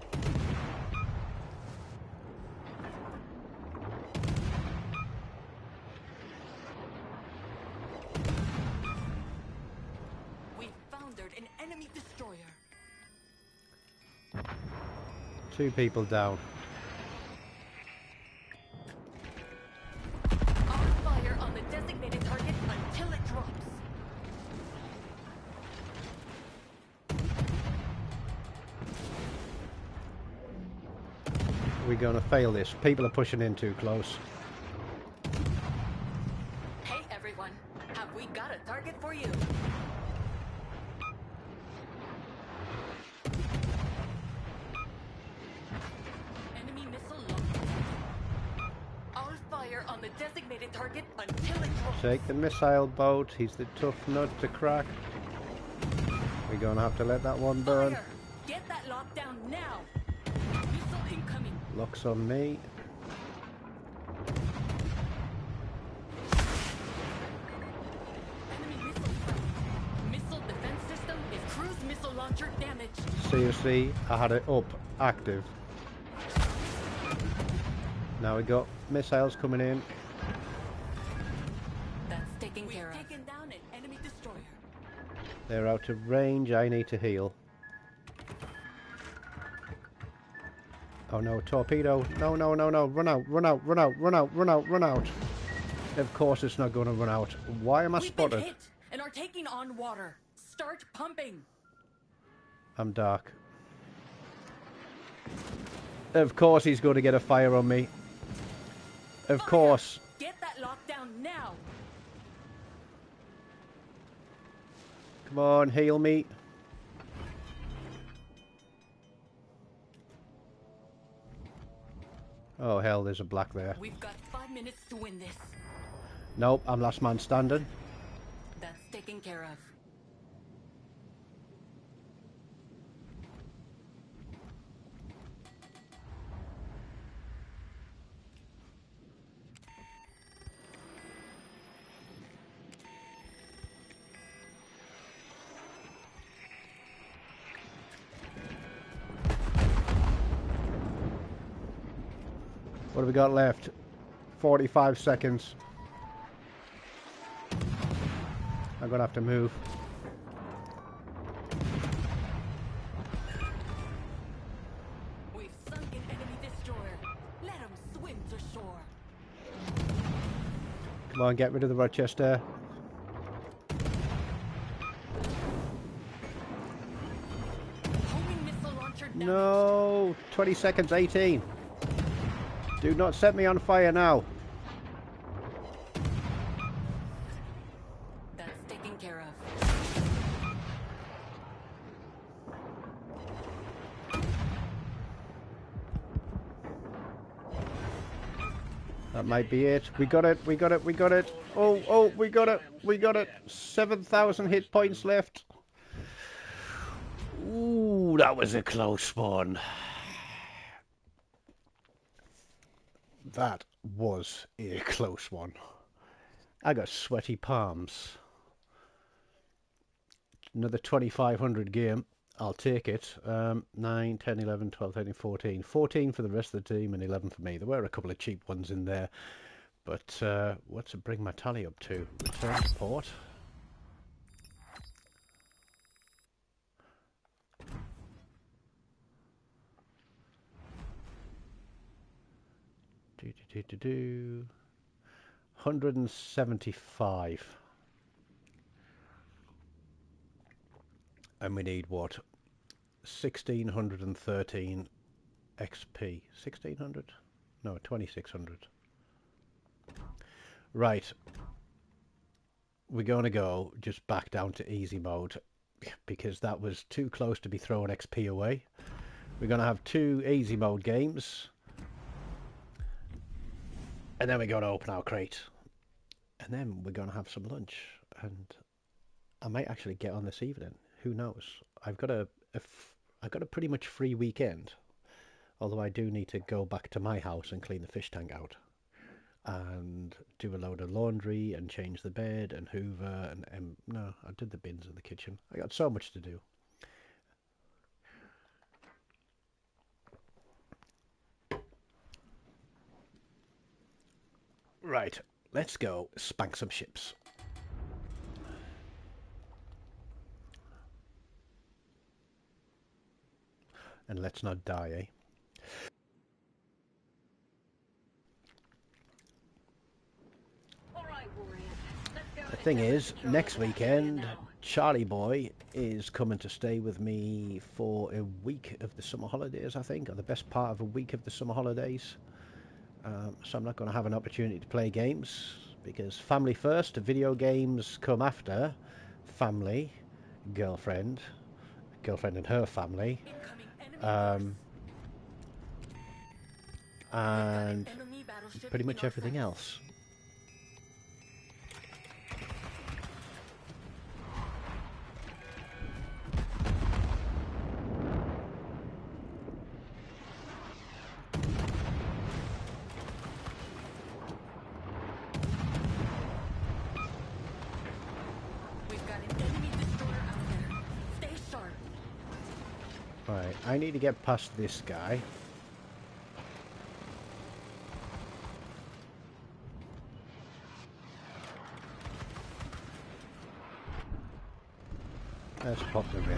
We foundered an enemy destroyer. Two people down. Our fire on the designated target until it drops. We're gonna fail this. People are pushing in too close. Hey everyone, have we got a target for you? Enemy missile locked. I'll fire on the designated target until it drops. Take the missile boat. He's the tough nut to crack. We're gonna have to let that one burn. Fire! Get that lockdown now! Missile incoming. Locks on me. Enemy missile sighted. Missile defense system is cruise missile launcher damaged. Seriously, I had it up, active. Now we got missiles coming in. That's taken care of. We've taken down an enemy destroyer. They're out of range. I need to heal. Oh no, torpedo. No, no, no, no. Run out, run out, run out, run out, run out, run out. Of course it's not going to run out. Why am I We've spotted? been hit and are taking on water. Start pumping. I'm dark. Of course he's going to get a fire on me. Of Fire! course. Get that lockdown now! Come on, heal me. Oh hell, there's a black there. We've got 5 minutes to win this. Nope, I'm last man standing. That's taken care of. What have we got left? 45 seconds. I'm gonna have to move. We've sunk an enemy destroyer. Let him swim to shore. Come on, get rid of the Rochester. Homing missile launcher damage. No! 20 seconds, 18. Do not set me on fire now. That's taken care of. That might be it. We got it, we got it, we got it. Oh, we got it, we got it. 7,000 hit points left. Ooh, that was a close one. That was a close one. I got sweaty palms. Another 2,500 game. I'll take it. 9, 10, 11, 12, 13, 14. 14 for the rest of the team and 11 for me. There were a couple of cheap ones in there. But what's it bring my tally up to? Return to port. Do. 175. And we need what? 1,613 XP. 1,600? No, 2,600. Right. We're going to go just back down to easy mode because that was too close to be throwing XP away. We're going to have 2 easy mode games. And then we're going to open our crate. And then we're going to have some lunch. And I might actually get on this evening. Who knows? I've got a pretty much free weekend. Although I do need to go back to my house and clean the fish tank out. And do a load of laundry and change the bed and hoover and no, I did the bins in the kitchen. I got so much to do. Right, let's go spank some ships. And let's not die, eh? The thing is, next weekend, Charlie Boy is coming to stay with me for a week of the summer holidays, I think, or the best part of a week of the summer holidays. So I'm not going to have an opportunity to play games, because family first, video games come after family, girlfriend and her family, and pretty much everything else. Right, I need to get past this guy. Let's pop them in,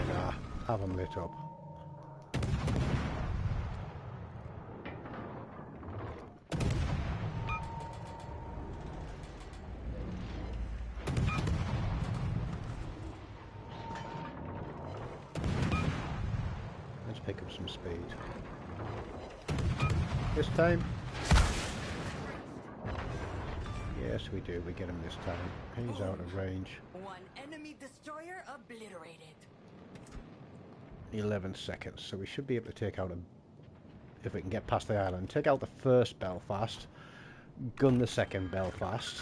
have them lit up. Let's pick up some speed. This time. Yes, we do. We get him this time. He's out of range. One enemy destroyer obliterated. 11 seconds. So we should be able to take out a... If we can get past the island. Take out the first Belfast. Gun the second Belfast.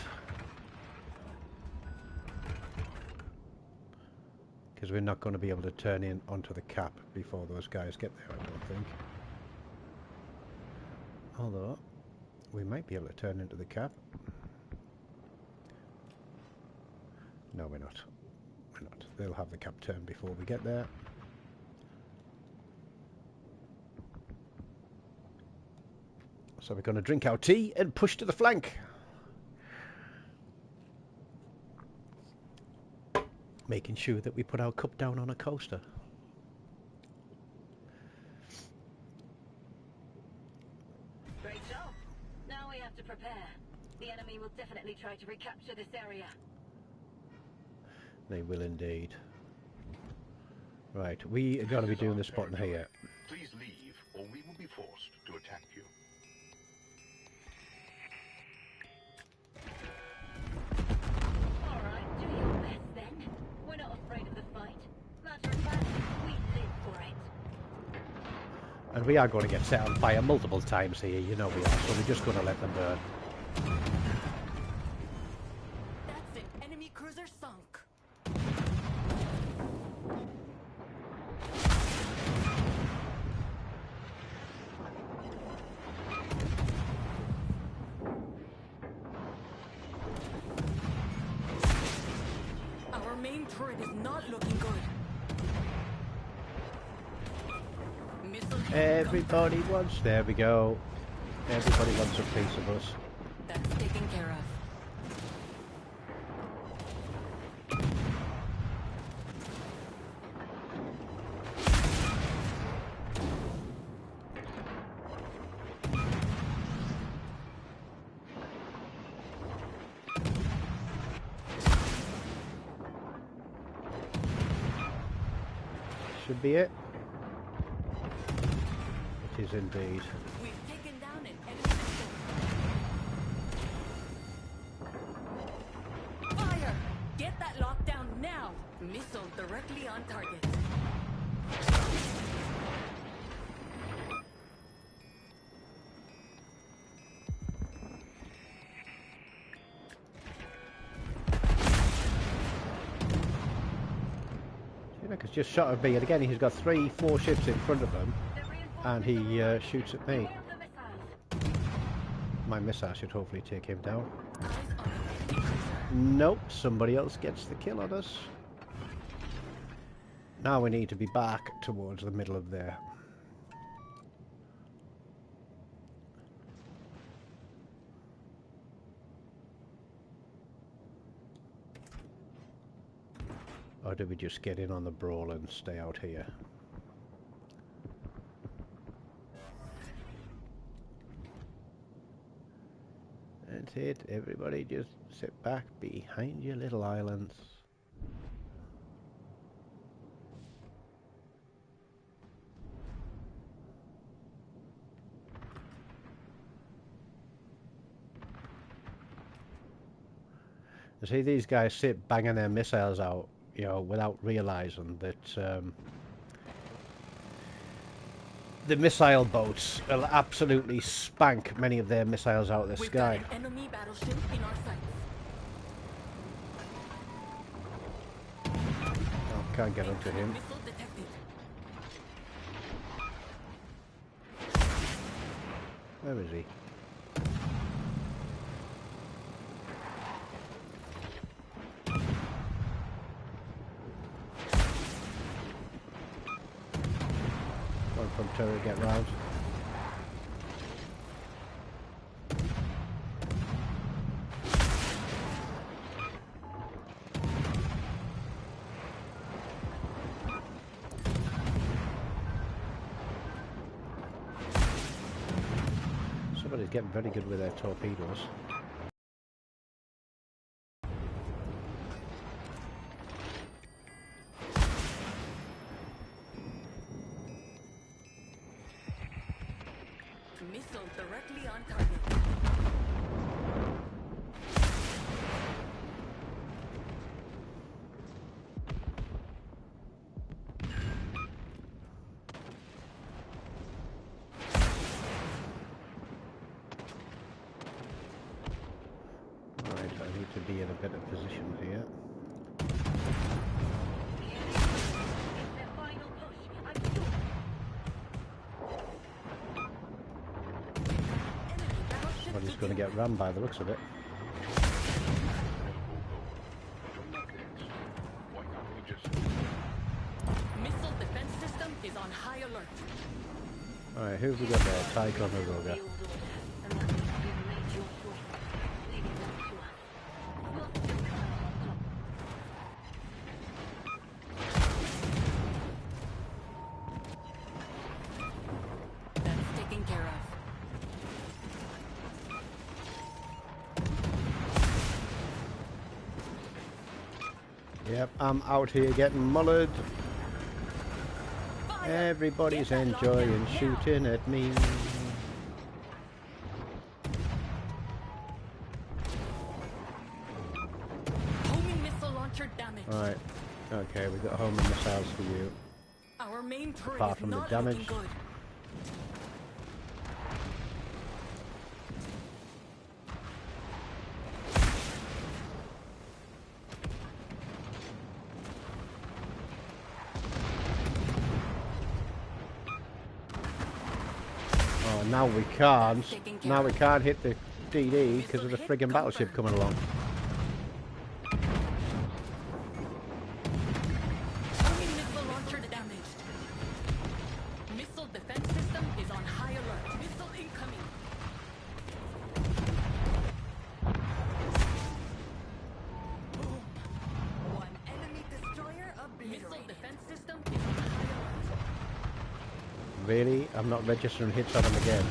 Because we're not going to be able to turn in onto the cap before those guys get there, I don't think. Although, we might be able to turn into the cap. No, we're not. We're not. They'll have the cap turned before we get there. So we're going to drink our tea and push to the flank. Making sure that we put our cup down on a coaster. Great job. Now we have to prepare. The enemy will definitely try to recapture this area. They will indeed. Right, we are going to be doing this spot in here. Please leave, or we will be forced to attack you. All right, do your best then. We're not afraid of the fight. Matter of fact, we live for it. And we are going to get set on fire multiple times here, you know we are, so we're just going to let them burn. That's an enemy cruiser sunk. Our main turret is not looking good. Missile hit Everybody wants... There we go. Everybody wants a piece of us. That's taken care of. Should be it. It is indeed. We've taken down an enemy missile. Fire! Get that lockdown now! Missile directly on target. Because just shot at me, and again he's got 3-4 ships in front of him, and he shoots at me. My missile should hopefully take him down. Eyes on the enemy cruiser. Nope, somebody else gets the kill on us. Now we need to be back towards the middle of there. Or do we just get in on the brawl and stay out here? That's it. Everybody just sit back behind your little islands. You see, these guys sit banging their missiles out, you know, without realizing that the missile boats will absolutely spank many of their missiles out of the We've sky. got an enemy battleship in our sights. Oh, can't get onto him. Missile detected. Where is he? One from turret, get round. Somebody's getting very good with their torpedoes. Missile directly on target. to be in a better position here. It's their final push. I'm sure. Enemy battleship But he's to going to deal get rammed by the looks of it. Why can't we just... with. Missile defense system is on high alert. Alright, who have we got there? Tyke on the The Roger. old order, and that means you've made your choice, leaving them to us. We'll still come out on top. That's taken care of. Yep, I'm out here getting mullered. Fire! Everybody's Get that enjoying lockdown now. shooting at me. Homing missile launcher damaged. Right, okay, we got homing missiles for you. Our main turret Apart is from the not damage. looking good. Oh, now we can't. Taken care Now we of. can't hit the DD because of the Missile friggin' hit battleship coming along. Homing missile launcher damaged. Missile defense system is on high alert. Missile incoming. Boom. One enemy destroyer obliterated. Missile defense system is on high alert. Really? I'm not registering hits on him again.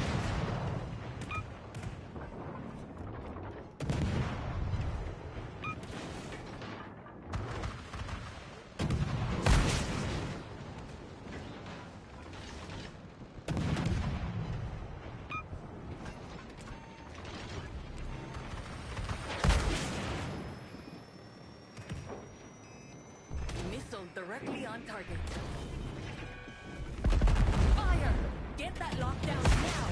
Missile directly on target. Fire! Get that lockdown now!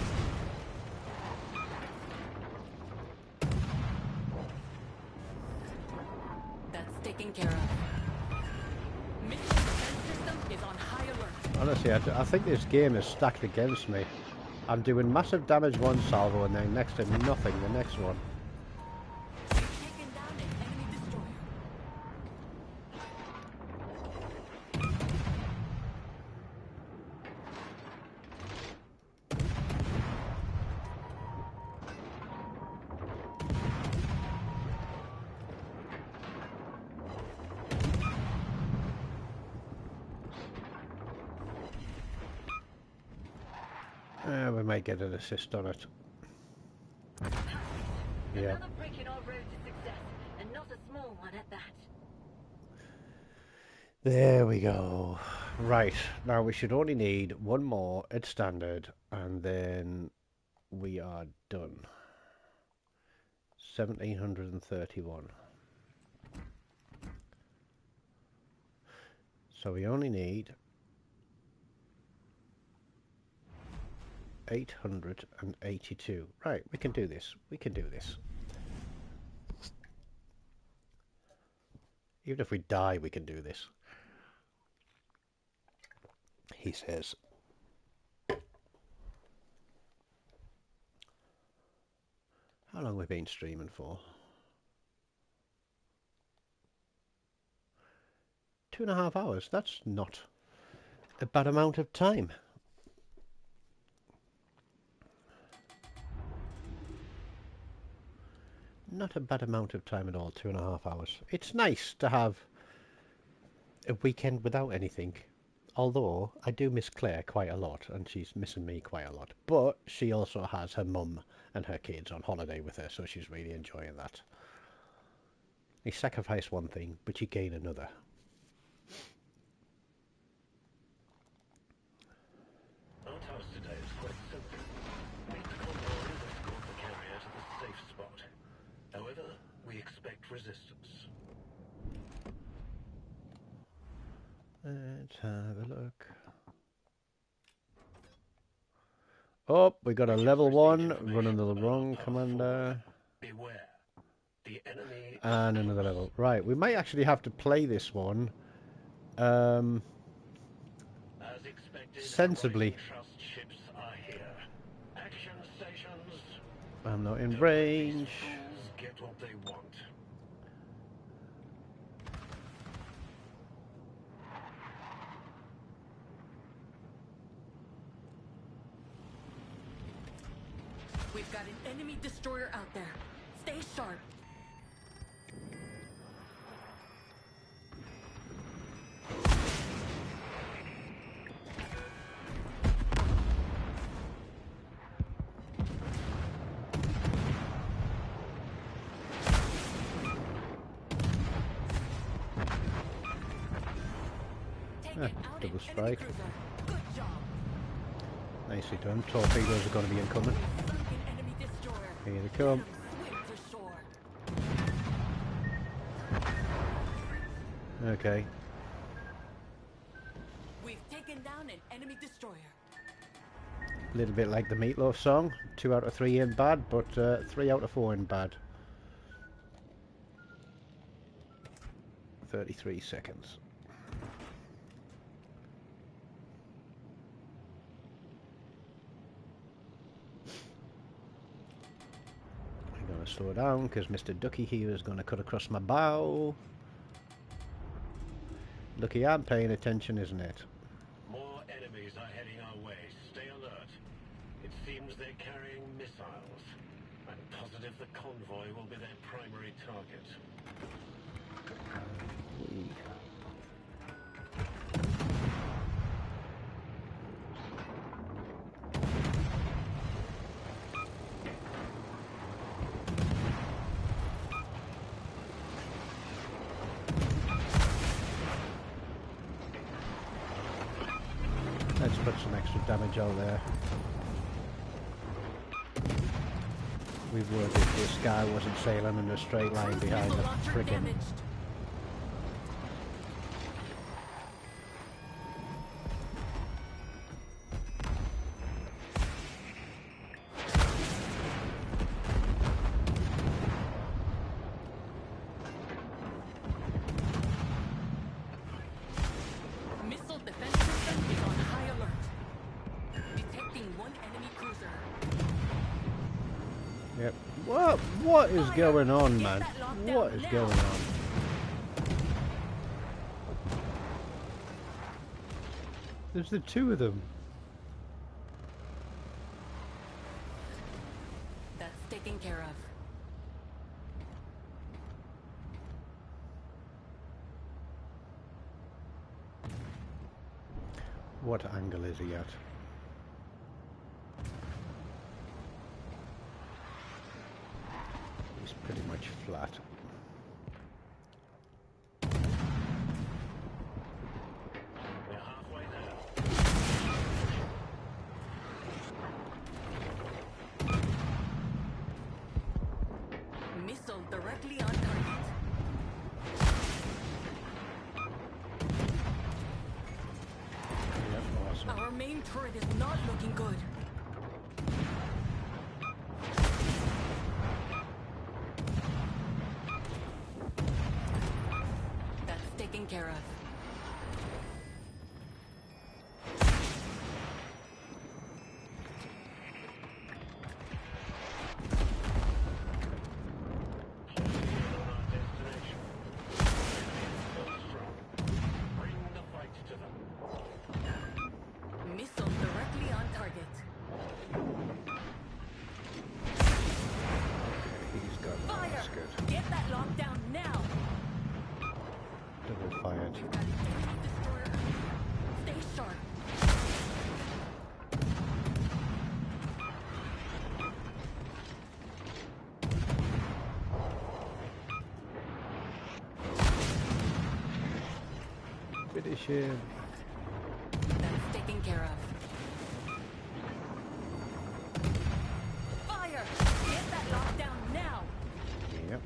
That's taken care of. Missile defense system is on high alert. Honestly, I think this game is stacked against me. I'm doing massive damage one salvo and then next to nothing the next one. We've taken down an enemy destroyer. We might get an assist on it. Yeah. Another brick in our road to success, and not a small one at that. There we go. Right, now we should only need one more at standard and then we are done. 1731. So we only need 882. Right, we can do this. We can do this. Even if we die, we can do this. He says. How long have we been streaming for? 2.5 hours. That's not a bad amount of time. Not a bad amount of time at all, 2.5 hours. It's nice to have a weekend without anything. Although, I do miss Claire quite a lot, and she's missing me quite a lot. But she also has her mum and her kids on holiday with her, so she's really enjoying that. You sacrifice one thing, but you gain another. Our task today is quite simple. Lead the convoy and escort the carrier to the safe spot. However, we expect resistance. Let's have a look. Oh, we got a level 1 running the wrong commander. Beware. The The enemy And another level. Right, we might actually have to play this one as expected. sensibly. Horizon Trust ships are here. Action stations. I'm not in Don't let these range. fools get what they want. We've got an enemy destroyer out there. Stay sharp. Taken out double an strike. enemy cruiser. Good job. Nicely done. Torpedoes are going to be incoming. Sunk an enemy destroyer. Here they come. Swim to shore. Okay. We've taken down an enemy destroyer. A little bit like the Meatloaf song. 2 out of 3 in bad, but 3 out of 4 in bad. 33 seconds. I'm going to slow down because Mr. Ducky here is going to cut across my bow. Lucky I'm paying attention, isn't it? More enemies are heading our way. Stay alert. It seems they're carrying missiles. I'm positive the convoy will be their primary target. Let's put some extra damage out there. We would if this guy wasn't sailing in a straight line behind the frickin'. Damaged. Missile defense system is on high alert. Detecting one enemy cruiser. Yep. What is Fire! going on, Get man? that lockdown What is now. going on? There's the two of them. That's taken care of. What angle is he at? He's pretty much flat. We're halfway there. Missile directly on target. Yep, awesome. Our main turret is not looking good. That's taken care of. On our destination. Still strong. Bring the fight to them. Missile directly on target. He's got one. Fire! That's good. Get that lockdown now! Double fired. We've got an enemy destroyer. Stay sharp. Finish him. That's taken care of. Fire! Get that lockdown now! Yep.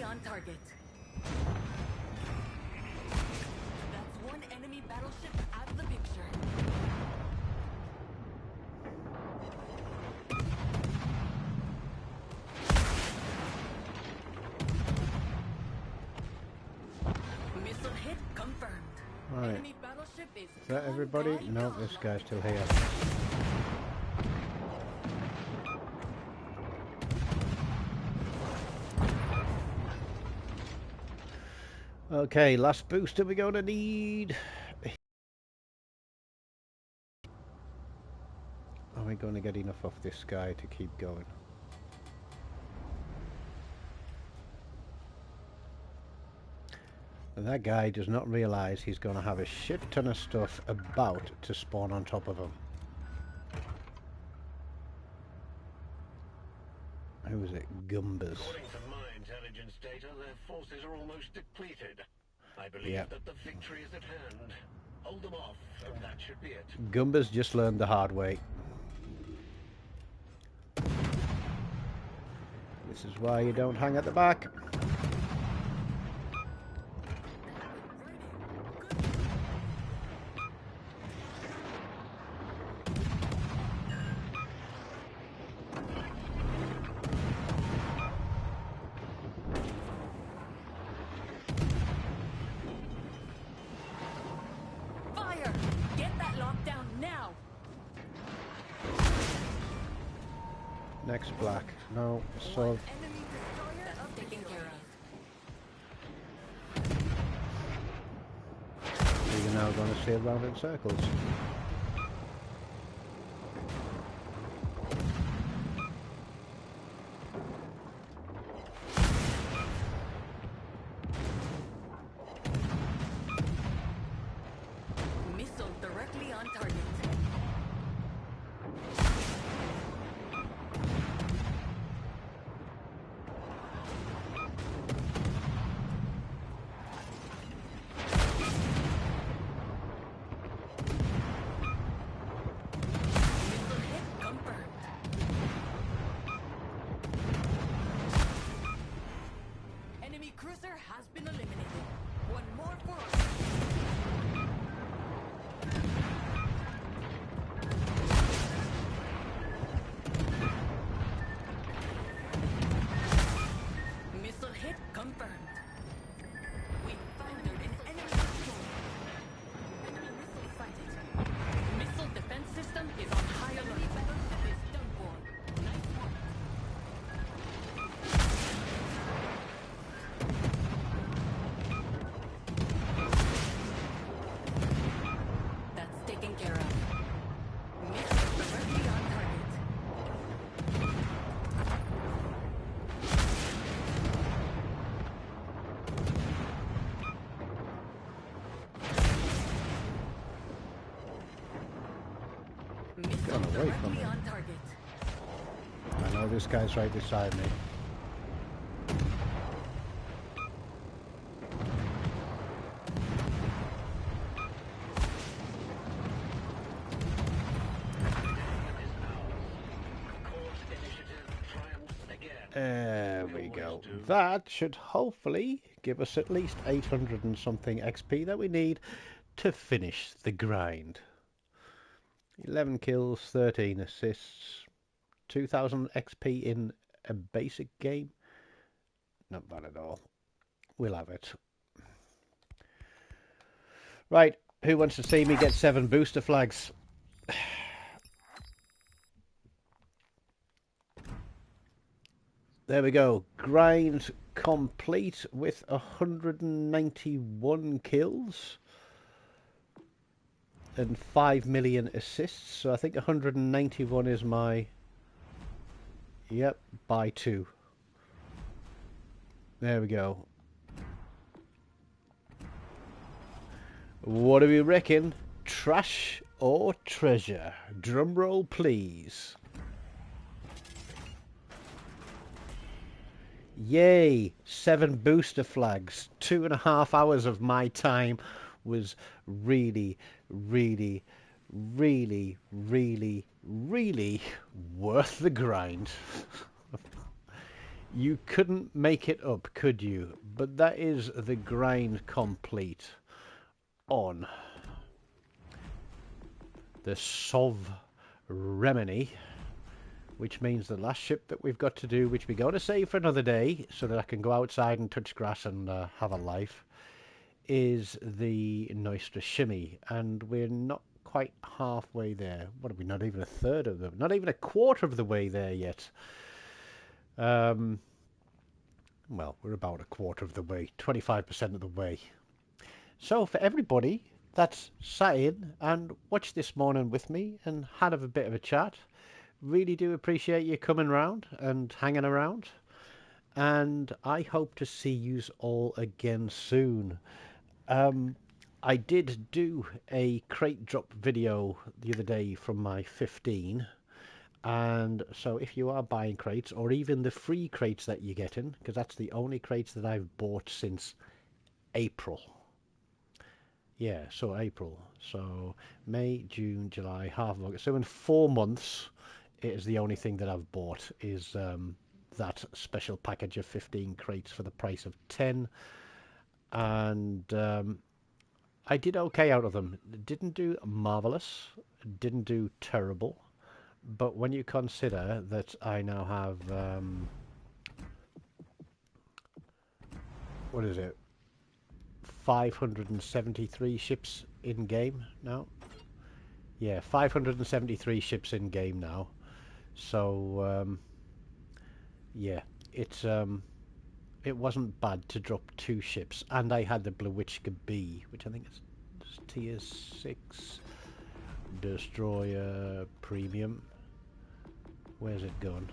on target. That's one enemy battleship out of the picture. Missile hit confirmed. Right. Enemy battleship is Is that everybody? gone, No, gone. this guy's still here. Okay, last booster we're going to need. Are we going to get enough off this guy to keep going? And that guy does not realise he's going to have a shit ton of stuff about to spawn on top of him. Who is it? Gumbers. According to my intelligence data, their forces are almost depleted. I believe Yep. that the victory is at hand. Hold them off, and that should be it. Gumbers just learned the hard way. This is why you don't hang at the back. Fire! Get that lockdown now! Next black. No, so Enemy destroyer taken care of. we're now going to sail around in circles. Missile directly on target. Missile hit confirmed. Enemy cruiser has been eliminated. One more for us. Missile hit confirmed. We foundered an enemy destroyer. Enemy missile sighted. Missile defense system is on high alert. Battleship is done for. Nice work. That's taken care of. Missile directly on target. Missile Gone away from directly me. on target. I know this guy's right beside me. Course initiative triumphs again. There we go. That should hopefully give us at least 800 and something XP that we need to finish the grind. 11 kills, 13 assists, 2000 XP in a basic game. Not bad at all. We'll have it. Right, who wants to see me get 7 booster flags? There we go. Grind complete with 191 kills and 5 million assists. So I think 191 is my... Yep, by 2. There we go. What do we reckon? Trash or treasure? Drum roll, please. Yay! 7 booster flags. 2.5 hours of my time was really, really, really, really, really worth the grind. You couldn't make it up, could you? But that is the grind complete on the Sov Remini, which means the last ship that we've got to do, which we're going to save for another day so that I can go outside and touch grass and have a life, is the Nostra Shimmy. And we're not quite halfway there. What are we? Not even a third of them. Not even a quarter of the way there yet. Well, we're about a quarter of the way, 25% of the way. So for everybody that's sat in and watched this morning with me and had a bit of a chat, really do appreciate you coming round and hanging around. And I hope to see you all again soon. I did do a crate drop video the other day from my 15. And so if you are buying crates, or even the free crates that you're getting, because that's the only crates that I've bought since April. Yeah, so April. So May, June, July, half of August. So in 4 months, it is the only thing that I've bought is that special package of 15 crates for the price of 10. And I did okay out of them. Didn't do marvelous, didn't do terrible. But when you consider that I now have, what is it, 573 ships in game now? Yeah, 573 ships in game now. So, yeah, it wasn't bad to drop 2 ships. And I had the Blawitchka B, which I think is tier 6 destroyer premium. Where's it gone?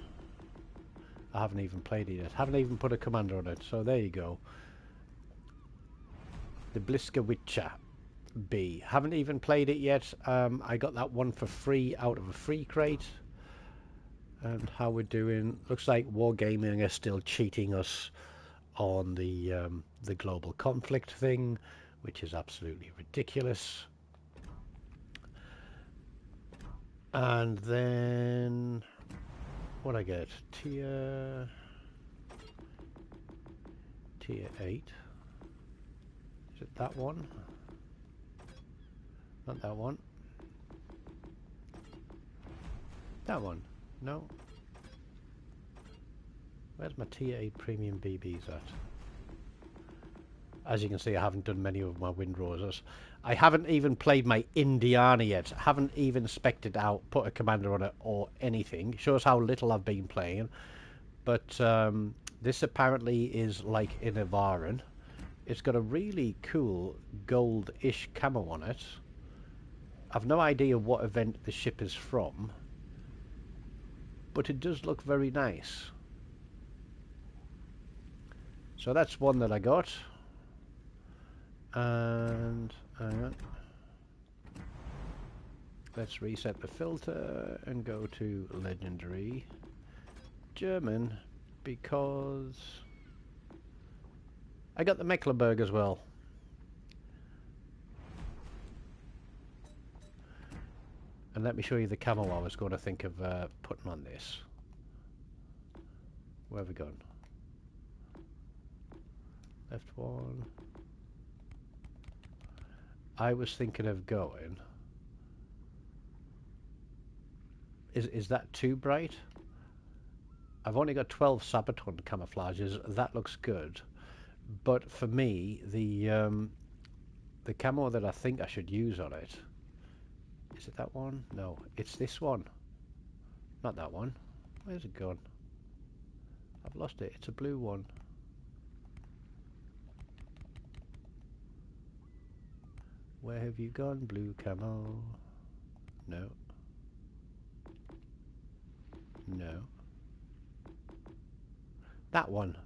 I haven't even played it yet. Haven't even put a commander on it. So there you go. The Bliskawitcha B. Haven't even played it yet. I got that one for free out of a free crate. And how we're doing. Looks like Wargaming are still cheating us on the global conflict thing, which is absolutely ridiculous. And then what I get? Tier 8. Is it that one? Not that one. That one. No. Where's my tier 8 premium BBs at? As you can see, I haven't done many of my Windrosers. I haven't even played my Indiana yet. Haven't even spec'd out, put a commander on it or anything. Shows how little I've been playing. But this apparently is like in Ivaran. It's got a really cool gold-ish camo on it. I've no idea what event the ship is from, but it does look very nice. So that's one that I got. And hang on. Let's reset the filter and go to Legendary German, because I got the Mecklenburg as well. And let me show you the camo I was going to think of putting on this. Where have we gone? Left one. I was thinking of going. Is that too bright? I've only got 12 Sabaton camouflages. That looks good. But for me, the camo that I think I should use on it, is it that one? No, it's this one. Not that one. Where's it gone? I've lost it. It's a blue one. Where have you gone, blue camo? No. No. That one.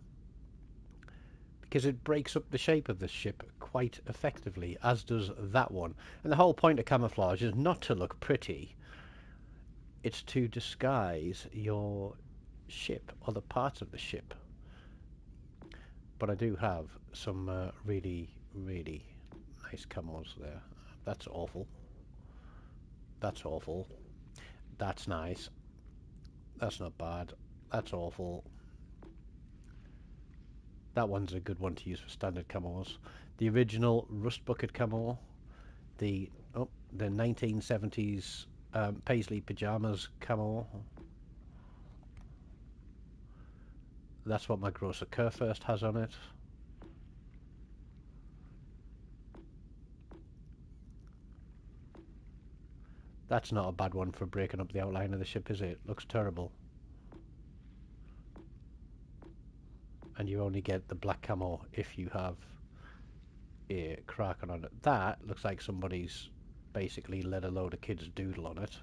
Because it breaks up the shape of the ship quite effectively, as does that one. And the whole point of camouflage is not to look pretty. It's to disguise your ship, or the parts of the ship. But I do have some really, really nice camos there. That's awful. That's awful. That's nice. That's not bad. That's awful. That one's a good one to use for standard camos. The original Rust Bucket camo, the 1970s Paisley Pajamas camo. That's what my Grosser Kurfürst has on it. That's not a bad one for breaking up the outline of the ship, is it? Looks terrible. And you only get the black camo if you have a Kraken on it. That looks like somebody's basically let a load of kids doodle on it.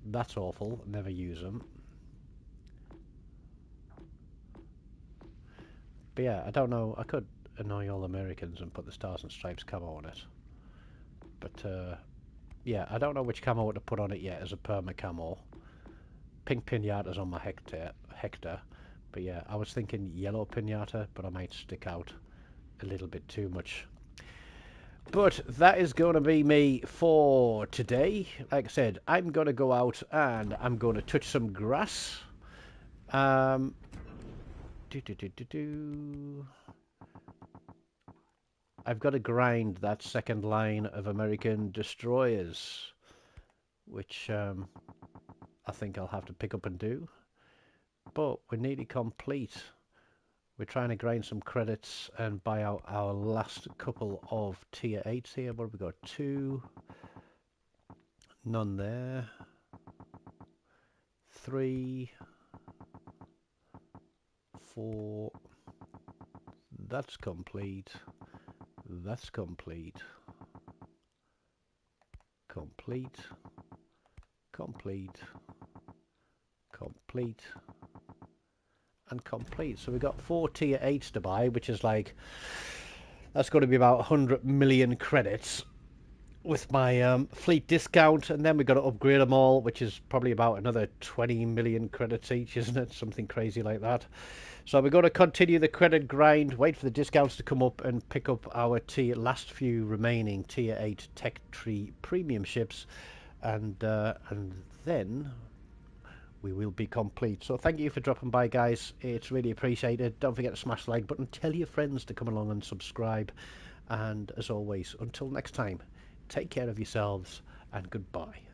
That's awful. Never use them. But yeah, I don't know. I could annoy all Americans and put the Stars and Stripes camo on it. But yeah, I don't know which camo to put on it yet as a perma camo. Pink Pinata's on my Hector. But yeah, I was thinking yellow Pinata, but I might stick out a little bit too much. But that is going to be me for today. Like I said, I'm going to go out and I'm going to touch some grass. I've got to grind that second line of American destroyers, which I think I'll have to pick up and do. But we're nearly complete. We're trying to grind some credits and buy out our last couple of tier 8s here. What have we got? 2. None there. 3. 4. That's complete. That's complete. Complete. Complete. Complete. And complete. So we've got 4 tier 8s to buy, which is like, that's going to be about 100 million credits with my fleet discount, and then we've got to upgrade them all, which is probably about another 20 million credits each, isn't it? Something crazy like that. So we're going to continue the credit grind, wait for the discounts to come up, and pick up our last few remaining tier 8 tech tree premium ships, and then we will be complete. So thank you for dropping by, guys. It's really appreciated. Don't forget to smash the like button. Tell your friends to come along and subscribe. And as always, until next time, take care of yourselves and goodbye.